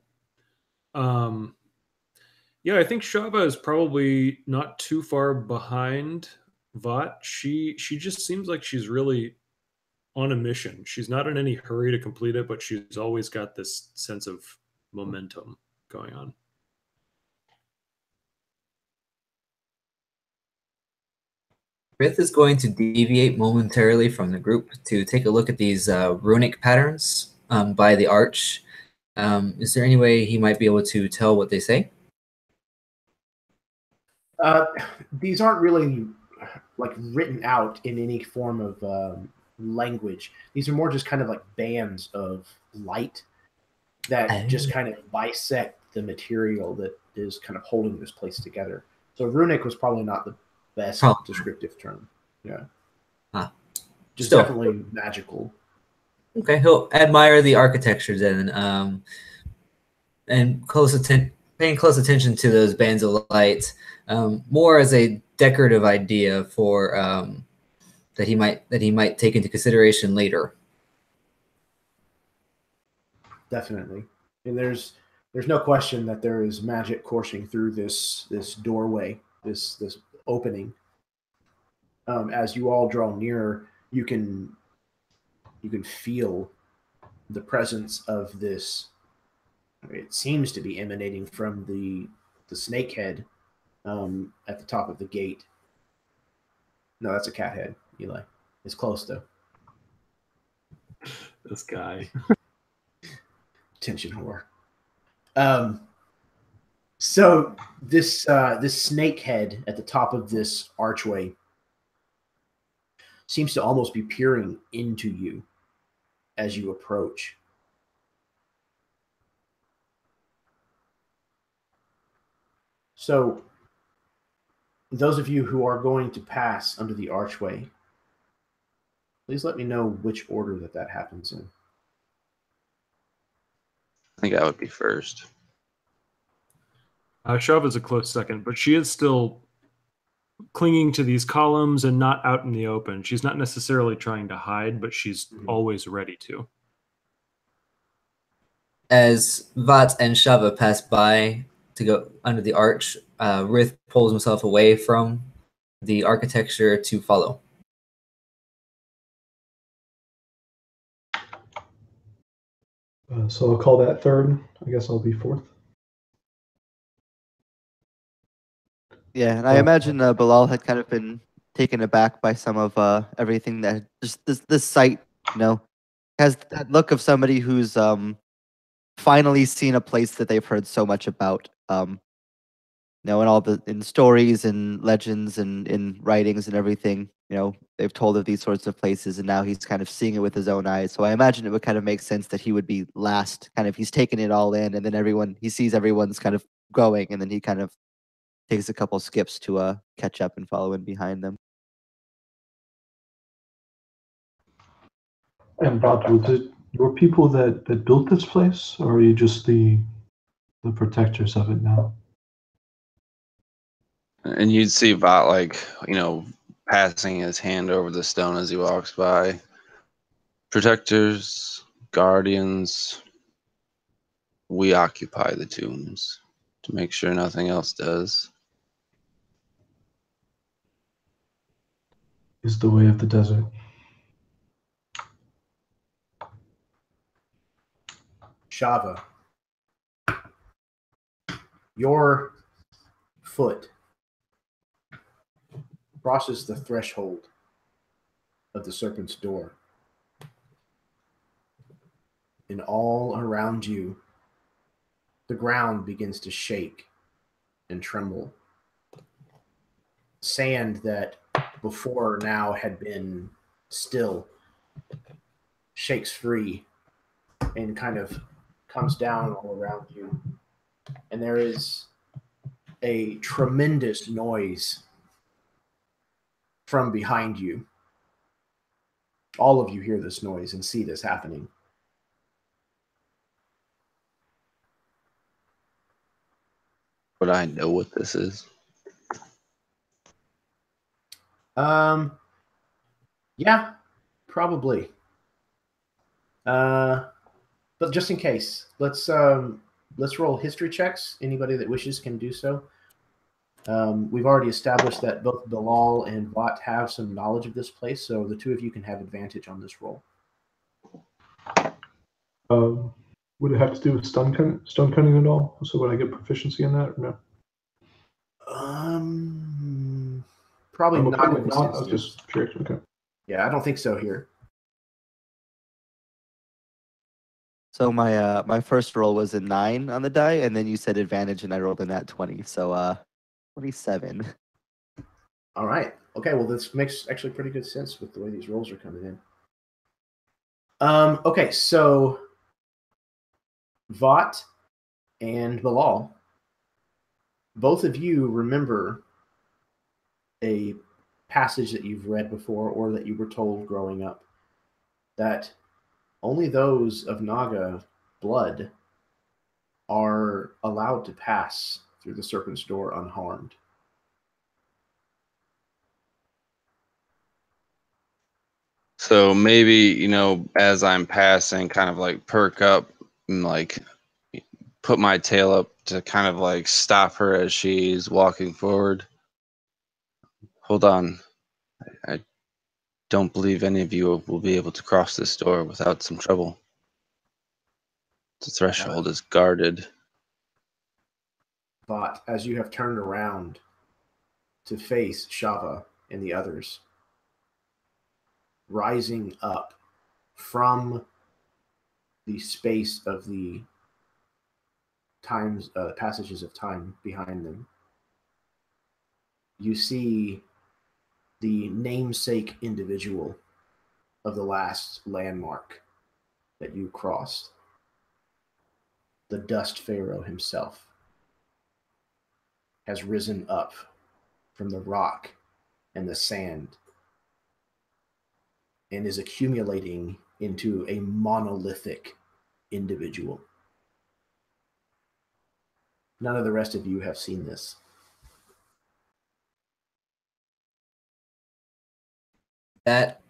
Yeah, I think Shava is probably not too far behind Vought. She just seems like she's really on a mission. She's not in any hurry to complete it, but she's always got this sense of momentum going on. Rith is going to deviate momentarily from the group to take a look at these runic patterns by the arch. Is there any way he might be able to tell what they say? These aren't really like written out in any form of language. These are more just kind of like bands of light that just kind of bisect the material that is kind of holding this place together. So runic was probably not the best descriptive term. Yeah. Just Still. definitely magical. Okay, he'll admire the architecture then, and paying close attention to those bands of light, more as a decorative idea for that he might take into consideration later. Definitely, and there's no question that there is magic coursing through this doorway, this opening. As you all draw nearer, you can feel the presence of this. It seems to be emanating from the snake head at the top of the gate. No, that's a cat head, Eli. It's close though. This guy. Tension whore. So this snake head at the top of this archway seems to almost be peering into you as you approach. So those of you who are going to pass under the archway, please let me know which order that happens in. I think I would be first. Shava's a close second, but she is still clinging to these columns and not out in the open. She's not necessarily trying to hide, but she's always ready to. As Vat and Shava pass by to go under the arch, Rith pulls himself away from the architecture to follow. So I'll call that third. I guess I'll be fourth. Yeah, and I imagine Bilal had kind of been taken aback by some of everything that just this sight, has that look of somebody who's finally seen a place that they've heard so much about. In all in stories and legends and in writings and everything, they've told of these sorts of places, and now he's kind of seeing it with his own eyes. So I imagine it would kind of make sense that he would be last. Kind of, he's taken it all in, and then he sees everyone's kind of going, and then he kind of takes a couple skips to catch up and follow in behind them. And Bob, was it your people that built this place, or are you just the protectors of it now? And you'd see Vought, like, passing his hand over the stone as he walks by. Protectors, guardians, we occupy the tombs to make sure nothing else does. Is the way of the desert. Shava, your foot crosses the threshold of the serpent's door. And all around you, the ground begins to shake and tremble. Sand that before now had been still shakes free and kind of comes down all around you. And there is a tremendous noise from behind you. All of you hear this noise and see this happening. But I know what this is. Yeah, probably. But just in case, let's roll history checks. Anybody that wishes can do so. We've already established that both Bilal and Vought have some knowledge of this place, so the two of you can have advantage on this roll. Would it have to do with stone cutting at all? So would I get proficiency in that or no? Probably I'm not. okay In with this not. I was instance. just curious. Okay. Yeah, I don't think so here. So my first roll was a 9 on the die, and then you said advantage, and I rolled a nat 20. So 27. All right. Okay. Well, this makes actually pretty good sense with the way these rolls are coming in. Okay. So Vought and Bilal, both of you remember a passage that you've read before or that you were told growing up, that only those of Naga blood are allowed to pass through the serpent's door unharmed. So maybe, as I'm passing, kind of like perk up and like put my tail up to kind of like stop her as she's walking forward. Hold on. I don't believe any of you will be able to cross this door without some trouble. The threshold is guarded. But as you have turned around to face Shava and the others, rising up from the space of the passages of time behind them, you see the namesake individual of the last landmark that you crossed, the Dust Pharaoh himself, has risen up from the rock and the sand and is accumulating into a monolithic individual. None of the rest of you have seen this. That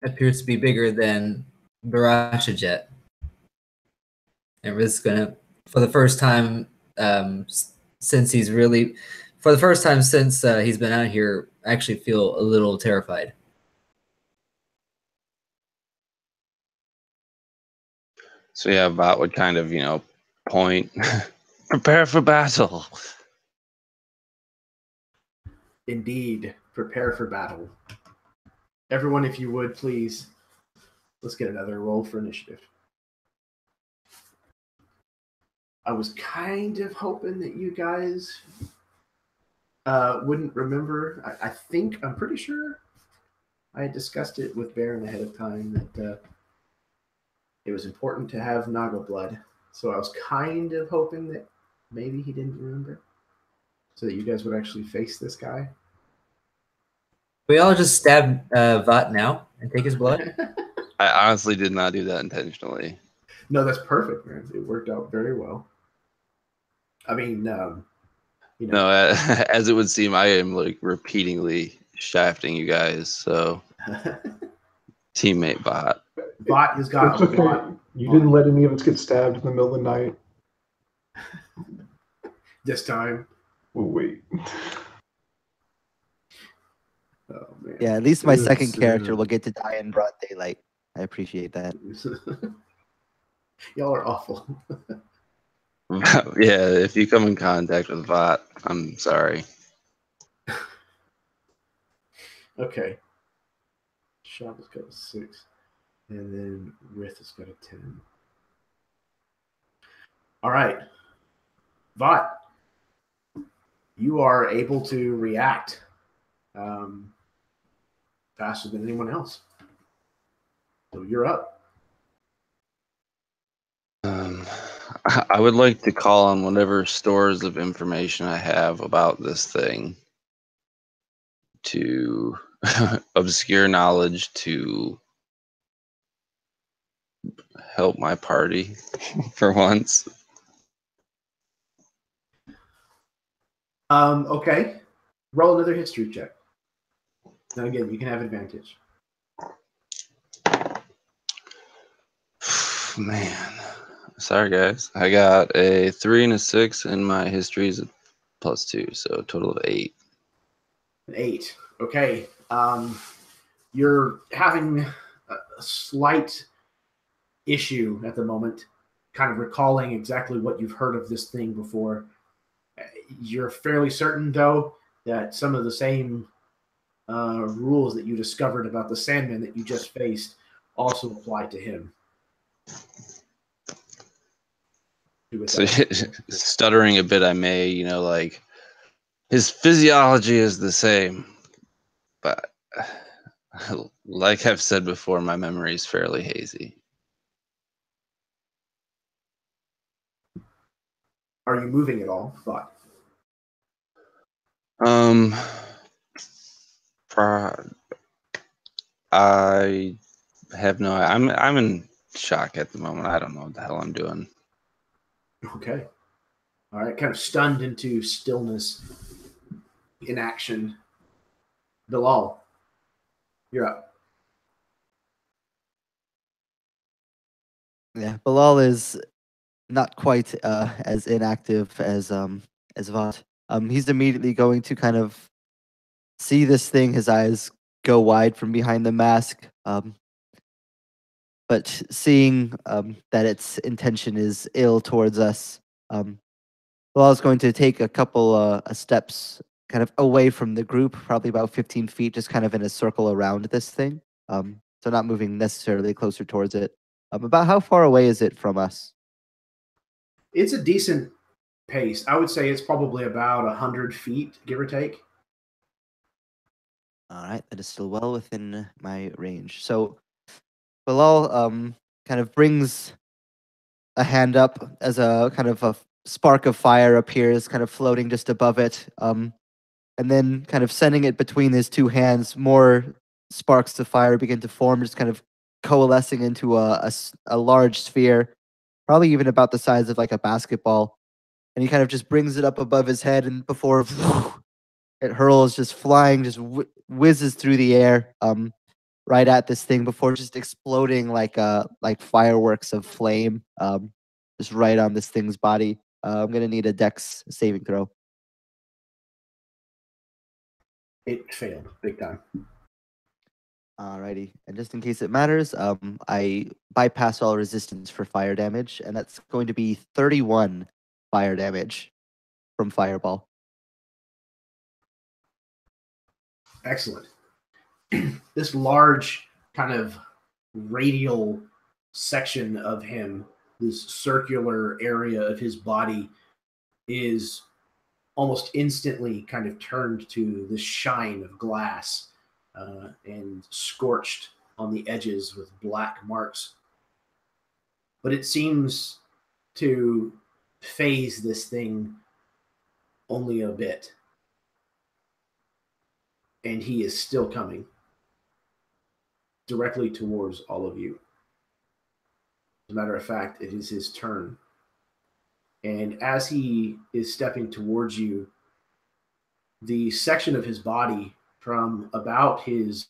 appears to be bigger than Barachajet. And we're just gonna, for the first time since he's been out here, actually feel a little terrified. So yeah, Vought would kind of, point, prepare for battle. Indeed, prepare for battle. Everyone, if you would, please, let's get another roll for initiative. I was kind of hoping that you guys wouldn't remember. I'm pretty sure I had discussed it with Baron ahead of time that it was important to have Naga blood. So I was kind of hoping that maybe he didn't remember. so that you guys would actually face this guy. We all just stab Vat now and take his blood. I honestly did not do that intentionally. No, that's perfect, man. It worked out very well. I mean, you know. No, as it would seem, I am like repeatedly shafting you guys. So, teammate bot. Bot has got It's a lot. okay. You didn't let any of us get stabbed in the middle of the night. This time. We'll wait. Oh, man. Yeah, at least my It's, second character will get to die in broad daylight. I appreciate that. Y'all are awful. Yeah, if you come in contact with bot, I'm sorry. Okay. Shop has got a 6. And then Rith has got a 10. All right. Vot, you are able to react faster than anyone else. So you're up. I would like to call on whatever stores of information I have about this thing to obscure knowledge to help my party for once. Okay. Roll another history check. Now again, you can have advantage. Man, sorry guys. I got a 3 and a 6, and my history is a +2, so a total of 8. An 8. Okay. You're having a slight issue at the moment, kind of recalling exactly what you've heard of this thing before. You're fairly certain, though, that some of the same rules that you discovered about the Sandman that you just faced also apply to him. So, stuttering a bit, I may, like, his physiology is the same, but like I've said before, my memory is fairly hazy. Are you moving at all? Thought. I have no. I'm in shock at the moment. I don't know what the hell I'm doing. Okay. All right. Kind of stunned into stillness, inaction. Bilal, you're up. Yeah, Bilal is not quite as inactive as Vat. He's immediately going to kind of see this thing. His eyes go wide from behind the mask. But seeing that its intention is ill towards us, Bilal's going to take a couple steps kind of away from the group, probably about 15 feet, just kind of in a circle around this thing. So not moving necessarily closer towards it. About how far away is it from us? It's a decent pace. I would say it's probably about 100 feet, give or take. All right, that is still well within my range. So Bilal kind of brings a hand up as a kind of a spark of fire appears, kind of floating just above it. And then kind of sending it between his two hands, more sparks of fire begin to form, just kind of coalescing into a large sphere, probably even about the size of like a basketball. And he kind of just brings it up above his head, and before it hurls, just flying, just whizzes through the air, right at this thing before just exploding like fireworks of flame, just right on this thing's body. I'm gonna need a Dex saving throw. It failed big time. Alrighty, and just in case it matters, I bypass all resistance for fire damage, and that's going to be 31 fire damage from Fireball. Excellent. This large kind of radial section of him, this circular area of his body, is almost instantly kind of turned to this shine of glass and scorched on the edges with black marks. But it seems to phase this thing only a bit. And he is still coming directly towards all of you. As a matter of fact, it is his turn. And as he is stepping towards you, the section of his body from about his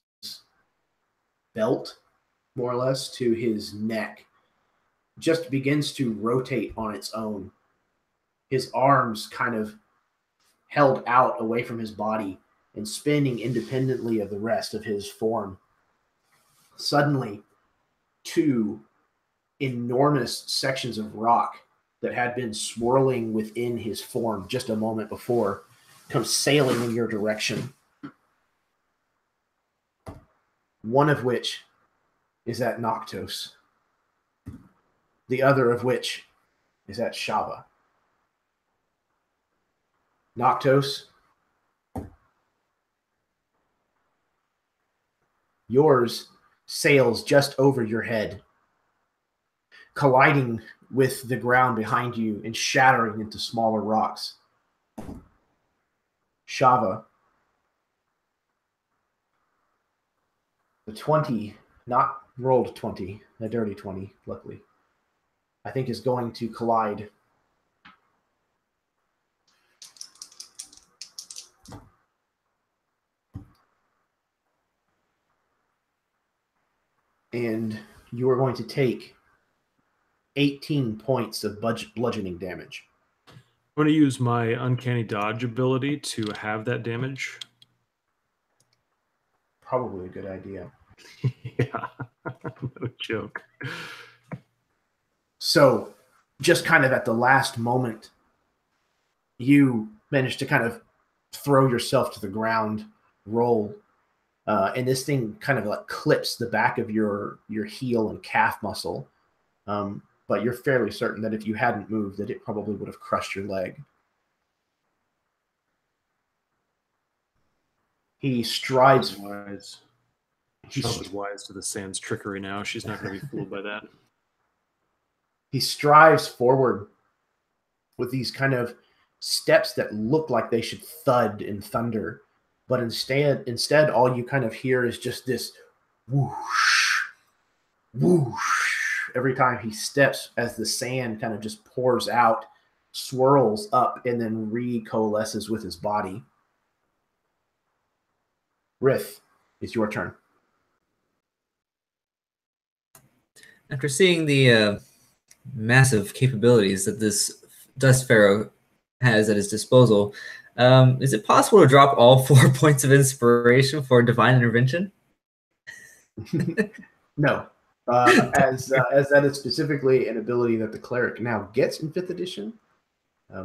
belt, more or less, to his neck just begins to rotate on its own. His arms kind of held out away from his body and spinning independently of the rest of his form. Suddenly, two enormous sections of rock that had been swirling within his form just a moment before come sailing in your direction. One of which is at Noctos. The other of which is at Shava. Noctos, yours sails just over your head, colliding with the ground behind you and shattering into smaller rocks. Shava, the 20, not rolled 20, a dirty 20, luckily, I think is going to collide. And you are going to take 18 points of bludgeoning damage. I'm going to use my uncanny dodge ability to have that damage. Probably a good idea. Yeah, no joke. So, just kind of at the last moment, you manage to kind of throw yourself to the ground, roll, and this thing kind of like clips the back of your heel and calf muscle. But you're fairly certain that if you hadn't moved, that it probably would have crushed your leg. He strides. Wise. Shava's wise to the sand's trickery now. She's not going to be fooled by that. He strives forward with these kind of steps that look like they should thud and thunder. But instead, all you kind of hear is just this whoosh, whoosh, every time he steps, as the sand kind of just pours out, swirls up, and then recoalesces with his body. Rith, it's your turn. After seeing the massive capabilities that this Dust Pharaoh has at his disposal, is it possible to drop all 4 points of inspiration for divine intervention? No. As that is specifically an ability that the cleric now gets in 5th edition,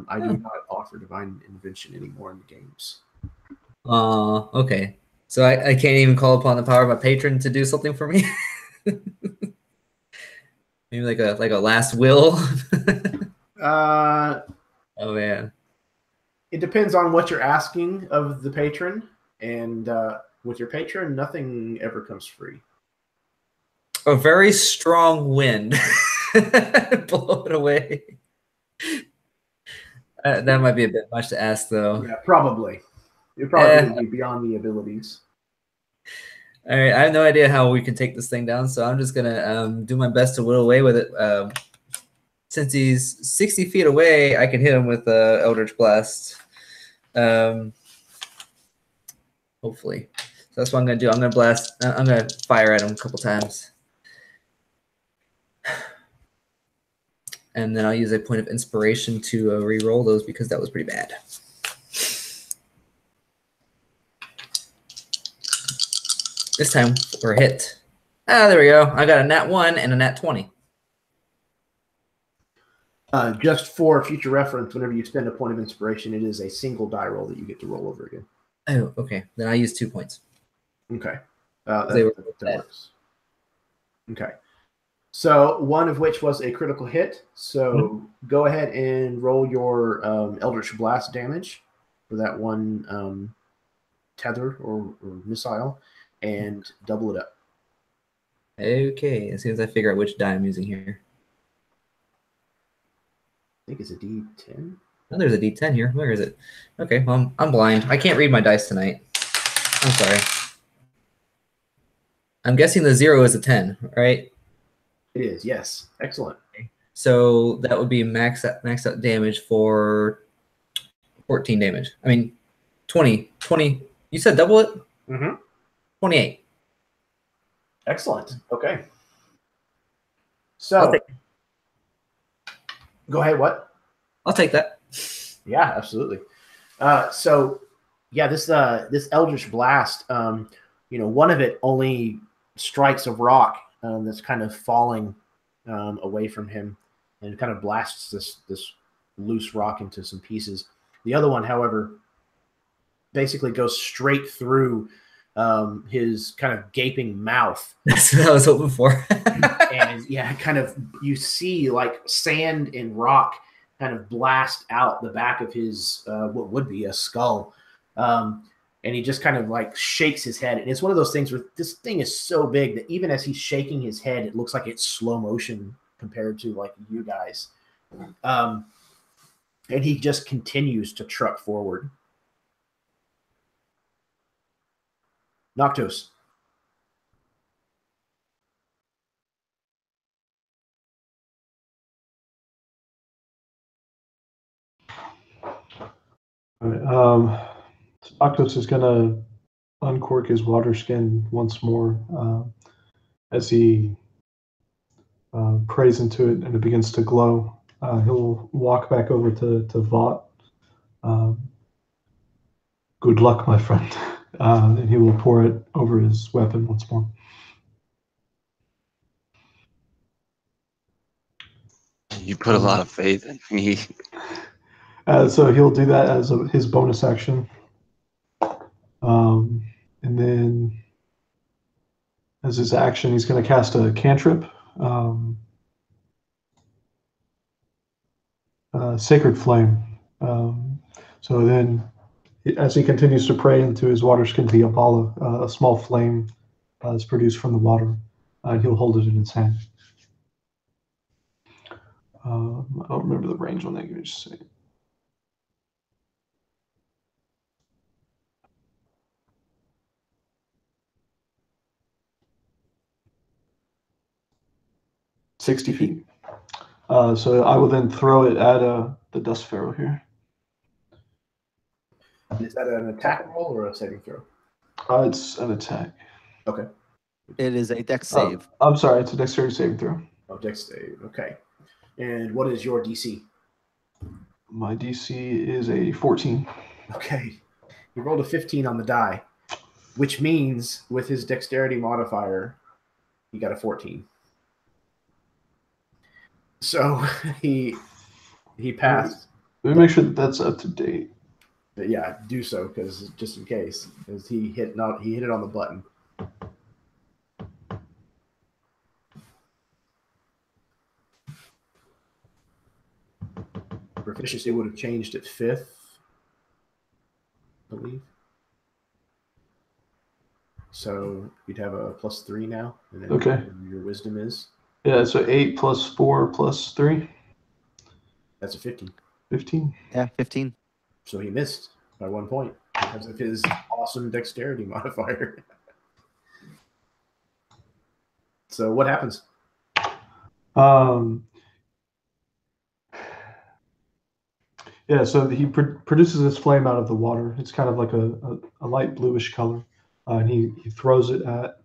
I do not offer divine intervention anymore in the games. Okay. So I can't even call upon the power of my patron to do something for me? Maybe like a last will? Oh, man. It depends on what you're asking of the patron, and with your patron, nothing ever comes free. A very strong wind. Blow it away. That might be a bit much to ask, though. Yeah, probably. It probably would be beyond the abilities. All right, I have no idea how we can take this thing down, so I'm just gonna do my best to whittle away with it. Since he's 60 feet away, I can hit him with Eldritch Blast. Hopefully, so that's what I'm gonna do. I'm gonna blast. I'm gonna fire at him a couple times, and then I'll use a point of inspiration to re-roll those because that was pretty bad. This time we're hit. Ah, there we go. I got a nat 1 and a nat 20. Just for future reference, whenever you spend a point of inspiration, it is a single die roll that you get to roll over again. Oh, okay. Then I use 2 points. Okay. They were that works. Okay. So one of which was a critical hit. So go ahead and roll your Eldritch Blast damage for that one tether or missile, and double it up. Okay, as soon as I figure out which die I'm using here. I think it's a D10. Oh, there's a D10 here. Where is it? Okay, well, I'm blind. I can't read my dice tonight. I'm sorry. I'm guessing the 0 is a 10, right? It is, yes. Excellent. So that would be max out damage for 14 damage. I mean, 20. You said double it? Mm-hmm. 28. Excellent. Okay. I'll So, take, go ahead. What? I'll take that. Yeah, absolutely. So, yeah, this Eldritch Blast, one of it only strikes a rock that's kind of falling away from him, and it kind of blasts this loose rock into some pieces. The other one, however, basically goes straight through his kind of gaping mouth. That's what I was hoping for. And yeah, kind of you see like sand and rock kind of blast out the back of his what would be a skull. And he just kind of like shakes his head. And it's one of those things where this thing is so big that even as he's shaking his head, it looks like it's slow motion compared to like you guys. And he just continues to truck forward. Noctos. All right, Octos is going to uncork his water skin once more as he prays into it and it begins to glow. He'll walk back over to Vought. Good luck, my friend. And he will pour it over his weapon once more. You put a lot of faith in me. So he'll do that as his bonus action. And then as his action, he's going to cast a cantrip. Sacred Flame. So then, as he continues to pray into his water skin to Apollo, a small flame is produced from the water, and he'll hold it in his hand. I don't remember the range on that. Give me just a second. $60 feet. So I will then throw it at the Dust Pharaoh here. Is that an attack roll or a saving throw? It's an attack. Okay. It is a dex save. I'm sorry, it's a dexterity saving throw. Oh, dex save. Okay. And what is your DC? My DC is a 14. Okay. He rolled a 15 on the die, which means with his dexterity modifier, he got a 14. So he passed. Let me make sure that's up to date. But yeah, do so because just in case, because he hit it on the button. Proficiency would have changed at 5th, I believe. So you'd have a +3 now, and then Okay. your wisdom is. Yeah, so 8 plus 4 plus 3. That's a 15. 15. Yeah, 15. So he missed by 1 point because of his awesome dexterity modifier. So what happens? Yeah, so he produces this flame out of the water. It's kind of like a light bluish color, and he throws it at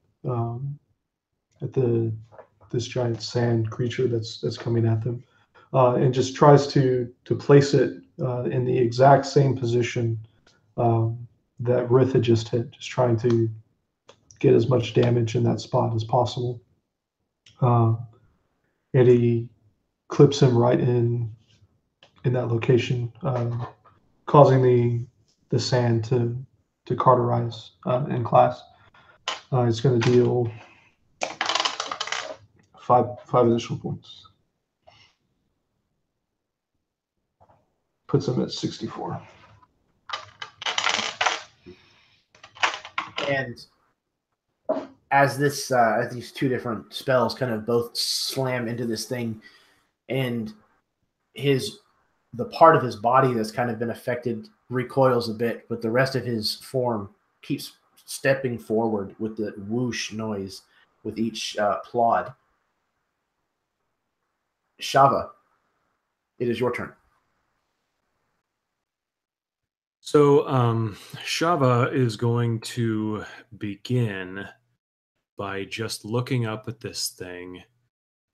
this giant sand creature that's coming at them, and just tries to place it in the exact same position that Rith had just hit, just trying to get as much damage in that spot as possible. And he clips him right in that location, causing the sand to cauterize in class. It's going to deal five additional points. Puts him at 64. And as these two different spells kind of both slam into this thing, and his the part of his body that's kind of been affected recoils a bit, but the rest of his form keeps stepping forward with the whoosh noise with each plod. Shava, it is your turn. So Shava is going to begin by just looking up at this thing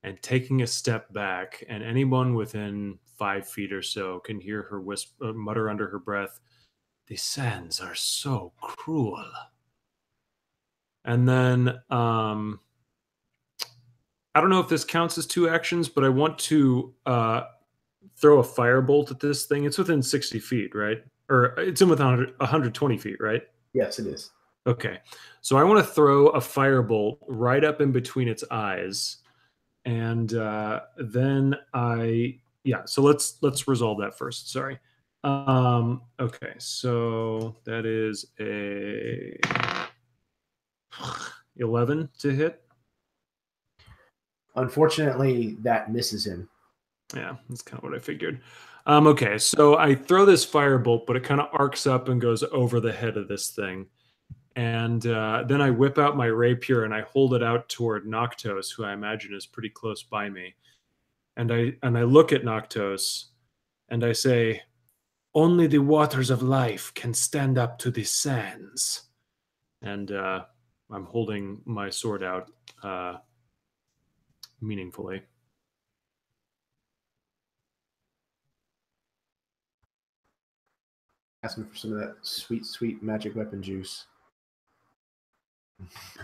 and taking a step back, and anyone within 5 feet or so can hear her mutter under her breath, "The sands are so cruel." And then I don't know if this counts as 2 actions, but I want to throw a firebolt at this thing. It's within 60 feet, right? Or it's in within 120 feet, right? Yes, it is. Okay. So I want to throw a firebolt right up in between its eyes. And then so let's resolve that first. Sorry. Okay, so that is a 11 to hit. Unfortunately, that misses him. Yeah, that's kind of what I figured. Okay, so I throw this firebolt, but it kind of arcs up and goes over the head of this thing. And then I whip out my rapier and I hold it out toward Noctos, who I imagine is pretty close by me. And I look at Noctos and I say, "Only the waters of life can stand up to the sands." And I'm holding my sword out meaningfully. Asking for some of that sweet, sweet magic weapon juice.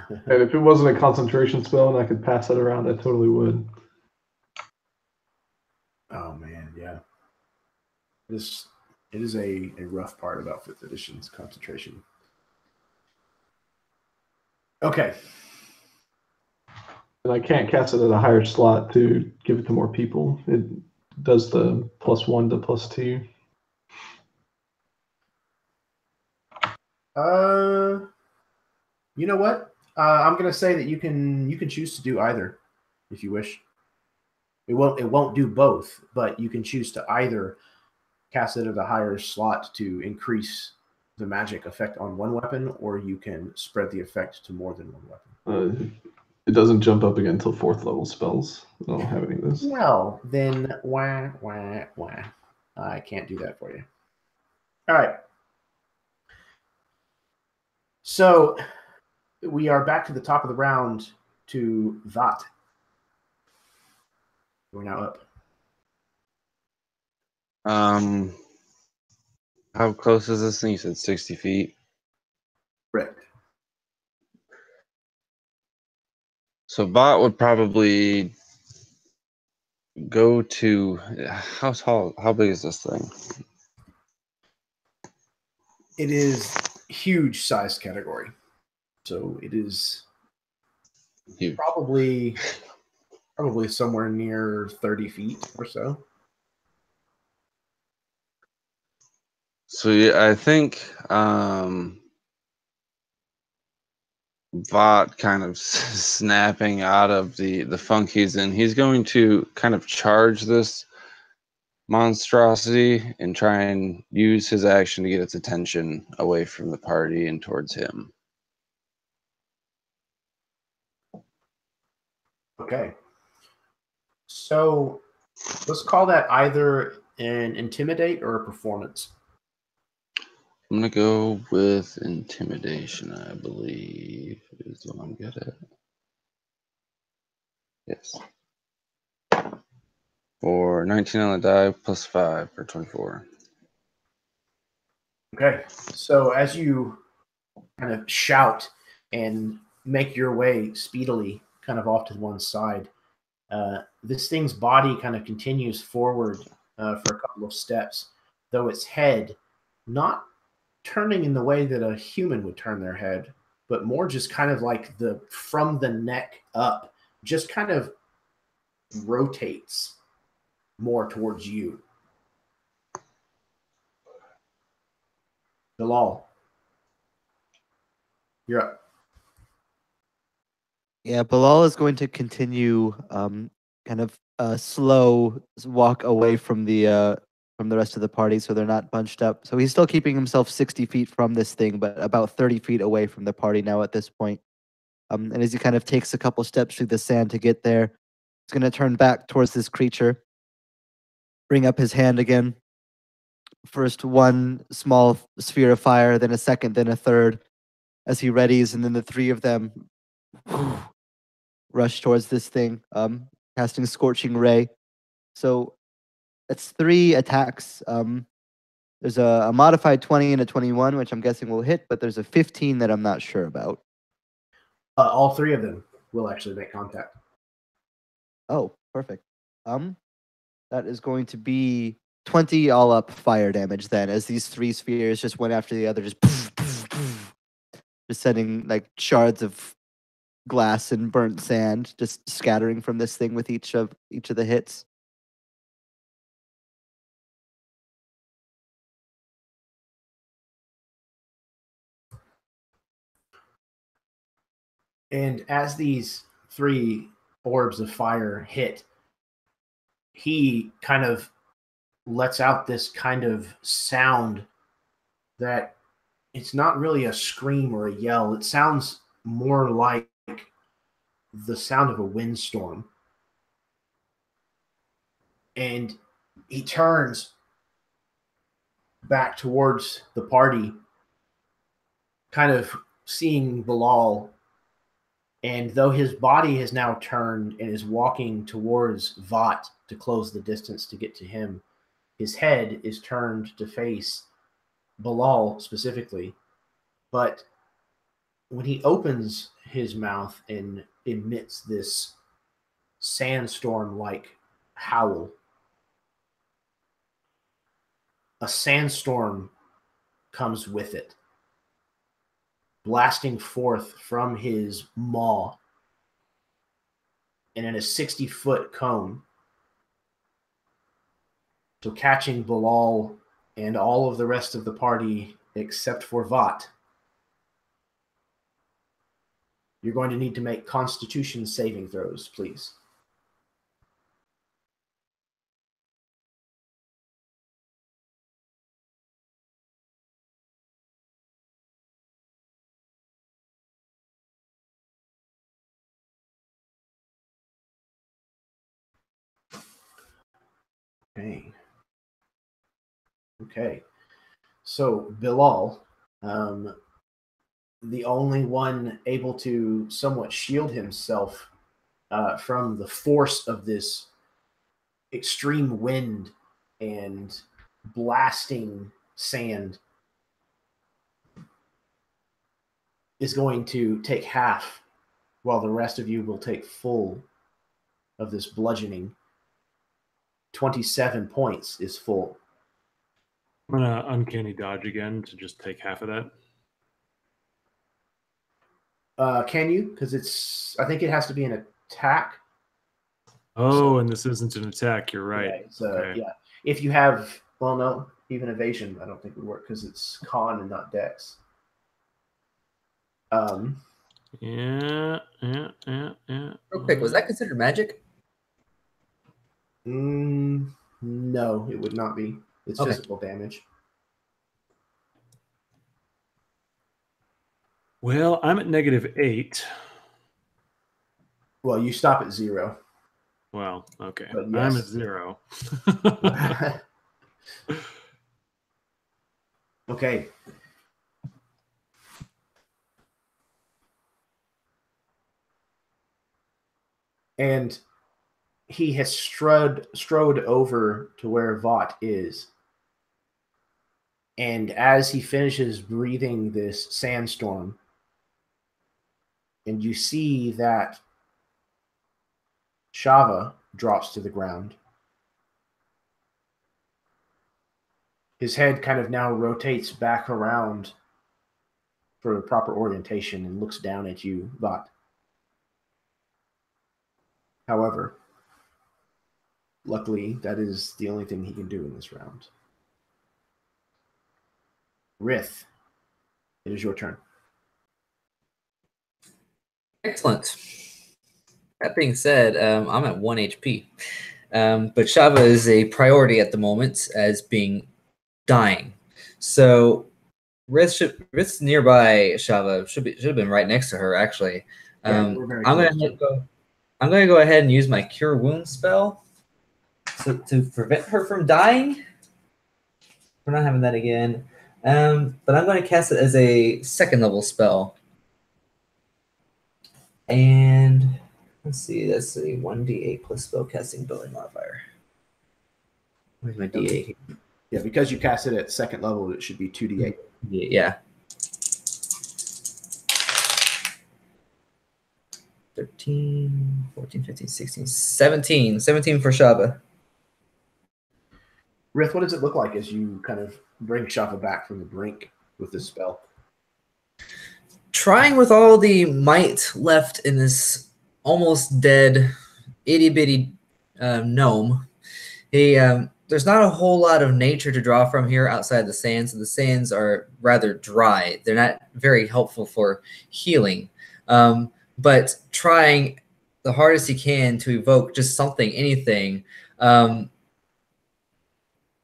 And if it wasn't a concentration spell and I could pass that around, I totally would. Oh man, yeah. It is a rough part about 5th edition's concentration. Okay. And I can't cast it at a higher slot to give it to more people. It does the +1 to +2. You know what? I'm gonna say that you can choose to do either, if you wish. It won't do both, but you can choose to either cast it at a higher slot to increase the magic effect on one weapon, or you can spread the effect to more than one weapon. It doesn't jump up again until 4th level spells. I don't have any of this. Well, then wah. I can't do that for you. All right. So we are back to the top of the round to Vat. We're now up. How close is this thing? You said 60 feet. Correct. So Bot would probably go to how big is this thing? It is huge size category. So it is Huge. probably somewhere near 30 feet or so. So yeah, I think Vought kind of snapping out of the funk he's in. He's going to kind of charge this monstrosity and try and use his action to get its attention away from the party and towards him. Okay. So let's call that either an intimidate or a performance. I'm going to go with intimidation, I believe, is what I'm good at. Yes. For 19 on the die, +5 for 24. Okay. So as you kind of shout and make your way speedily kind of off to one side, this thing's body kind of continues forward for a couple of steps, though its head not turning in the way that a human would turn their head, but more just kind of like from the neck up, just kind of rotates more towards you. Bilal, you're up. Yeah, Bilal is going to continue kind of slow walk away from the from the rest of the party, so they're not bunched up. So he's still keeping himself 60 feet from this thing, but about 30 feet away from the party now at this point. And as he kind of takes a couple steps through the sand to get there, he's going to turn back towards this creature, bring up his hand again. First one small sphere of fire, then a second, then a third, as he readies, and then the three of them rush towards this thing, casting Scorching Ray. So that's 3 attacks. There's a modified 20 and a 21, which I'm guessing will hit, but there's a 15 that I'm not sure about. All 3 of them will actually make contact. Oh, perfect. That is going to be 20 all up fire damage then, as these 3 spheres just one after the other, just sending like shards of glass and burnt sand just scattering from this thing with each of the hits. And as these 3 orbs of fire hit, he kind of lets out this kind of sound that it's not really a scream or a yell. It sounds more like the sound of a windstorm. And he turns back towards the party, kind of seeing Bilal. And though his body has now turned and is walking towards Vought to close the distance to get to him, his head is turned to face Bilal specifically. But when he opens his mouth and emits this sandstorm-like howl, a sandstorm comes with it, blasting forth from his maw, and in a 60-foot cone. So catching Bilal and all of the rest of the party except for Vought. You're going to need to make Constitution saving throws, please. Okay. So Bilal, the only one able to somewhat shield himself from the force of this extreme wind and blasting sand, is going to take half, while the rest of you will take full of this bludgeoning. 27 points is full. I'm gonna uncanny dodge again to just take half of that. Can you? Because I think it has to be an attack. Oh, and this isn't an attack. You're right. Yeah, okay. Yeah. If you have, well, no, even evasion, I don't think would work because it's con and not dex. Yeah. Real quick, was that considered magic? No, it would not be. It's Okay. physical damage. Well, I'm at -8. Well, you stop at 0. Well, okay. But I'm yes. at 0. Okay. And he has strode over to where Vought is. And as he finishes breathing this sandstorm, and you see that Shava drops to the ground. His head kind of now rotates back around for the proper orientation and looks down at you, Vought. However, luckily, that is the only thing he can do in this round. Rith, it is your turn. Excellent. That being said, I'm at 1 HP. But Shava is a priority at the moment as being dying. So Rith's nearby Shava should have been right next to her actually. Yeah, we're very I'm close. gonna go ahead and use my Cure Wounds spell to prevent her from dying. We're not having that again. But I'm going to cast it as a 2nd level spell. And let's see, that's a 1d8 plus spellcasting ability modifier. Where's my d8? Yeah, because you cast it at 2nd level, it should be 2d8. Yeah. 13, 14, 15, 16, 17. 17 for Shava. Rith, what does it look like as you kind of bring Shava back from the brink with this spell? Trying with all the might left in this almost dead itty-bitty gnome, there's not a whole lot of nature to draw from here outside the sands. The sands are rather dry. They're not very helpful for healing. But trying the hardest he can to evoke just something, anything.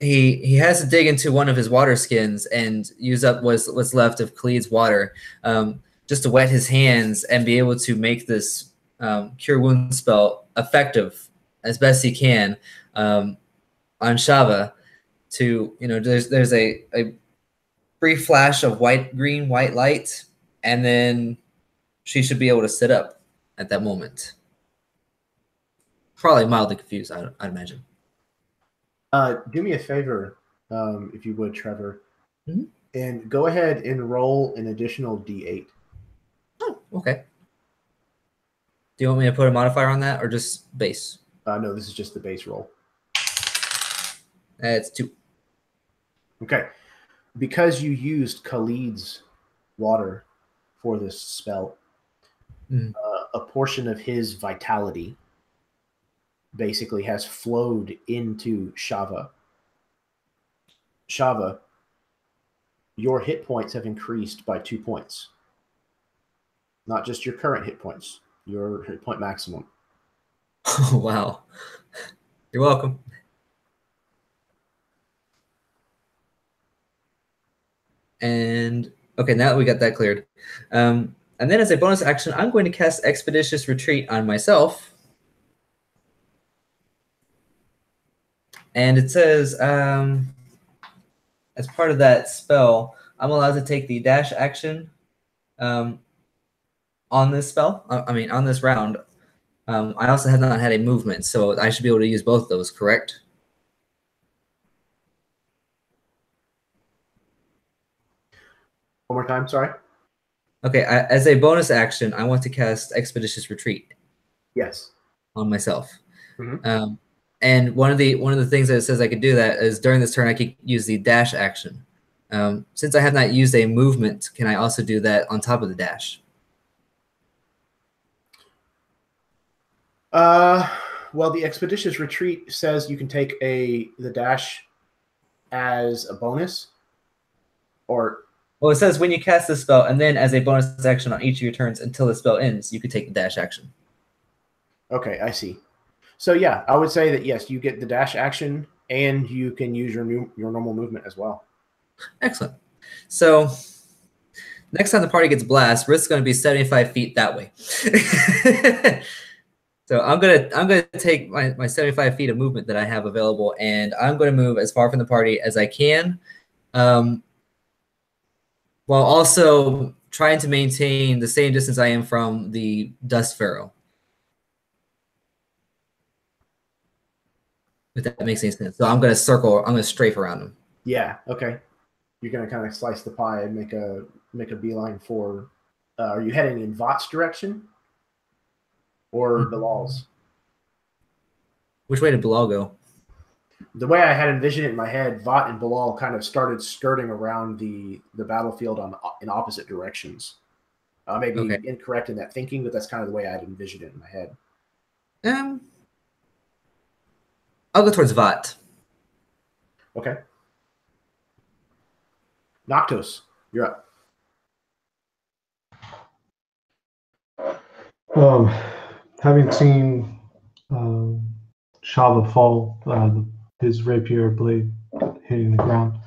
He has to dig into one of his water skins and use up what's left of Khalid's water just to wet his hands and be able to make this Cure Wound spell effective as best he can on Shava. To there's a brief flash of green white light, and then she should be able to sit up at that moment. Probably mildly confused, I'd imagine. Do me a favor, if you would, Trevor, Mhm. and go ahead and roll an additional d8. Oh, okay. Do you want me to put a modifier on that or just base? No, this is just the base roll. It's 2. Okay. Because you used Khalid's water for this spell, a portion of his vitality basically has flowed into Shava. Shava, your hit points have increased by 2 points. Not just your current hit points, your hit point maximum. Oh, wow. You're welcome. And okay, now that we got that cleared. And then as a bonus action, I'm going to cast Expeditious Retreat on myself. And it says, as part of that spell, I'm allowed to take the dash action on this spell. On this round. I also have not had a movement, so I should be able to use both those, correct? One more time, sorry. Okay, as a bonus action, I want to cast Expeditious Retreat. Yes. On myself. Mm-hmm. And one of the things that it says I could do that is during this turn I could use the dash action. Since I have not used a movement, can I also do that on top of the dash? Well, the Expeditious Retreat says you can take the dash as a bonus, or well, it says when you cast this spell, and then as a bonus action on each of your turns until the spell ends, you could take the dash action. Okay, I see. So yeah, I would say that yes, you get the dash action, and you can use your normal movement as well. Excellent. So next time the party gets blast, Risk's going to be 75 feet that way. So I'm gonna take my 75 feet of movement that I have available, and I'm going to move as far from the party as I can, while also trying to maintain the same distance I am from the Dust Pharaoh. If that makes any sense. So I'm going to circle. I'm going to strafe around him. Yeah. Okay. You're going to kind of slice the pie and make a beeline for. Are you heading in Vot's direction? Or Bilal's? Which way did Bilal go? The way I had envisioned it in my head, Vot and Bilal kind of started skirting around the battlefield in opposite directions. I may be incorrect in that thinking, but that's kind of the way I had envisioned it in my head. I'll go towards Vot. Okay. Noctos, you're up. Having seen Shava fall, his rapier blade hitting the ground.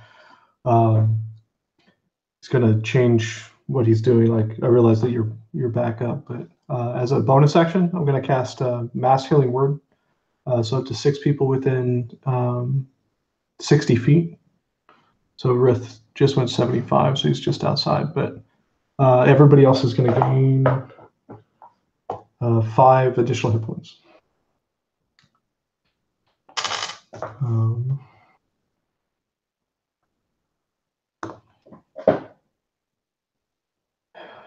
He's gonna change what he's doing. Like, I realize that you're back up, but as a bonus action, I'm gonna cast Mass Healing Word. So up to 6 people within 60 feet. So Rith just went 75, so he's just outside. But everybody else is going to gain 5 additional hit points.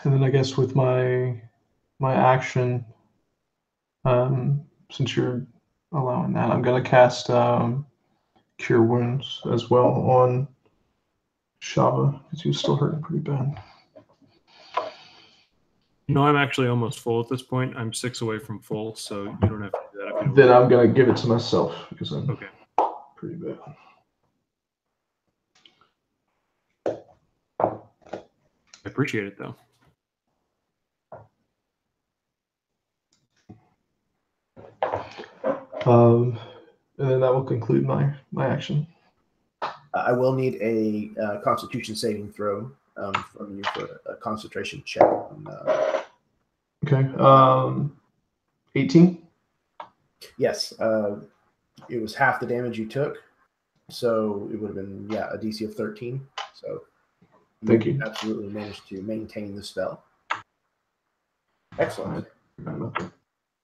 And then I guess with my action, since you're allowing that, I'm going to cast Cure Wounds as well on Shava, because he was still hurting pretty bad. No, I'm actually almost full at this point. I'm 6 away from full, so you don't have to do that. If you don't Then want. I'm going to give it to myself, because I'm Okay. pretty bad. I appreciate it, though. And then that will conclude my action. I will need a Constitution saving throw from you for a concentration check. Okay. 18? Yes. It was half the damage you took, so it would have been, a DC of 13. So Thank you. Absolutely managed to maintain the spell. Excellent.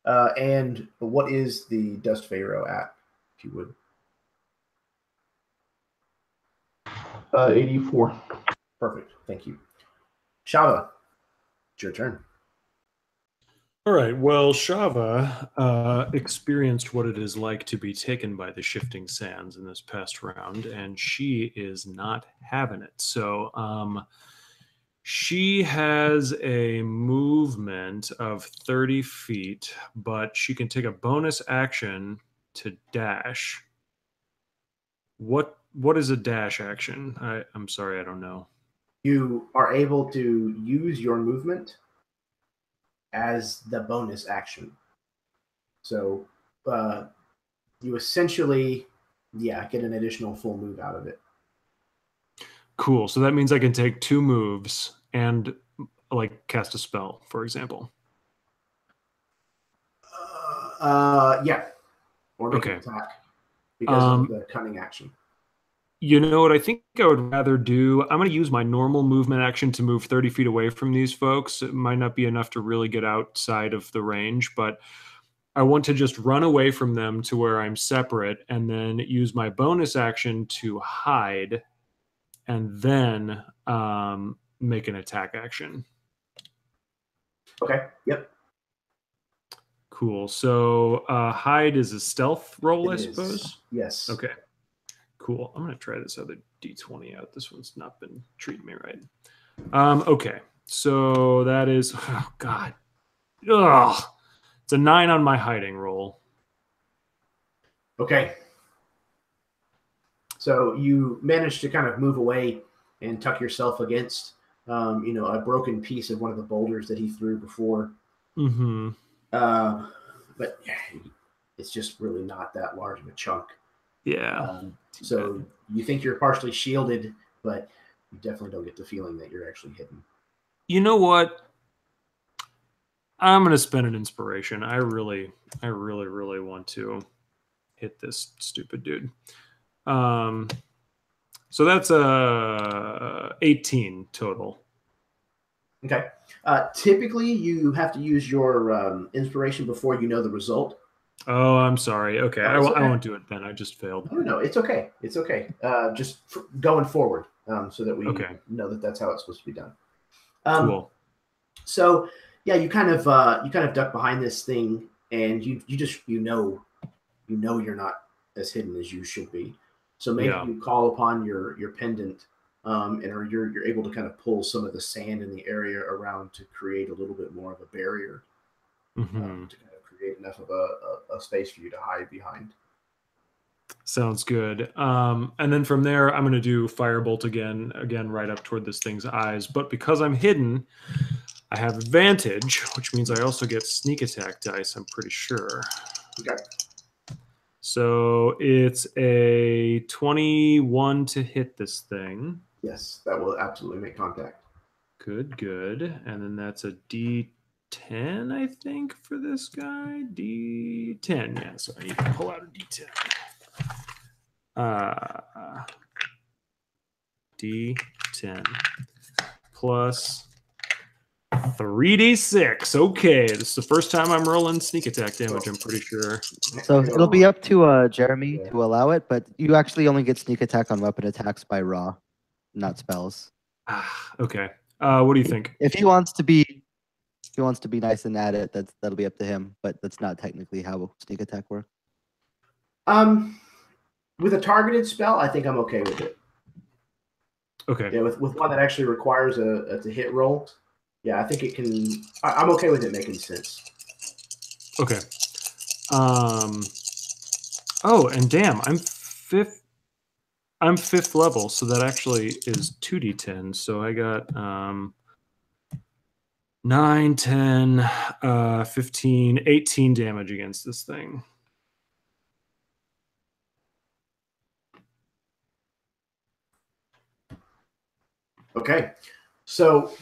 And what is the Dust Pharaoh at, if you would? 84. Perfect. Thank you. Shava, it's your turn. All right. Well, Shava experienced what it is like to be taken by the shifting sands in this past round, and she is not having it. So she has a movement of 30 feet, but she can take a bonus action to dash. What is a dash action? I'm sorry, I don't know. You are able to use your movement as the bonus action. So you essentially, get an additional full move out of it. Cool. So that means I can take 2 moves and cast a spell, for example. Yeah. Or make an attack because of the cunning action. You know what I think I would rather do? I'm going to use my normal movement action to move 30 feet away from these folks. It might not be enough to really get outside of the range, but I want to just run away from them to where I'm separate and then use my bonus action to hide and then make an attack action. Okay. Yep. Cool. So hide is a stealth roll, I suppose? Yes. Okay. Cool. I'm going to try this other D20 out. This one's not been treating me right. Okay. So that is... Oh, God. Ugh. It's a 9 on my hiding roll. Okay. So you managed to kind of move away and tuck yourself against, a broken piece of one of the boulders that he threw before. Mm-hmm. But it's just really not that large of a chunk. Yeah. So you think you're partially shielded, but you definitely don't get the feeling that you're actually hidden. You know what? I'm going to spend an inspiration. I really want to hit this stupid dude. So that's 18 total. Okay. Typically, you have to use your inspiration before you know the result. Oh, I'm sorry. Okay. I won't do it then. I just failed. No, it's okay. It's okay. Just going forward, so that we know that that's how it's supposed to be done. Cool. So, you kind of duck behind this thing, and you just you're not as hidden as you should be. So maybe you call upon your pendant, and you're able to kind of pull some of the sand in the area around to create a little bit more of a barrier, to kind of create enough of a space for you to hide behind. Sounds good. And then from there, I'm going to do Firebolt again, right up toward this thing's eyes. But because I'm hidden, I have advantage, which means I also get sneak attack dice, I'm pretty sure. Okay. So it's a 21 to hit this thing. Yes, that will absolutely make contact. Good, good. And then that's a D10, I think, for this guy. D10, yeah. So I need to pull out a D10. D10 plus 3d6. Okay, this is the first time I'm rolling sneak attack damage, I'm pretty sure. So it'll be up to Jeremy Yeah. to allow it, but you actually only get sneak attack on weapon attacks by raw, not spells. Okay. What do you think? If he wants to be nice and add it, that'll be up to him. But that's not technically how sneak attack works. With a targeted spell, I think I'm okay with it. Okay. Yeah, with one that actually requires a hit roll, yeah, I think it can. I'm okay with it making sense. Okay. Oh, and damn, I'm fifth level, so that actually is 2d10. So I got 9, 10, 15, 18 damage against this thing. Okay, so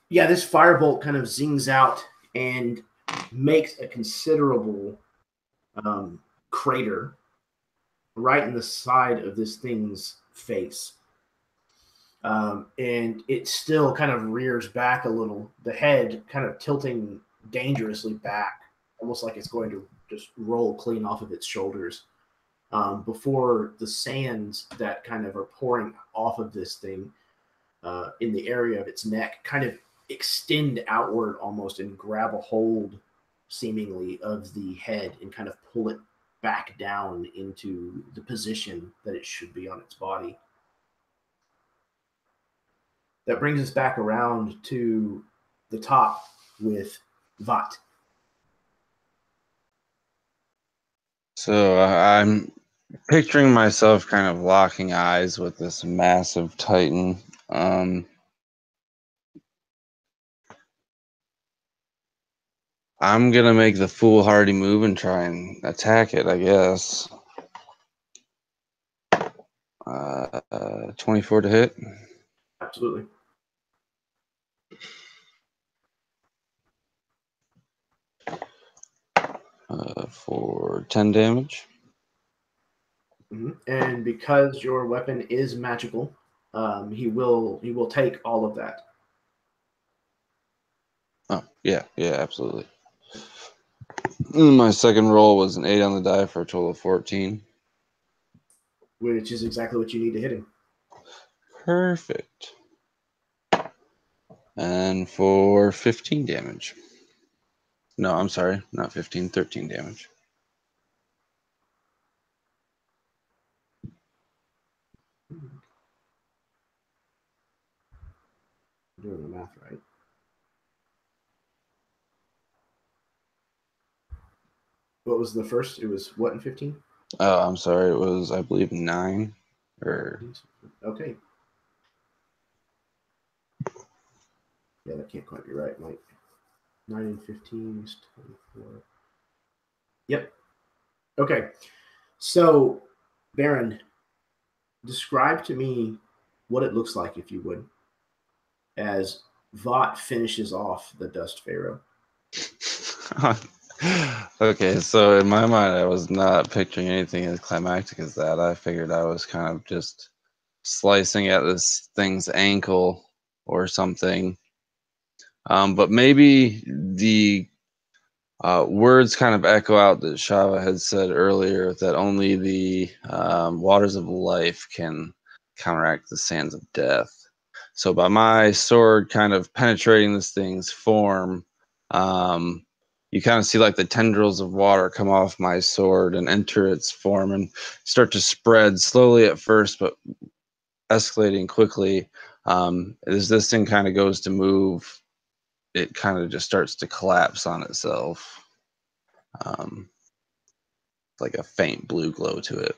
yeah, this firebolt kind of zings out and makes a considerable crater right in the side of this thing's face. And it still kind of rears back a little, the head kind of tilting dangerously back, almost like it's going to just roll clean off of its shoulders, before the sands that kind of are pouring off of this thing in the area of its neck kind of extend outward almost and grab a hold seemingly of the head and kind of pull it back down into the position that it should be on its body. That brings us back around to the top with Vat. So I'm picturing myself kind of locking eyes with this massive titan. I'm gonna make the foolhardy move and try and attack it, I guess. 24 to hit. Absolutely. For 10 damage. Mm-hmm. And because your weapon is magical, he will take all of that. Oh, yeah, absolutely. My second roll was an 8 on the die for a total of 14. Which is exactly what you need to hit him. Perfect. And for 15 damage. No, I'm sorry, not 15, 13 damage. I'm doing the math right. What was the first? It was what in 15? Oh, I'm sorry, it was, I believe, 9. Or Okay. Yeah, that can't quite be right, Mike. 9 and 15 is 24. Yep. Okay. So, Baron, describe to me what it looks like, if you would, as Vought finishes off the Dust Pharaoh. Okay, so in my mind, I was not picturing anything as climactic as that. I figured I was kind of just slicing at this thing's ankle or something. But maybe the words kind of echo out that Shava had said earlier, that only the waters of life can counteract the sands of death. So by my sword kind of penetrating this thing's form, you kind of see like the tendrils of water come off my sword and enter its form and start to spread slowly at first, but escalating quickly. As this thing kind of goes to move, it kind of just starts to collapse on itself. Like a faint blue glow to it.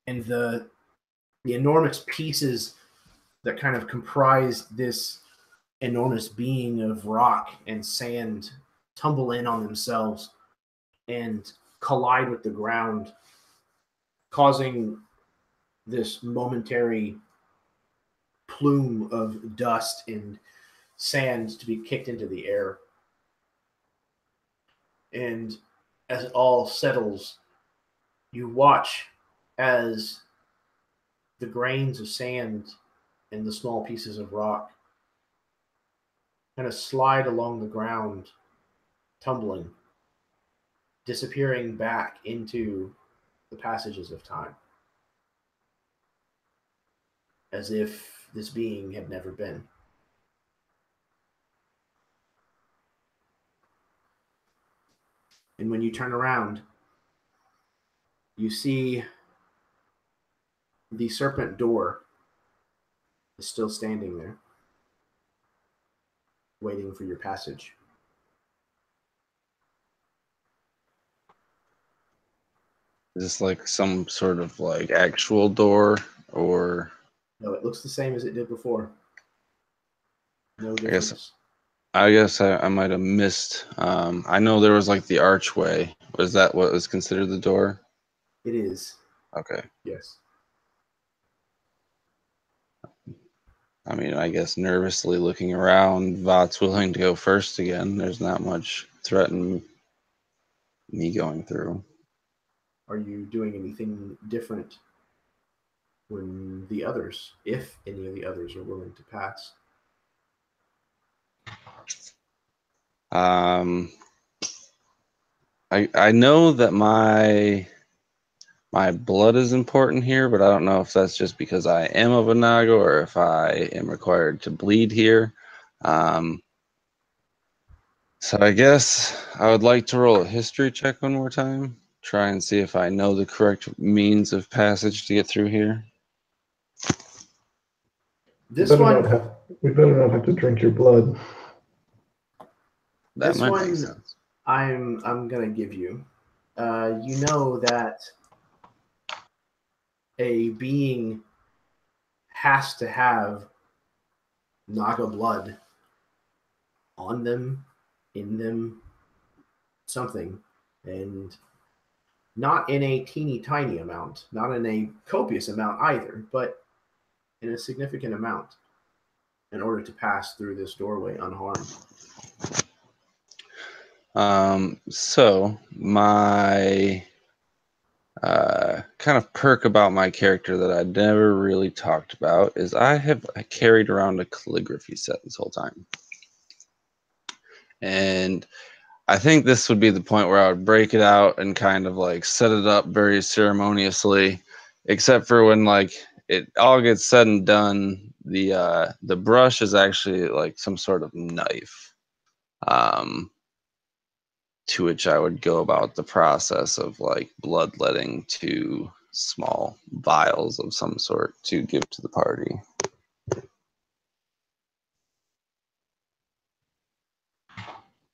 And the enormous pieces that kind of comprise this enormous being of rock and sand tumble in on themselves and collide with the ground, causing this momentary plume of dust and sand to be kicked into the air. And as it all settles, you watch as the grains of sand and the small pieces of rock kind of slide along the ground, tumbling, disappearing back into the passages of time, as if this being had never been. And when you turn around, you see the serpent door is still standing there, waiting for your passage. Is this like some sort of like actual door, or? No, it looks the same as it did before. No difference. I guess I might have missed. I know there was like the archway. Was that what was considered the door? It is. Okay. Yes. I mean, I guess nervously looking around, Vot's willing to go first again. There's not much threatening me going through. Are you doing anything different when the others, if any of the others, are willing to pass? I know that my blood is important here, but I don't know if that's just because I am of a Naga or if I am required to bleed here. So I guess I would like to roll a history check one more time. Try and see if I know the correct means of passage to get through here. This we one, better not have to drink your blood. That This might one- make sense. I'm gonna give you. You know that a being has to have Naga blood on them, in them, something, and not in a teeny tiny amount, not in a copious amount either, but in a significant amount in order to pass through this doorway unharmed. So my kind of perk about my character that I never really talked about is I carried around a calligraphy set this whole time. And I think this would be the point where I would break it out and kind of like set it up very ceremoniously, except for when like it all gets said and done, the brush is actually like some sort of knife. To which I would go about the process of like bloodletting to small vials of some sort to give to the party.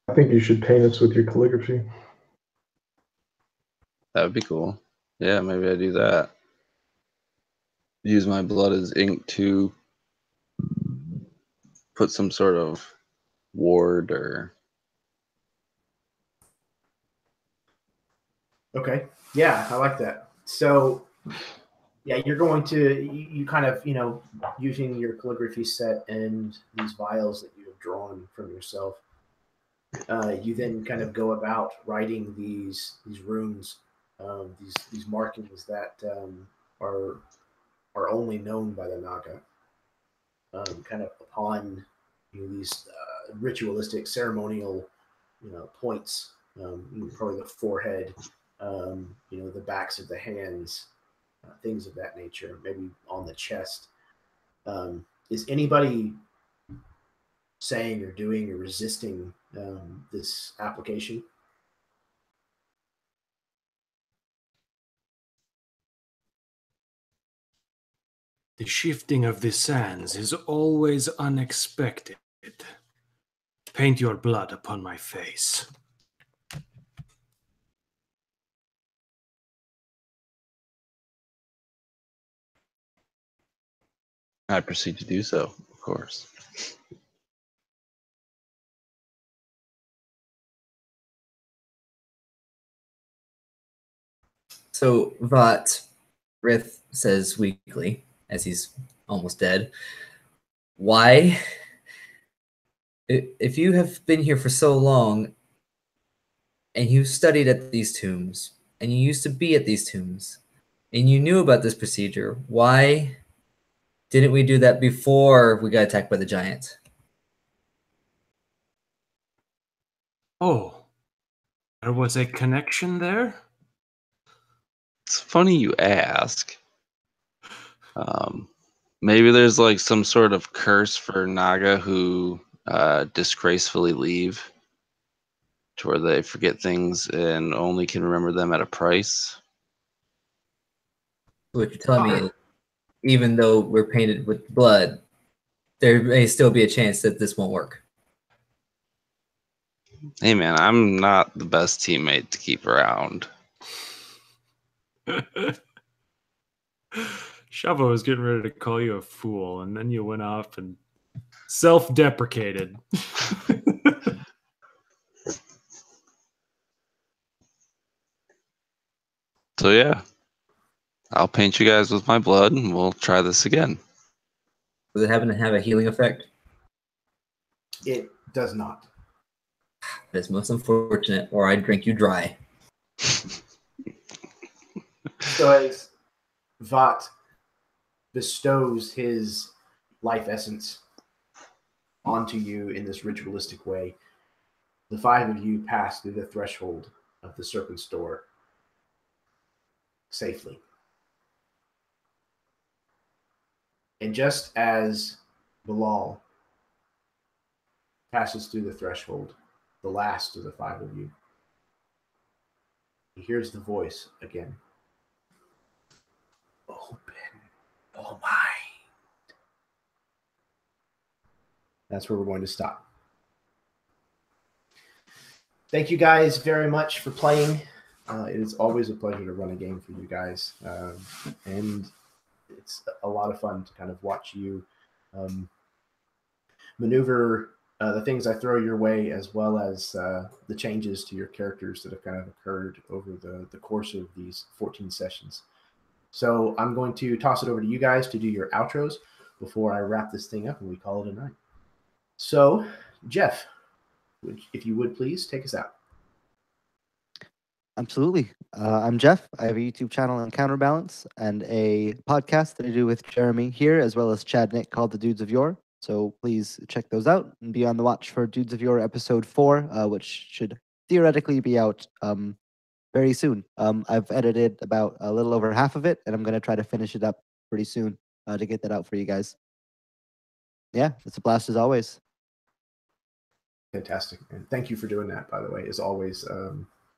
I think you should paint us with your calligraphy. That would be cool. Yeah, maybe I do that. Use my blood as ink to put some sort of ward or... Okay. Yeah, I like that. So, yeah, you're going to, you kind of, using your calligraphy set and these vials that you have drawn from yourself, you then kind of go about writing these runes, these markings that are only known by the Naga, kind of upon these ritualistic, ceremonial, points, probably the forehead, the backs of the hands, things of that nature, maybe on the chest. Is anybody saying or doing or resisting this application? The shifting of the sands is always unexpected. Paint your blood upon my face. I proceed to do so, of course. So Vought, Rith says weakly, as he's almost dead, why, if you have been here for so long, and you studied at these tombs, and you used to be at these tombs, and you knew about this procedure, why didn't we do that before we got attacked by the giant? Oh, there was a connection there? It's funny you ask. Maybe there's like some sort of curse for Naga who disgracefully leave to where they forget things and only can remember them at a price. What you're telling me is, even though we're painted with blood, there may still be a chance that this won't work. Hey man, I'm not the best teammate to keep around. Shavo was getting ready to call you a fool, and then you went off and self-deprecated. So yeah, I'll paint you guys with my blood and we'll try this again. Does it happen to have a healing effect? It does not. That's most unfortunate, or I'd drink you dry. So as Vought bestows his life essence onto you in this ritualistic way, the five of you pass through the threshold of the Serpent's Door safely. And just as Bilal passes through the threshold, the last of the five of you, he hears the voice again. Open, oh my. That's where we're going to stop. Thank you guys very much for playing. It is always a pleasure to run a game for you guys. And it's a lot of fun to kind of watch you maneuver the things I throw your way, as well as the changes to your characters that have kind of occurred over the course of these 14 sessions. So I'm going to toss it over to you guys to do your outros before I wrap this thing up and we call it a night. So, Jeff, if you would please take us out. Absolutely. I'm Jeff. I have a YouTube channel on Counterbalance and a podcast that I do with Jeremy here, as well as Chad Nick, called The Dudes of Yore. So please check those out and be on the watch for Dudes of Yore episode 4, which should theoretically be out very soon. I've edited about a little over half of it, and I'm going to try to finish it up pretty soon to get that out for you guys. Yeah, it's a blast as always. Fantastic. And thank you for doing that, by the way. As always,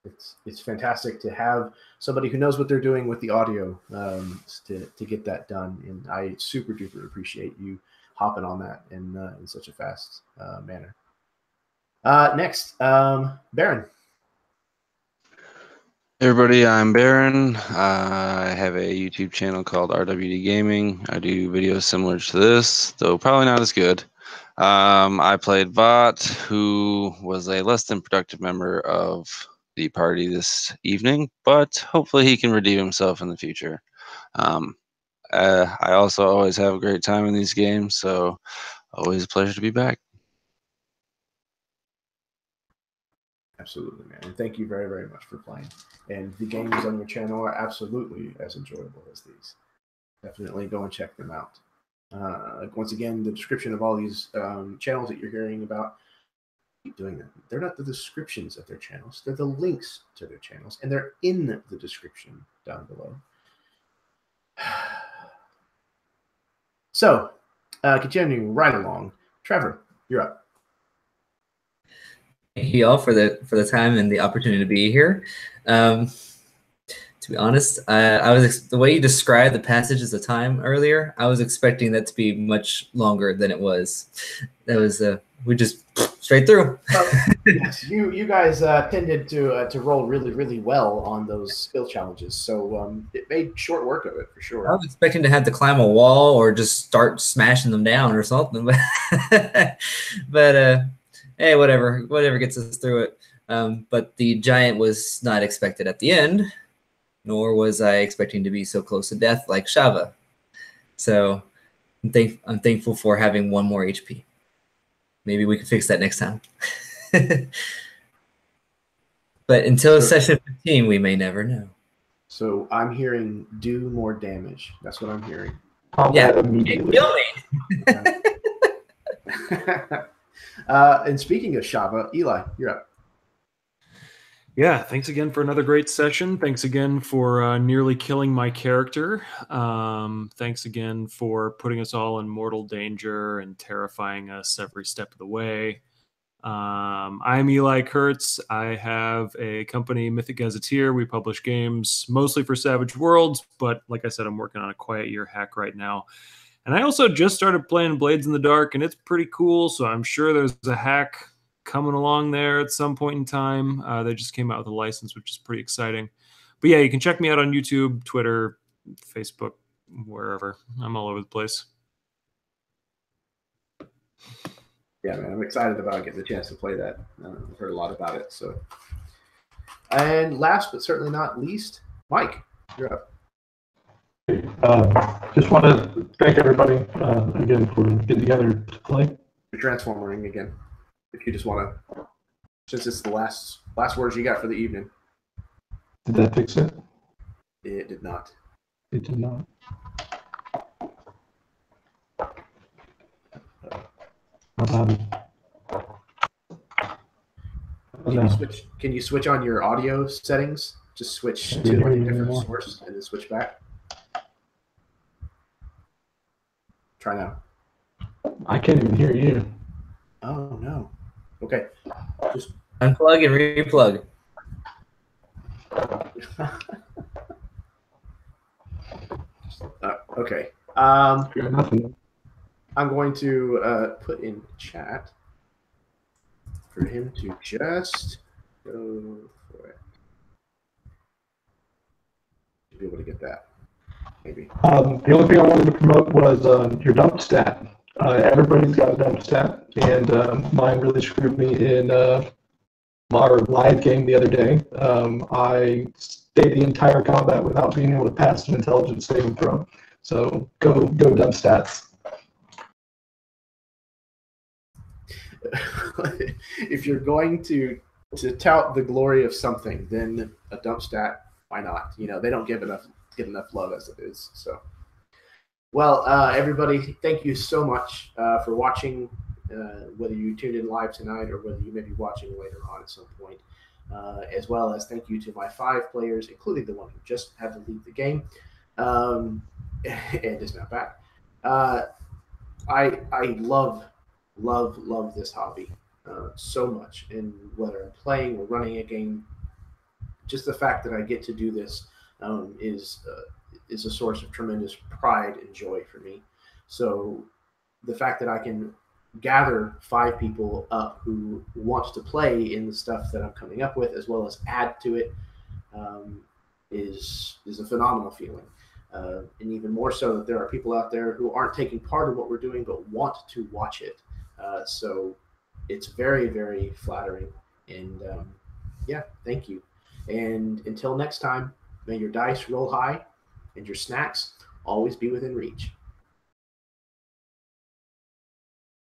it's fantastic to have somebody who knows what they're doing with the audio to get that done. And I super duper appreciate you hopping on that in such a fast manner. Next, Baron. Hey everybody, I'm Baron. I have a YouTube channel called RWD Gaming. I do videos similar to this, though probably not as good. I played Vought, who was a less than productive member of the party this evening, but hopefully he can redeem himself in the future. I also always have a great time in these games, so always a pleasure to be back. Absolutely, man. And thank you very, very much for playing. And the games on your channel are absolutely as enjoyable as these. Definitely go and check them out. Once again, the description of all these channels that you're hearing about, keep doing that. They're not the descriptions of their channels. They're the links to their channels, and they're in the description down below. So, continuing right along, Trevor, you're up. Thank you all for the time and the opportunity to be here. To be honest, I was the way you described the passages of time earlier, I was expecting that to be much longer than it was. That was we just straight through. Yes, you guys tended to roll really, really well on those skill challenges, so it made short work of it for sure. I was expecting to have to climb a wall or just start smashing them down or something, but hey, whatever gets us through it. But the giant was not expected at the end. nor was I expecting to be so close to death like Shava. So I'm thankful for having 1 more HP. Maybe we can fix that next time. But until session 15, we may never know. So I'm hearing do more damage. That's what I'm hearing. Combat Yeah, immediately. kill me. And speaking of Shava, Eli, you're up. Yeah, thanks again for another great session. Thanks again for nearly killing my character. Thanks again for putting us all in mortal danger and terrifying us every step of the way. I'm Eli Kurtz. I have a company, Mythic Gazetteer. We publish games mostly for Savage Worlds, but like I said, I'm working on a Quiet Year hack right now. And I also just started playing Blades in the Dark, and it's pretty cool, so I'm sure there's a hack coming along there at some point in time. They just came out with a license, which is pretty exciting. But yeah, you can check me out on YouTube, Twitter, Facebook, wherever. I'm all over the place. Yeah, man, I'm excited about getting the chance to play that. I've heard a lot about it. So, and last but certainly not least, Mike, you're up. Just want to thank everybody again for getting together to play. You're transforming again. If you just want to, since it's the last words you got for the evening. Did that fix it? It did not. It did not. Can you switch on your audio settings? Just switch to like a different source and then switch back. Try now. I can't even hear you. Oh no. Okay. Just Unplug and replug. Okay. Nothing. I'm going to put in chat for him to just go for it. Should be able to get that. Maybe. The only thing I wanted to promote was your dump stat. Everybody's got a dump stat, and mine really screwed me in our live game the other day. I stayed the entire combat without being able to pass an intelligence saving throw. So go dump stats. If you're going to tout the glory of something, then a dump stat, why not? You know, they don't get enough love as it is. So, well, everybody, thank you so much for watching, whether you tuned in live tonight or whether you may be watching later on at some point, as well as thank you to my 5 players, including the one who just had to leave the game and is now back. I love this hobby so much, and whether I'm playing or running a game, just the fact that I get to do this is a source of tremendous pride and joy for me. So the fact that I can gather 5 people up who want to play in the stuff that I'm coming up with, as well as add to it, is a phenomenal feeling. And even more so that there are people out there who aren't taking part in what we're doing but want to watch it. So it's very, very flattering. And yeah, thank you. And until next time, may your dice roll high and your snacks always be within reach.